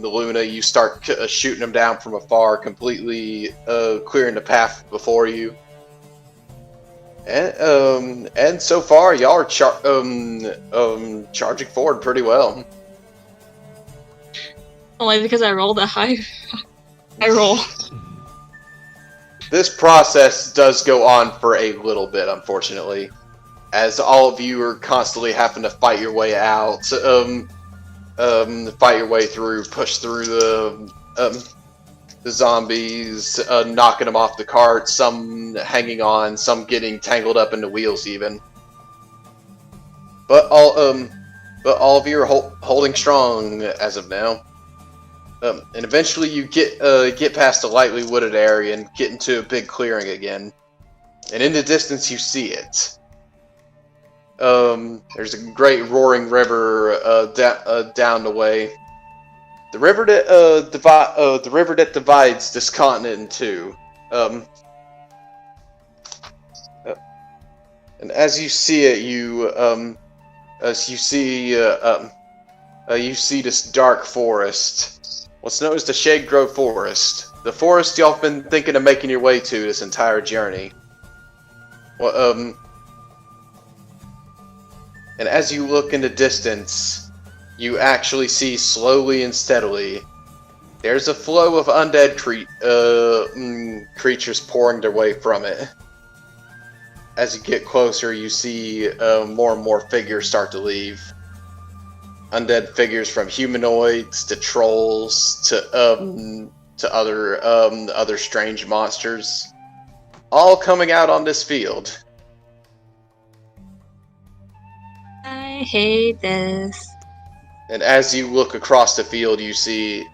Luna, you start shooting them down from afar, completely clearing the path before you. And so far, y'all are charging forward pretty well. Only because I rolled a high roll. This process does go on for a little bit, unfortunately, as all of you are constantly having to fight your way out, fight your way through, push through the zombies, knocking them off the cart, some hanging on, some getting tangled up in the wheels even. But all of you are holding strong as of now. And eventually you get past a lightly wooded area and get into a big clearing again. And in the distance you see it. There's a great roaring river down the way. The river that divides this continent in two. And as you see it, you see this dark forest. What's known as the Shade Grove Forest. The forest y'all have been thinking of making your way to this entire journey. Well, and as you look in the distance, you actually see slowly and steadily, there's a flow of undead creatures pouring their way from it. As you get closer, you see more and more figures start to leave. Undead figures from humanoids to trolls to other strange monsters, all coming out on this field. I hate this. And as you look across the field, you see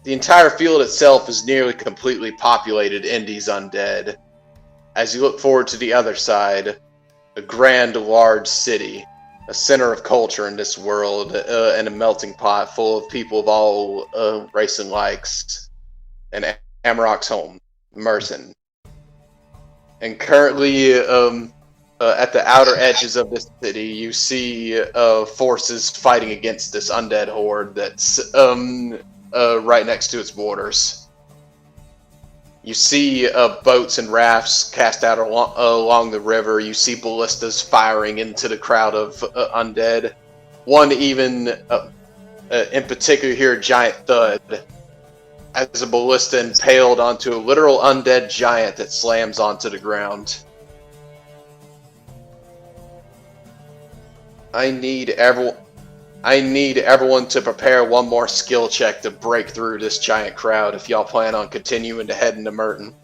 the entire field itself is nearly completely populated in these undead. As you look forward to the other side, a grand, large city, a center of culture in this world, and a melting pot full of people of all race and likes. And Amarok's home, Merson. And currently, at the outer edges of this city, you see forces fighting against this undead horde that's right next to its borders. You see boats and rafts cast out along the river. You see ballistas firing into the crowd of undead. One even, in particular, hear a giant thud as a ballista impaled onto a literal undead giant that slams onto the ground. I need everyone to prepare one more skill check to break through this giant crowd if y'all plan on continuing to head into Merton.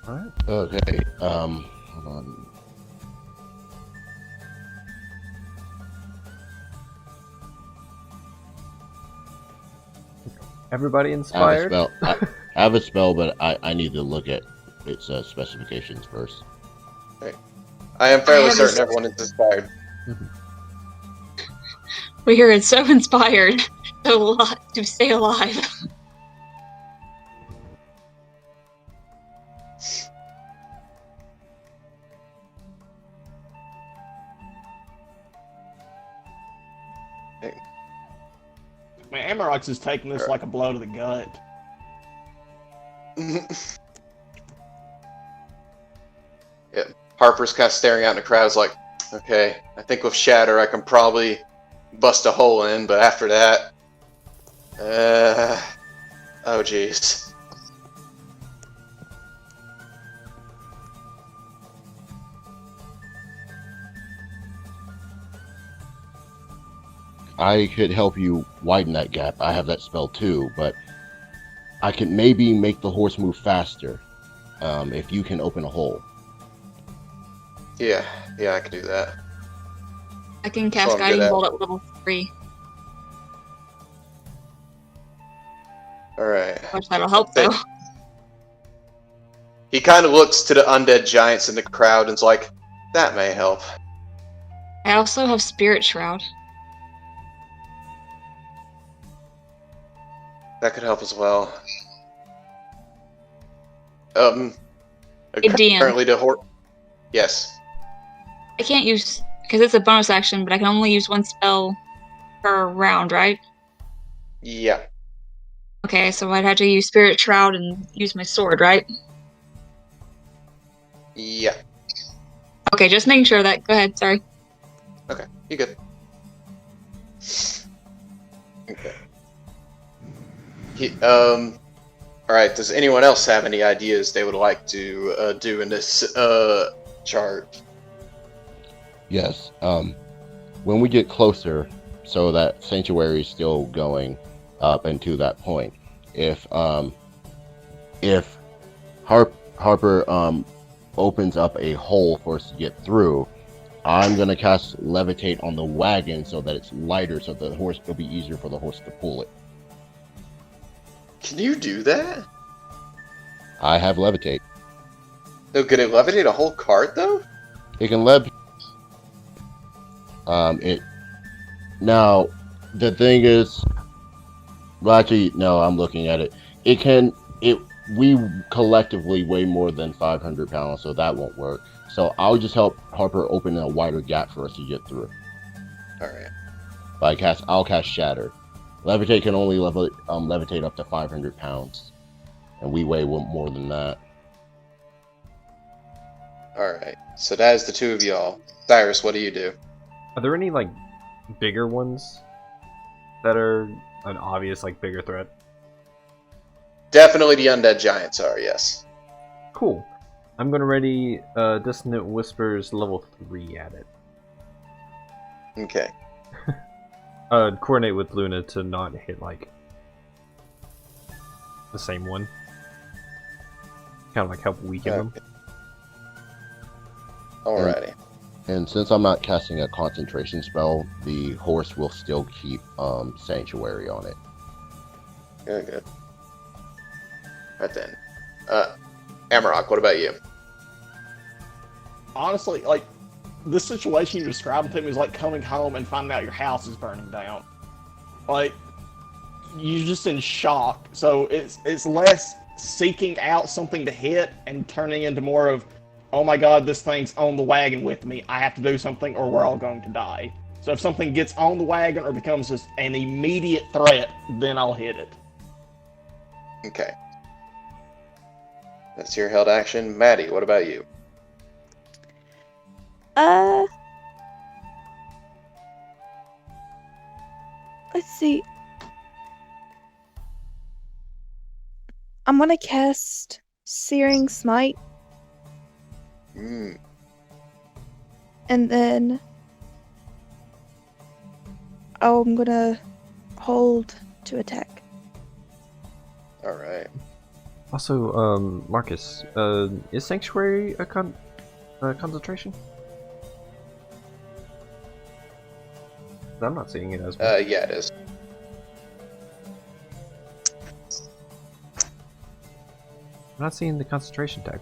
Alright. Okay. Hold on. Everybody I have a inspired? spell. I have a spell, but I need to look at its specifications first. I am fairly have certain this- everyone is inspired. We hear it's so inspired to stay alive. Man, Amarox is taking this like a blow to the gut. Yeah, Harper's kind of staring out in the crowd. Is like, okay, I think with Shatter I can probably bust a hole in, but after that, oh jeez. I could help you widen that gap. I have that spell too, but I can maybe make the horse move faster if you can open a hole. Yeah, I can do that. I can So I'm cast good Guiding at- Bolt at level 3, All right. which that'll help though. He kind of looks to the undead giants in the crowd and is like, that may help. I also have Spirit Shroud. That could help as well. Hey, DM. Currently the horse. Yes. I can't use, because it's a bonus action, but I can only use one spell per round, right? Yeah. Okay, so I'd have to use Spirit Shroud and use my sword, right? Yeah. Okay, just making sure of that. Go ahead, sorry. Okay. You good? Okay. All right. Does anyone else have any ideas they would like to do in this chart? Yes. When we get closer, so that sanctuary is still going up and to that point. If Harper opens up a hole for us to get through, I'm gonna cast Levitate on the wagon so that it's lighter, so the horse will be easier for the horse to pull it. Can you do that? I have Levitate. No, could it levitate a whole cart though? It can it now the thing is, well, actually no, I'm looking at it. We collectively weigh more than 500 pounds, so that won't work. So I'll just help Harper open a wider gap for us to get through. All right. I'll cast Shatter. Levitate can only levitate up to 500 pounds, and we weigh more than that. All right. So that is the two of y'all. Cyrus, what do you do? Are there any, like, bigger ones that are an obvious, like, bigger threat? Definitely the undead giants are, yes. Cool. I'm gonna ready Dissonant Whispers level 3 at it. Okay. Coordinate with Luna to not hit, like, the same one. Kind of, like, help weaken them. Alrighty. And since I'm not casting a concentration spell, the horse will still keep Sanctuary on it. Good. Right then. Amarok, what about you? Honestly, like, this situation you described to me is like coming home and finding out your house is burning down. Like, you're just in shock. So it's less seeking out something to hit and turning into more of, oh my god, this thing's on the wagon with me. I have to do something or we're all going to die. So if something gets on the wagon or becomes just an immediate threat, then I'll hit it. Okay. That's your held action. Maddie, what about you? See, I'm gonna cast Searing Smite, Mm. and then I'm gonna hold to attack. All right. Also, Marcus, is Sanctuary a concentration? I'm not seeing it as one. Yeah, it is. I'm not seeing the concentration tag.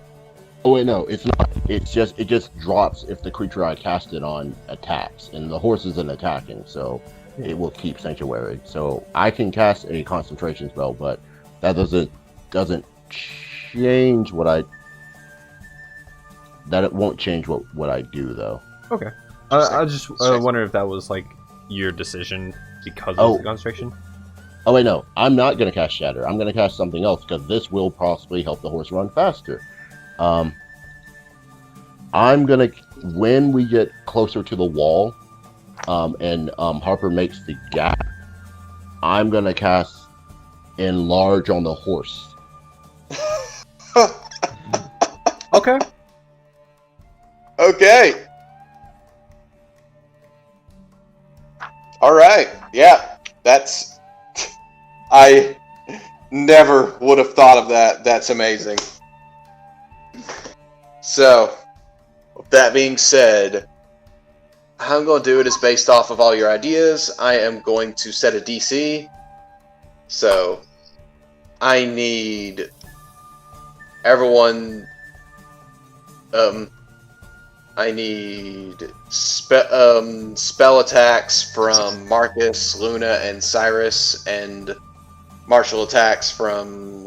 Oh wait, no, it's not. It just drops if the creature I cast it on attacks, and the horse isn't attacking, so it will keep Sanctuary. So I can cast a concentration spell, but that doesn't change what I. That it won't change what I do though. Okay. I just wonder if that was like your decision because of the concentration. Oh wait, no, I'm not gonna cast Shatter. I'm gonna cast something else because this will possibly help the horse run faster. I'm gonna, when we get closer to the wall, and Harper makes the gap, I'm gonna cast Enlarge on the horse. Okay. Okay. All right. Yeah, that's. I never would have thought of that. That's amazing. So, with that being said, how I'm going to do it is based off of all your ideas. I am going to set a DC. So, I need everyone. I need spell attacks from Marcus, Luna, and Cyrus, and martial attacks from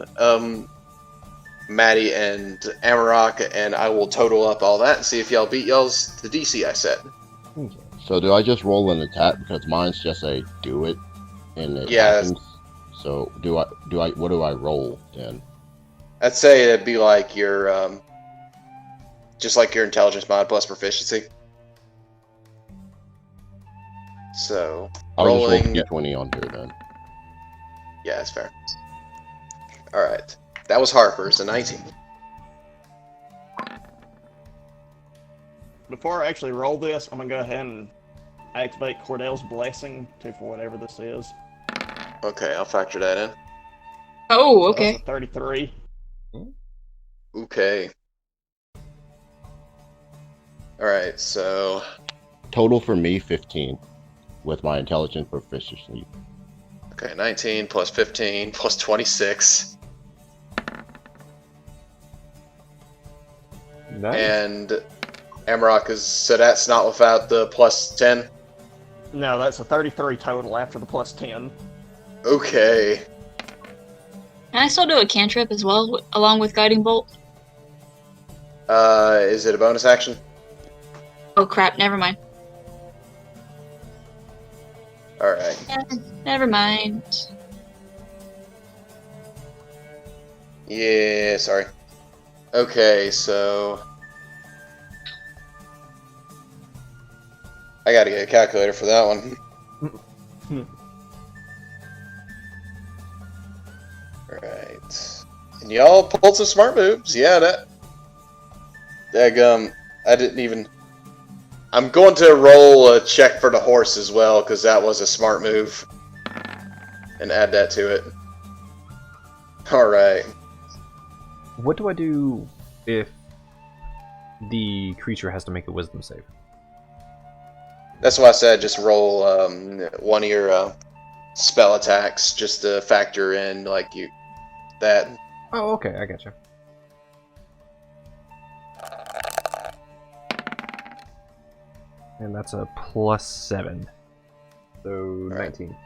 Maddie and Amarok, and I will total up all that and see if y'all beat y'all's the DC I set. So do I just roll an attack because mine's just a do it, and it Yeah. happens? So what do I roll then? I'd say it'd be like your just like your intelligence mod plus proficiency. So I'll rolling. just roll d20 on here then. Yeah, that's fair. All right, that was Harper's, a 19. Before I actually roll this, I'm gonna go ahead and activate Cordell's Blessing for whatever this is. Okay, I'll factor that in. Oh, So okay. that's a 33. Okay. All right, so Total for me 15, with my intelligence proficiency. okay, 19 plus 15 plus 26, Nice. and Amarok is so that's not without the plus 10. No, that's a 33 total after the plus 10. Okay. Can I still do a cantrip as well, along with Guiding Bolt? Is it a bonus action? Oh crap, never mind. All right. Never mind. Yeah, sorry. Okay, so I gotta get a calculator for that one. Alright. And y'all pulled some smart moves. Yeah, that. Daggum. I didn't even. I'm going to roll a check for the horse as well, because that was a smart move. And add that to it. Alright. What do I do if the creature has to make a wisdom save? That's why I said just roll one of your spell attacks just to factor in like that. Oh, okay, I gotcha. And that's a +7. So Right. 19.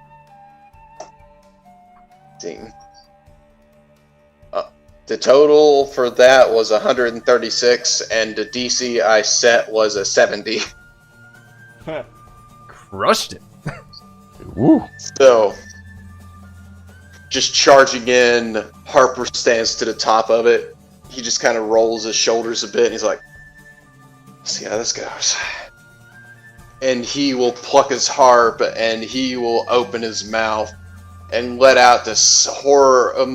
The total for that was 136, and the DC I set was a 70. Crushed it! Woo! So, just charging in, Harper stands to the top of it. He just kind of rolls his shoulders a bit, and he's like, "Let's see how this goes." and he will pluck his harp, and he will open his mouth and let out this horrible,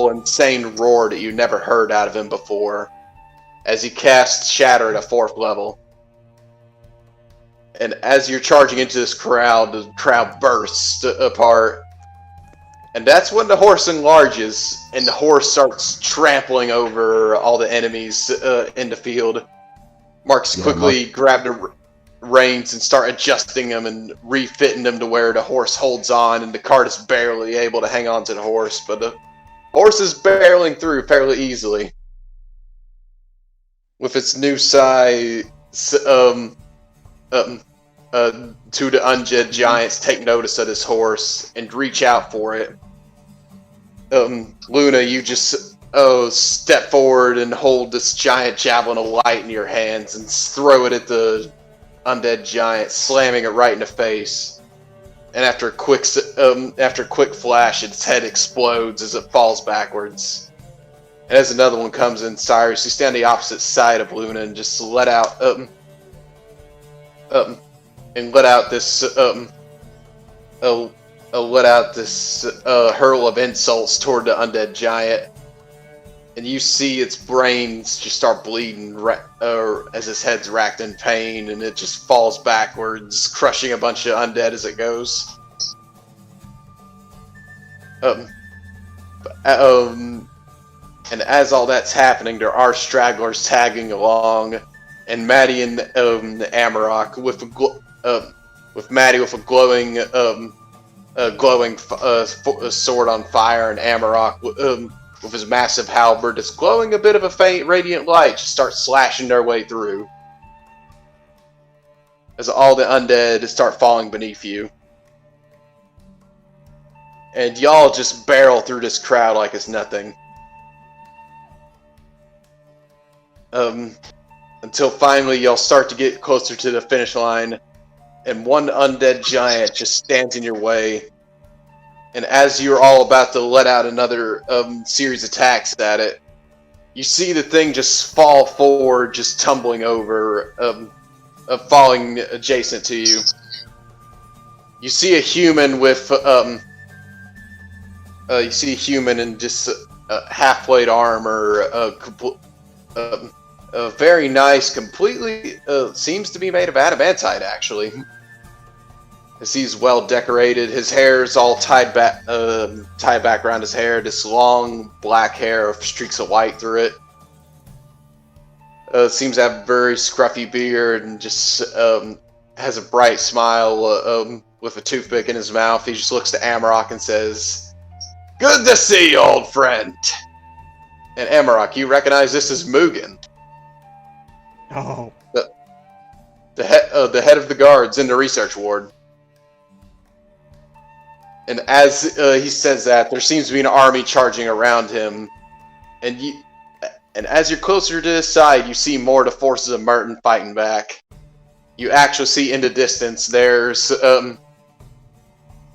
insane roar that you never heard out of him before, as he casts Shatter at a 4th level. And as you're charging into this crowd, the crowd bursts apart. And that's when the horse enlarges, and the horse starts trampling over all the enemies in the field. Mark's quickly grab the reins and start adjusting them and refitting them to where the horse holds on, and the cart is barely able to hang on to the horse, but the horse is barreling through fairly easily. With its new size, two of the undead giants take notice of this horse and reach out for it. Luna, you just step forward and hold this giant javelin of light in your hands and throw it at the undead giant, slamming it right in the face. And after a quick flash, its head explodes as it falls backwards. And as another one comes in, Cyrus, you stand on the opposite side of Luna and just let out this hurl of insults toward the undead giant, and you see its brains just start bleeding as its head's racked in pain, and it just falls backwards, crushing a bunch of undead as it goes. And as all that's happening, there are stragglers tagging along, and Maddie and Amarok with Maddie with a glowing sword on fire, and Amarok with his massive halberd that's glowing a bit of a faint radiant light just start slashing their way through as all the undead start falling beneath you. And y'all just barrel through this crowd like it's nothing. Until finally y'all start to get closer to the finish line, and one undead giant just stands in your way. And as you're all about to let out another series of attacks at it, you see the thing just fall forward, just tumbling over, falling adjacent to you. You see a human with in just half-plate armor, very nice, completely seems to be made of adamantite, actually. As he's well decorated, his hair's all tied back around his hair. This long black hair with streaks of white through it. Seems to have a very scruffy beard and just has a bright smile with a toothpick in his mouth. He just looks to Amarok and says, "Good to see you, old friend." And Amarok, you recognize this as Mugen. Oh. The head of the guards in the research ward. And as he says that, there seems to be an army charging around him, and as you're closer to his side, you see more of the forces of Merton fighting back. You actually see in the distance there's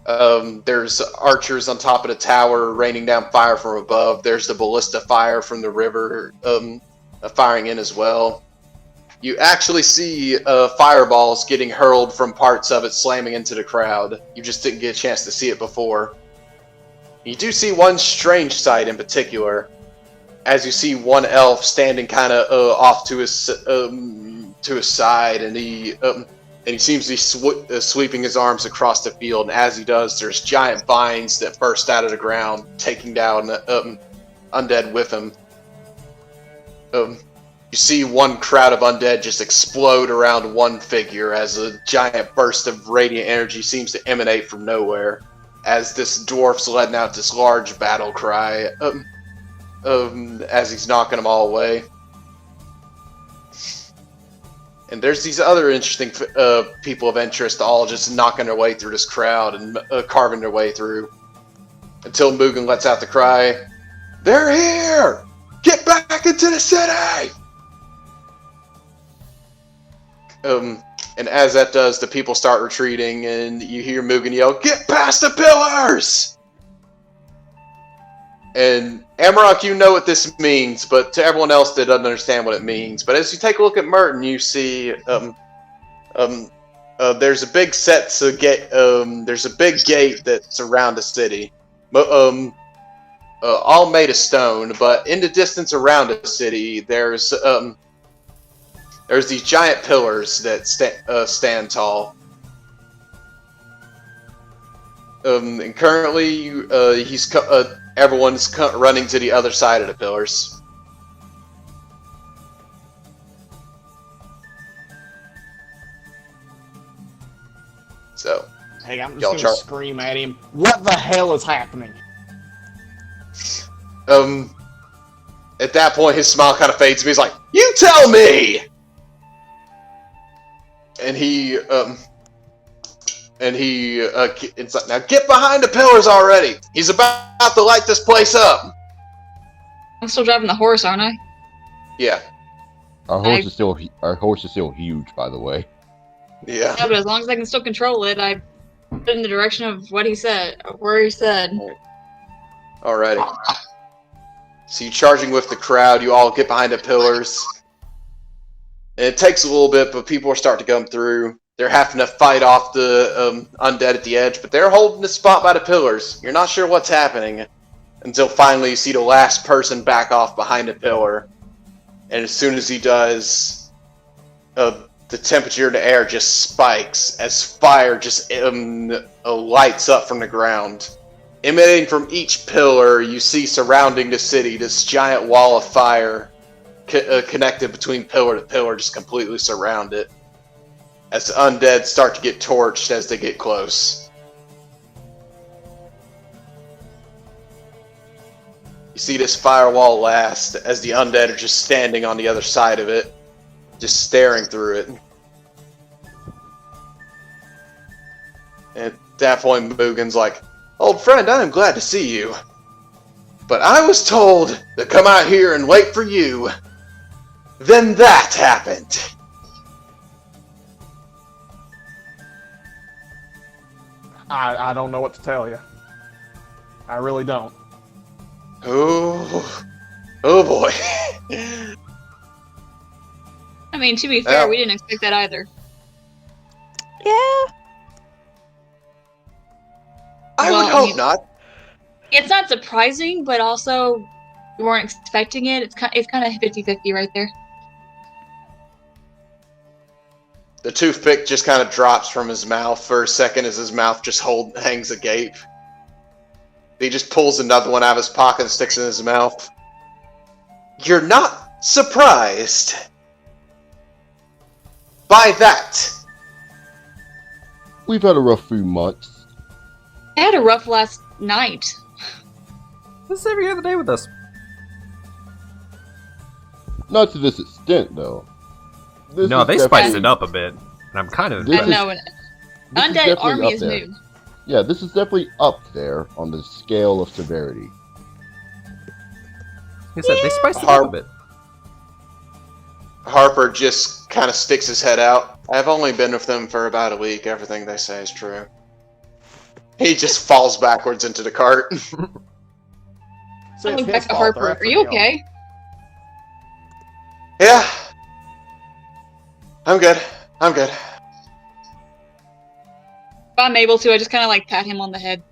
archers on top of the tower raining down fire from above. There's the ballista fire from the river firing in as well. You actually see fireballs getting hurled from parts of it, slamming into the crowd. You just didn't get a chance to see it before. You do see one strange sight in particular, as you see one elf standing kind of off to his side, and he seems to be sweeping his arms across the field. And as he does, there's giant vines that burst out of the ground, taking down undead with him. You see one crowd of undead just explode around one figure as a giant burst of radiant energy seems to emanate from nowhere, as this dwarf's letting out this large battle cry as he's knocking them all away. And there's these other interesting people of interest all just knocking their way through this crowd and carving their way through, until Mugen lets out the cry, "They're here! Get back into the city!" And as that does, the people start retreating, and you hear Mugen yell, "Get past the pillars!" And Amarok, you know what this means, but to everyone else that doesn't understand what it means. But as you take a look at Merton, you see there's a big there's a big gate that's around the city. All made of stone, but in the distance around the city, there's these giant pillars that stand tall. And currently, everyone's running to the other side of the pillars. So, Hey, I'm Y'all just gonna scream at him. What the hell is happening? at that point, his smile kind of fades, and he's like, "You tell me!" And it's like, "Now get behind the pillars already! He's about to light this place up!" I'm still driving the horse, aren't I? Yeah. Our horse is still huge, by the way. Yeah. Yeah, but as long as I can still control it, I put in the direction of what he said, where he said. Alrighty. So you charging with the crowd, you all get behind the pillars. And it takes a little bit, but people are starting to come through. They're having to fight off the undead at the edge, but they're holding the spot by the pillars. You're not sure what's happening until finally you see the last person back off behind a pillar. And as soon as he does, the temperature in the air just spikes as fire just lights up from the ground. Emanating from each pillar, you see surrounding the city this giant wall of fire connected between pillar to pillar, just completely surround it. As the undead start to get torched as they get close. You see this firewall last as the undead are just standing on the other side of it, just staring through it. And at that point, Mugen's like, "Old friend, I am glad to see you. But I was told to come out here and wait for you. Then that happened." I don't know what to tell you. I really don't. Oh boy. I mean, to be fair, we didn't expect that either. Yeah. I would hope not. It's not surprising, but also we weren't expecting it. It's kind of 50-50 right there. The toothpick just kind of drops from his mouth for a second as his mouth just hangs agape. He just pulls another one out of his pocket and sticks it in his mouth. You're not surprised by that. We've had a rough few months. I had a rough last night. This is every other day with us. Not to this extent, though. No, they spiced it up a bit. And I'm kind of This I know. Undead army is new. Yeah, this is definitely up there on the scale of severity. Like I said, they spiced it up a bit. Harper just kind of sticks his head out. I've only been with them for about a week. Everything they say is true. He just falls backwards into the cart. See, I it's look his back at fault, Harper. they're Are you after him. okay? Yeah. I'm good. I'm good. If I'm able to, I just kind of like pat him on the head.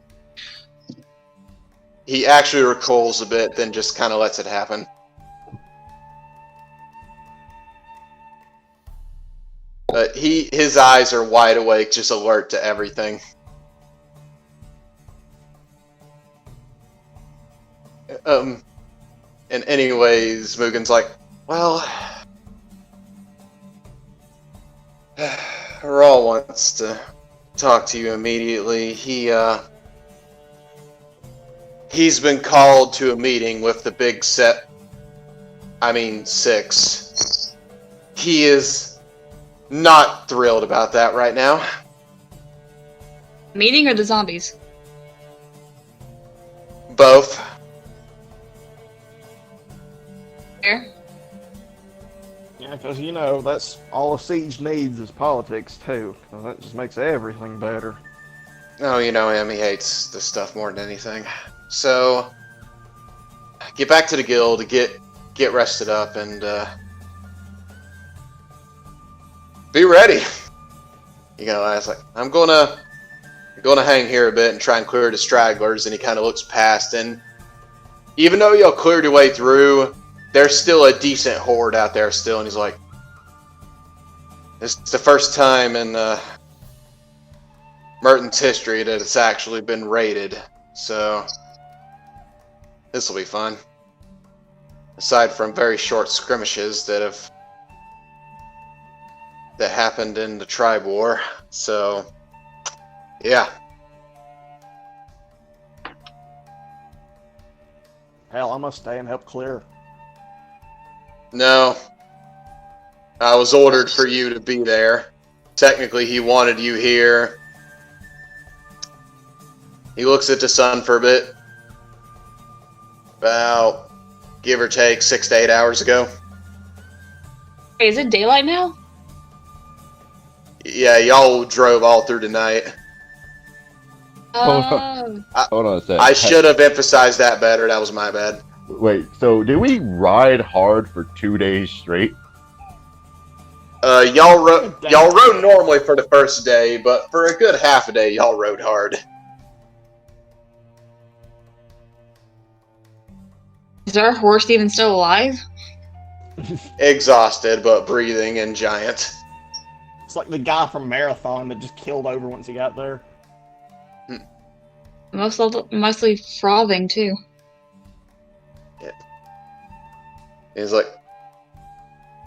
He actually recoils a bit, then just kind of lets it happen. But his eyes are wide awake, just alert to everything. And anyways, Mugen's like, well, Raw wants to talk to you immediately. He's been called to a meeting with the big six. He is not thrilled about that right now. Meeting or the zombies? Both. Fair. Yeah, because, you know, that's all a siege needs is politics, too. 'Cause that just makes everything better. Oh, you know him. He hates this stuff more than anything. So, get back to the guild, get rested up, and be ready. I was like, I'm gonna hang here a bit and try and clear the stragglers. And he kind of looks past, and even though y'all cleared your way through, there's still a decent horde out there still. And he's like, it's the first time in Merton's history that it's actually been raided, so this will be fun. Aside from very short skirmishes that happened in the tribe war, so yeah. Hell, I must stay and help clear. No, I was ordered for you to be there. Technically, he wanted you here. He looks at the sun for a bit. About, give or take, 6 to 8 hours ago. Wait, is it daylight now? Yeah, y'all drove all through the night. Oh. Hold on a sec. I should have emphasized that better. That was my bad. Wait, so did we ride hard for 2 days straight? Y'all rode normally for the first day, but for a good half a day, y'all rode hard. Is our horse even still alive? Exhausted, but breathing and giant. It's like the guy from Marathon that just killed over once he got there. Mostly frothing, too. He's like,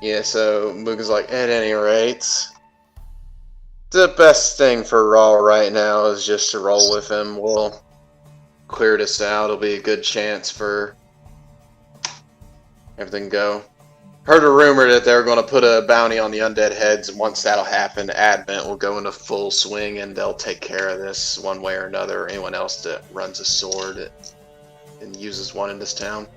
yeah, so Muga's like, at any rate, the best thing for Raw right now is just to roll with him. We'll clear this out. It'll be a good chance for everything to go. Heard a rumor that they're going to put a bounty on the undead heads, and once that'll happen, Advent will go into full swing, and they'll take care of this one way or another. Anyone else that runs a sword and uses one in this town.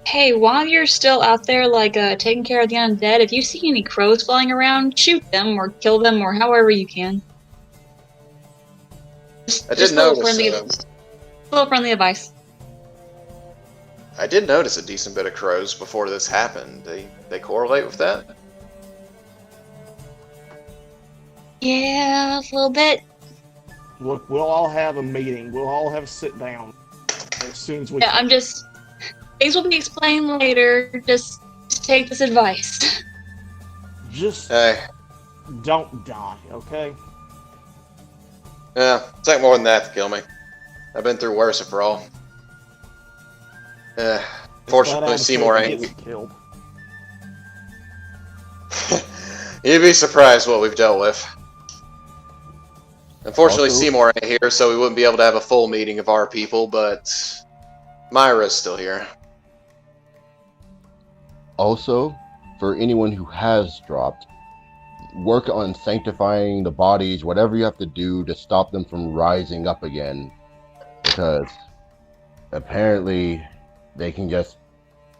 Hey, while you're still out there, taking care of the undead, if you see any crows flying around, shoot them or kill them or however you can. I did notice. Little friendly advice. I did notice a decent bit of crows before this happened. They correlate with that? Yeah, a little bit. Look, we'll all have a meeting. We'll all have a sit down as soon as we. Yeah, things will be explained later. Just take this advice. Just Hey. don't die, okay? Yeah, take more than that to kill me. I've been through worse for all. Fortunately, Seymour ain't. Killed. You'd be surprised what we've dealt with. Unfortunately, Also- Seymour ain't here, so we wouldn't be able to have a full meeting of our people, but Myra's still here. Also, for anyone who has dropped, work on sanctifying the bodies, whatever you have to do to stop them from rising up again. Because apparently they can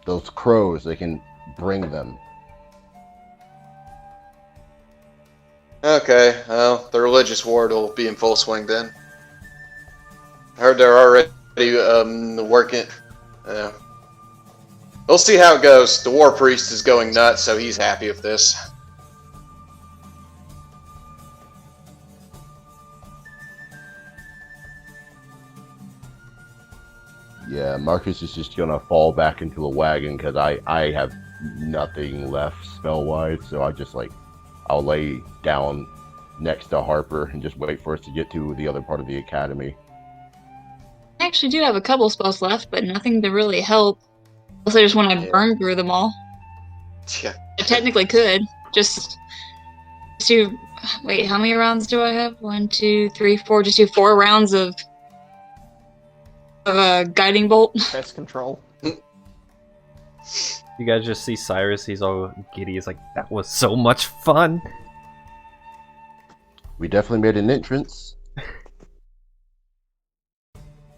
those crows, they can bring them. Okay, well, the religious ward will be in full swing then. I heard they're already working. We'll see how it goes. The war priest is going nuts, so he's happy with this. Yeah, Marcus is just gonna fall back into a wagon because I have nothing left spell-wise, so I'll lay down next to Harper and just wait for us to get to the other part of the academy. I actually do have a couple spells left, but nothing to really help. Unless I just want to burn through them all. Yeah. I technically could. Just do. Wait, how many rounds do I have? 1, 2, 3, 4. Just do 4 rounds of guiding bolt. Pest control. You guys just see Cyrus, he's all giddy. He's like, that was so much fun. We definitely made an entrance.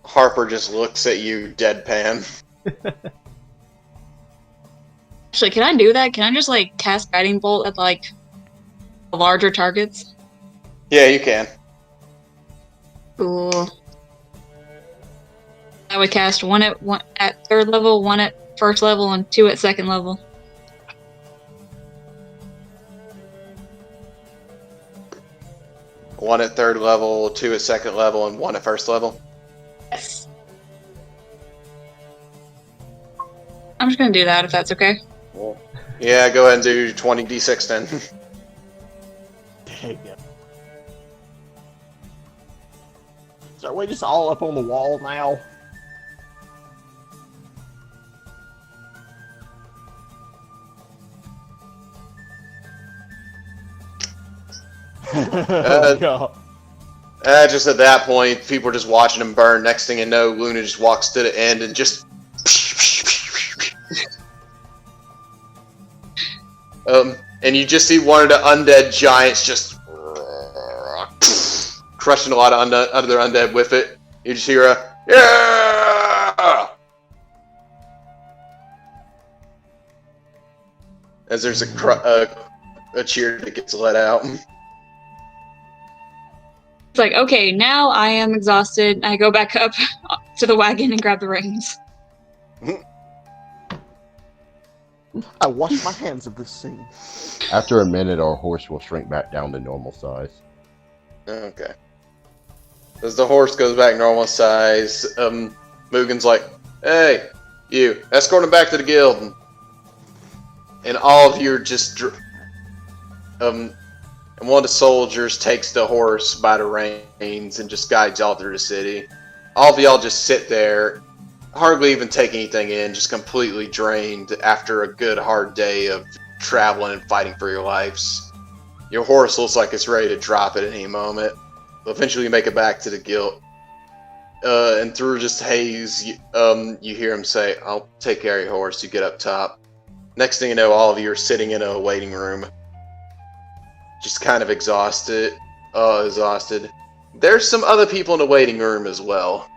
Harper just looks at you deadpan. Actually, can I do that? Can I just cast guiding bolt at larger targets? Yeah, you can. Cool. I would cast one at 3rd level, 1 at 1st level, and 2 at 2nd level. 1 at 3rd level, 2 at 2nd level, and 1 at 1st level? Yes. I'm just gonna do that if that's okay. Well, yeah, go ahead and do 20d6 then. There you go. So are we just all up on the wall now? God. Just at that point, people are just watching him burn. Next thing you know, Luna just walks to the end and just... and you just see one of the undead giants just... crushing a lot of other undead with it. You just hear a... Yeah! As there's a cheer that gets let out. It's like, okay, now I am exhausted. I go back up to the wagon and grab the reins. I wash my hands of this scene. After a minute, our horse will shrink back down to normal size. Okay. As the horse goes back normal size, Mugen's like, "Hey, you, escort him back to the guild." And all of you are just, and one of the soldiers takes the horse by the reins and just guides y'all through the city. All of y'all just sit there, hardly even take anything in, just completely drained after a good hard day of traveling and fighting for your lives. Your horse looks like it's ready to drop at any moment. Eventually you make it back to the guild. And through just haze, you hear him say, "I'll take care of your horse." You get up top. Next thing you know, all of you are sitting in a waiting room. Just kind of exhausted. There's some other people in the waiting room as well.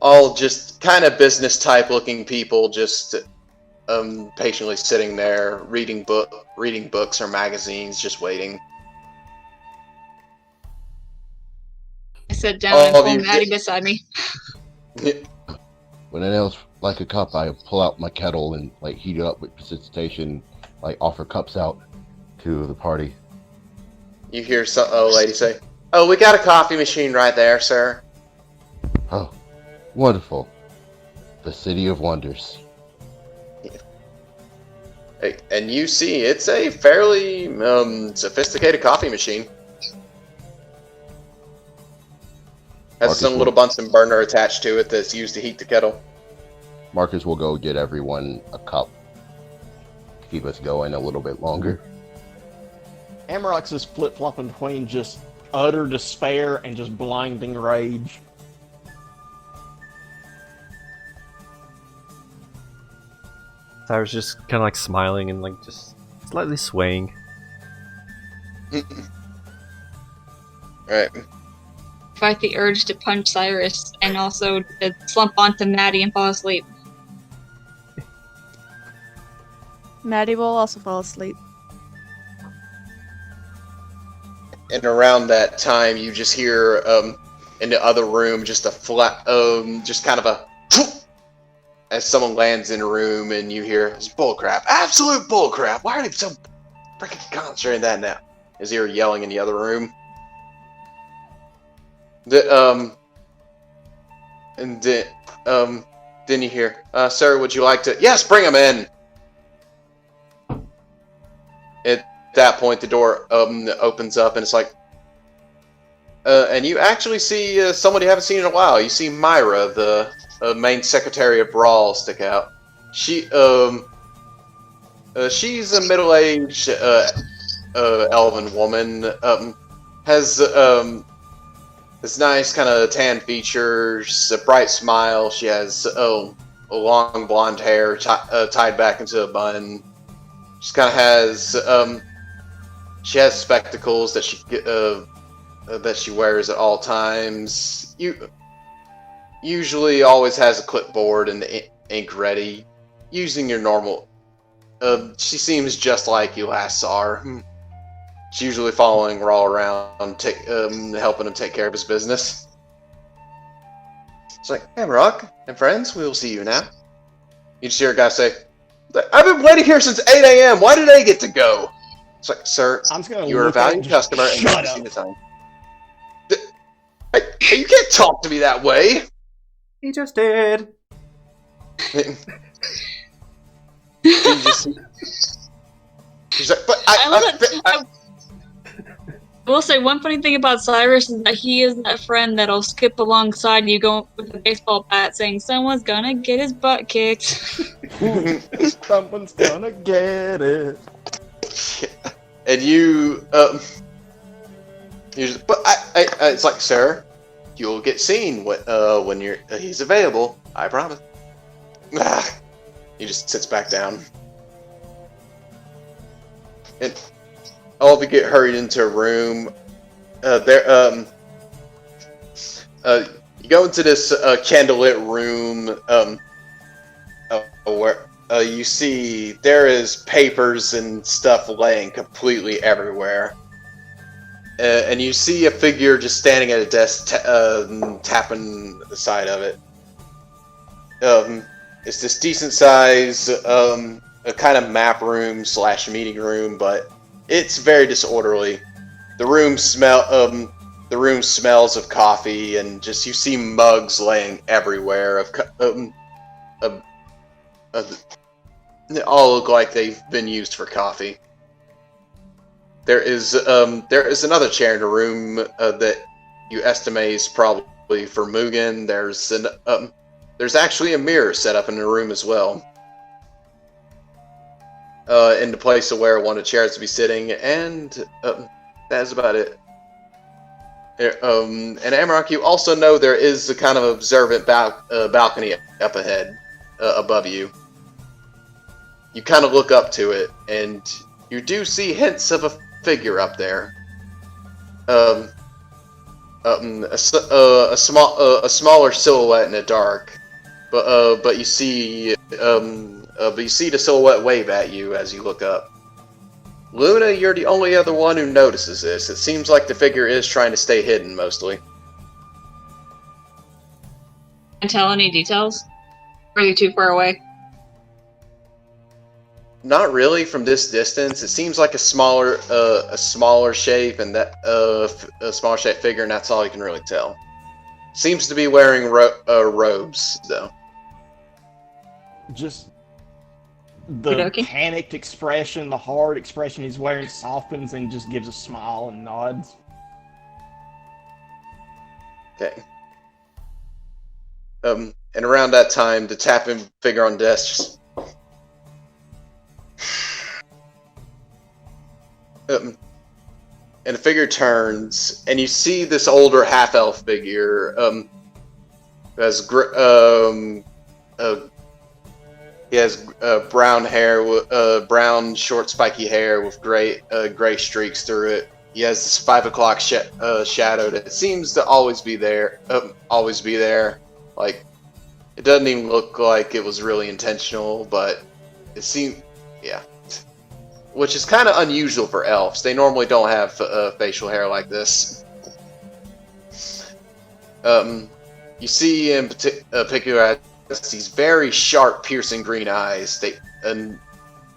All just kind of business type looking people, just patiently sitting there, reading books or magazines, just waiting. I sit down and All of pull you Maddie get- beside me. When it else like a cup, I pull out my kettle and heat it up with precipitation, offer cups out to the party. You hear some lady say, "Oh, we got a coffee machine right there, sir." Oh, wonderful. The City of Wonders. Hey, and you see, it's a fairly sophisticated coffee machine. Has Marcus some will- little Bunsen burner attached to it that's used to heat the kettle. Marcus will go get everyone a cup. Keep us going a little bit longer. Amarox is flip-flopping between just utter despair and just blinding rage. Cyrus just kind of smiling and just slightly swaying. Alright. Fight the urge to punch Cyrus and also to slump onto Maddie and fall asleep. Maddie will also fall asleep. And around that time, you just hear in the other room just a flat, just kind of a as someone lands in a room, and you hear, "It's bullcrap, absolute bullcrap. Why are they so freaking concentrating that now?" As you're yelling in the other room. Then you hear, "Sir, would you like to?" "Yes, bring him in." At that point, the door opens up, and it's like, and you actually see someone you haven't seen in a while. You see Myra, the main secretary of Brawl, stick out. She's a middle-aged elven woman. Has this nice kind of tan features, a bright smile. She has long blonde hair tied back into a bun. She kind of has she has spectacles that she wears at all times. Usually always has a clipboard and the ink ready, using your normal. She seems just like you last saw her. She's usually following Raw around, helping him take care of his business. It's like, "Hey, Rock and friends, we will see you now." You just hear a guy say, "I've been waiting here since 8 a.m. Why did they get to go?" It's like, sir, I'm just gonna you are a look at it valued and just customer and shut you've up. seen the time. Hey, you can't talk to me that way! He just did. She's like, but I love it. I will say one funny thing about Cyrus is that he is that friend that'll skip alongside you going with a baseball bat saying someone's gonna get his butt kicked. Someone's gonna get it. And you just, but it's like, sir, you'll get seen when he's available. I promise. He just sits back down, and all of you get hurried into a room. You go into this candlelit room where you see there is papers and stuff laying completely everywhere. And you see a figure just standing at a desk tapping the side of it. It's this decent size a kind of map room / meeting room, but it's very disorderly. The room smells of coffee, and just you see mugs laying everywhere. They all look like they've been used for coffee. There is another chair in the room that you estimate is probably for Mugen. There's actually a mirror set up in the room as well, in the place of where one of the chairs to be sitting, and that's about it. And Amarok, you also know there is a kind of observant balcony up ahead, above you. You kind of look up to it, and you do see hints of a figure up there. A smaller silhouette in the dark, but you see the silhouette wave at you as you look up. Luna, you're the only other one who notices this. It seems like the figure is trying to stay hidden mostly. Can tell any details? Or are you too far away? Not really from this distance. It seems like a smaller shape, and that a smaller shape figure, and that's all you can really tell. Seems to be wearing robes, though. Just the panicked expression, the hard expression he's wearing softens and just gives a smile and nods. Okay. And around that time, the tapping figure on the desk just... and the figure turns, and you see this older half-elf figure, who has he has brown hair, brown short spiky hair with gray streaks through it. He has this 5 o'clock shadow that seems to always be there. Like, it doesn't even look like it was really intentional, but it seems, yeah. Which is kind of unusual for elves. They normally don't have facial hair like this. You see in particular these very sharp, piercing green eyes. And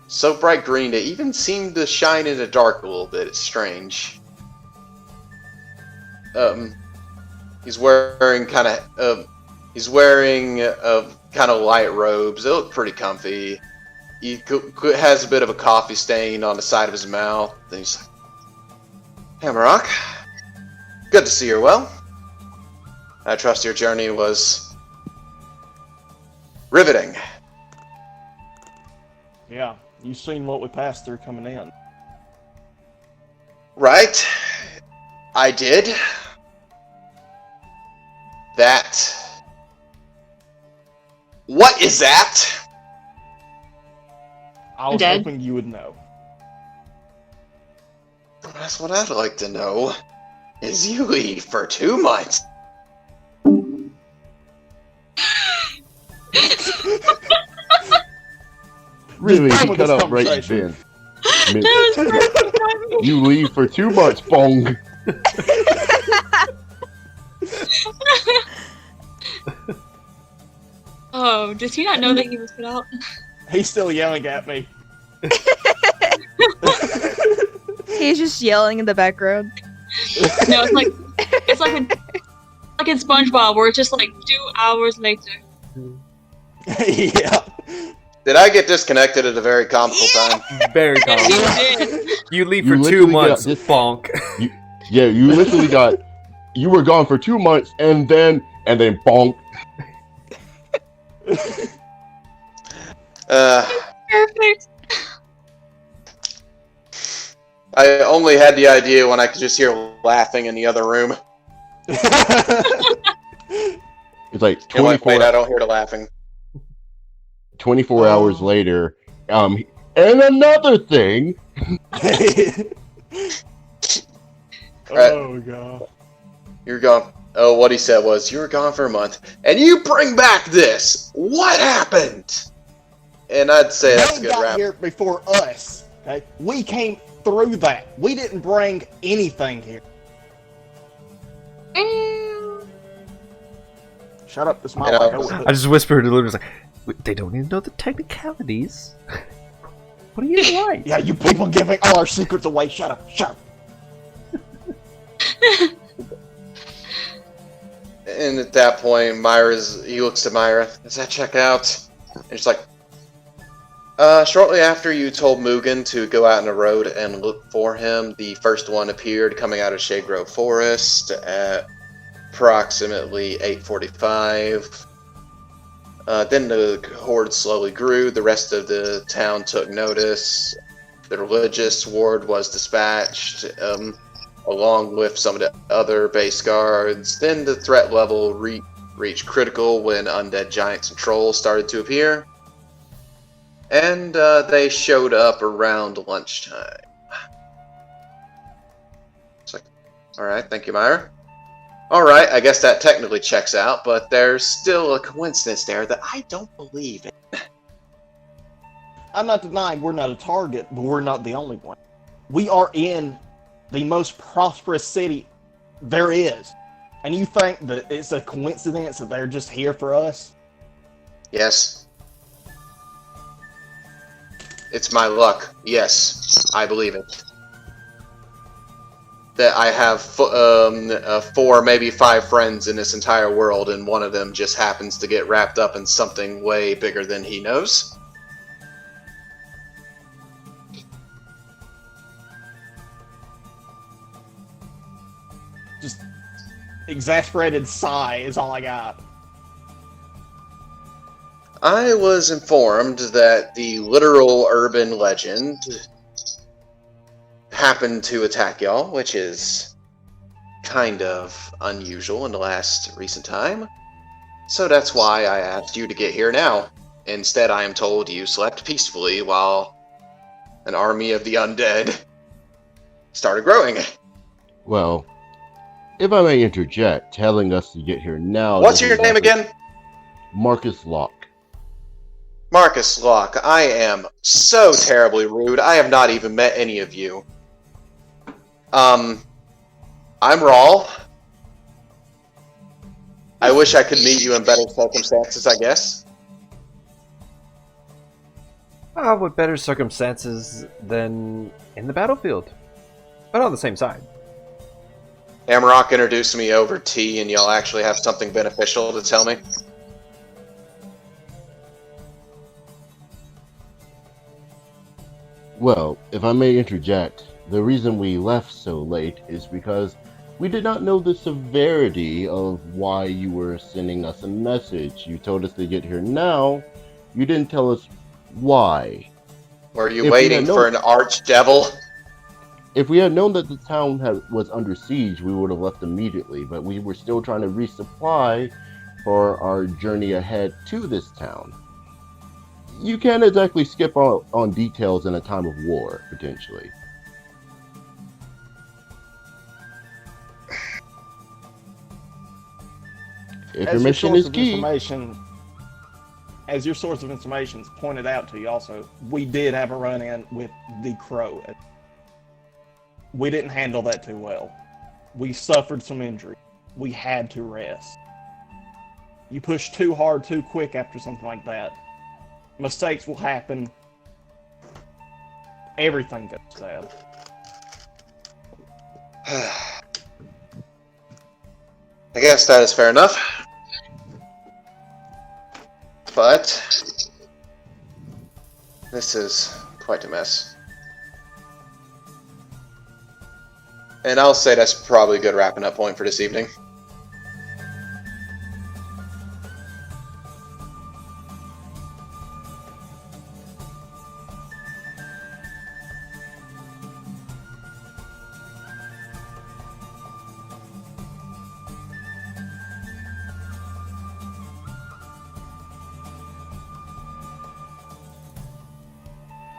so bright green they even seem to shine in the dark a little bit. It's strange. He's wearing kind of light robes. They look pretty comfy. He has a bit of a coffee stain on the side of his mouth. Then he's like, Amarok, good to see you're well. I trust your journey was riveting. Yeah, you've seen what we passed through coming in. Right. I did. That. What is that? I was hoping you would know. That's what I'd like to know. Is you leave for 2 months? Really, you cut up right then. You leave for 2 months, bong. Oh, does he not know that he was put out? He's still yelling at me. He's just yelling in the background. No, it's like in SpongeBob where it's just like 2 hours later. Yeah. Did I get disconnected at a very comical time? Very Yes, you common. did. You leave You for 2 literally months, got this- bonk. You literally got. You were gone for 2 months, and then bonk. Perfect. I only had the idea when I could just hear laughing in the other room. It's like And wait, 24. I don't hear the laughing. 24 hours later. And another thing. Oh god. You're gone. Oh, what he said was, you were gone for a month, and you bring back this. What happened? And I'd say that's a They good got rap. here before us. Okay, we came through that. We didn't bring anything here. Shut up, this mic. Yeah. Go with it. I just whispered to Luna's like, they don't even know the technicalities. What are you like? Yeah, you people giving all our secrets away. Shut up. Shut up. And at that point, he looks to Myra. Does that check out? And she's like, shortly after you told Mugen to go out on the road and look for him, the first one appeared coming out of Shade Grove Forest at approximately 8:45. Then the horde slowly grew. The rest of the town took notice. The religious ward was dispatched, along with some of the other base guards. Then the threat level reached critical when undead giants and trolls started to appear. And they showed up around lunchtime. It's like, alright, thank you, Myra. Alright, I guess that technically checks out, but there's still a coincidence there that I don't believe in. I'm not denying we're not a target, but we're not the only one. We are in the most prosperous city there is. And you think that it's a coincidence that they're just here for us? Yes. It's my luck. Yes, I believe it. That I have 4, maybe 5 friends in this entire world, and one of them just happens to get wrapped up in something way bigger than he knows. Just exasperated sigh is all I got. I was informed that the literal urban legend happened to attack y'all, which is kind of unusual in the last recent time. So that's why I asked you to get here now. Instead, I am told you slept peacefully while an army of the undead started growing. Well, if I may interject, telling us to get here now. What's your name again? Marcus Locke. Marcus Locke. I am so terribly rude. I have not even met any of you. I'm Rawl. I wish I could meet you in better circumstances, I guess. What better circumstances than in the battlefield? But on the same side. Amarok introduced me over tea, and y'all actually have something beneficial to tell me. Well, if I may interject, the reason we left so late is because we did not know the severity of why you were sending us a message. You told us to get here now. You didn't tell us why. Were you If waiting we had for an archdevil? If we had known that the town was under siege, we would have left immediately, but we were still trying to resupply for our journey ahead to this town. You can't exactly skip on details in a time of war, potentially. If your mission is key. As your source of information is pointed out to you also, we did have a run-in with the Crow. We didn't handle that too well. We suffered some injury. We had to rest. You push too hard too quick after something like that. Mistakes will happen. Everything goes bad. I guess that is fair enough. But this is quite a mess. And I'll say that's probably a good wrapping up point for this evening.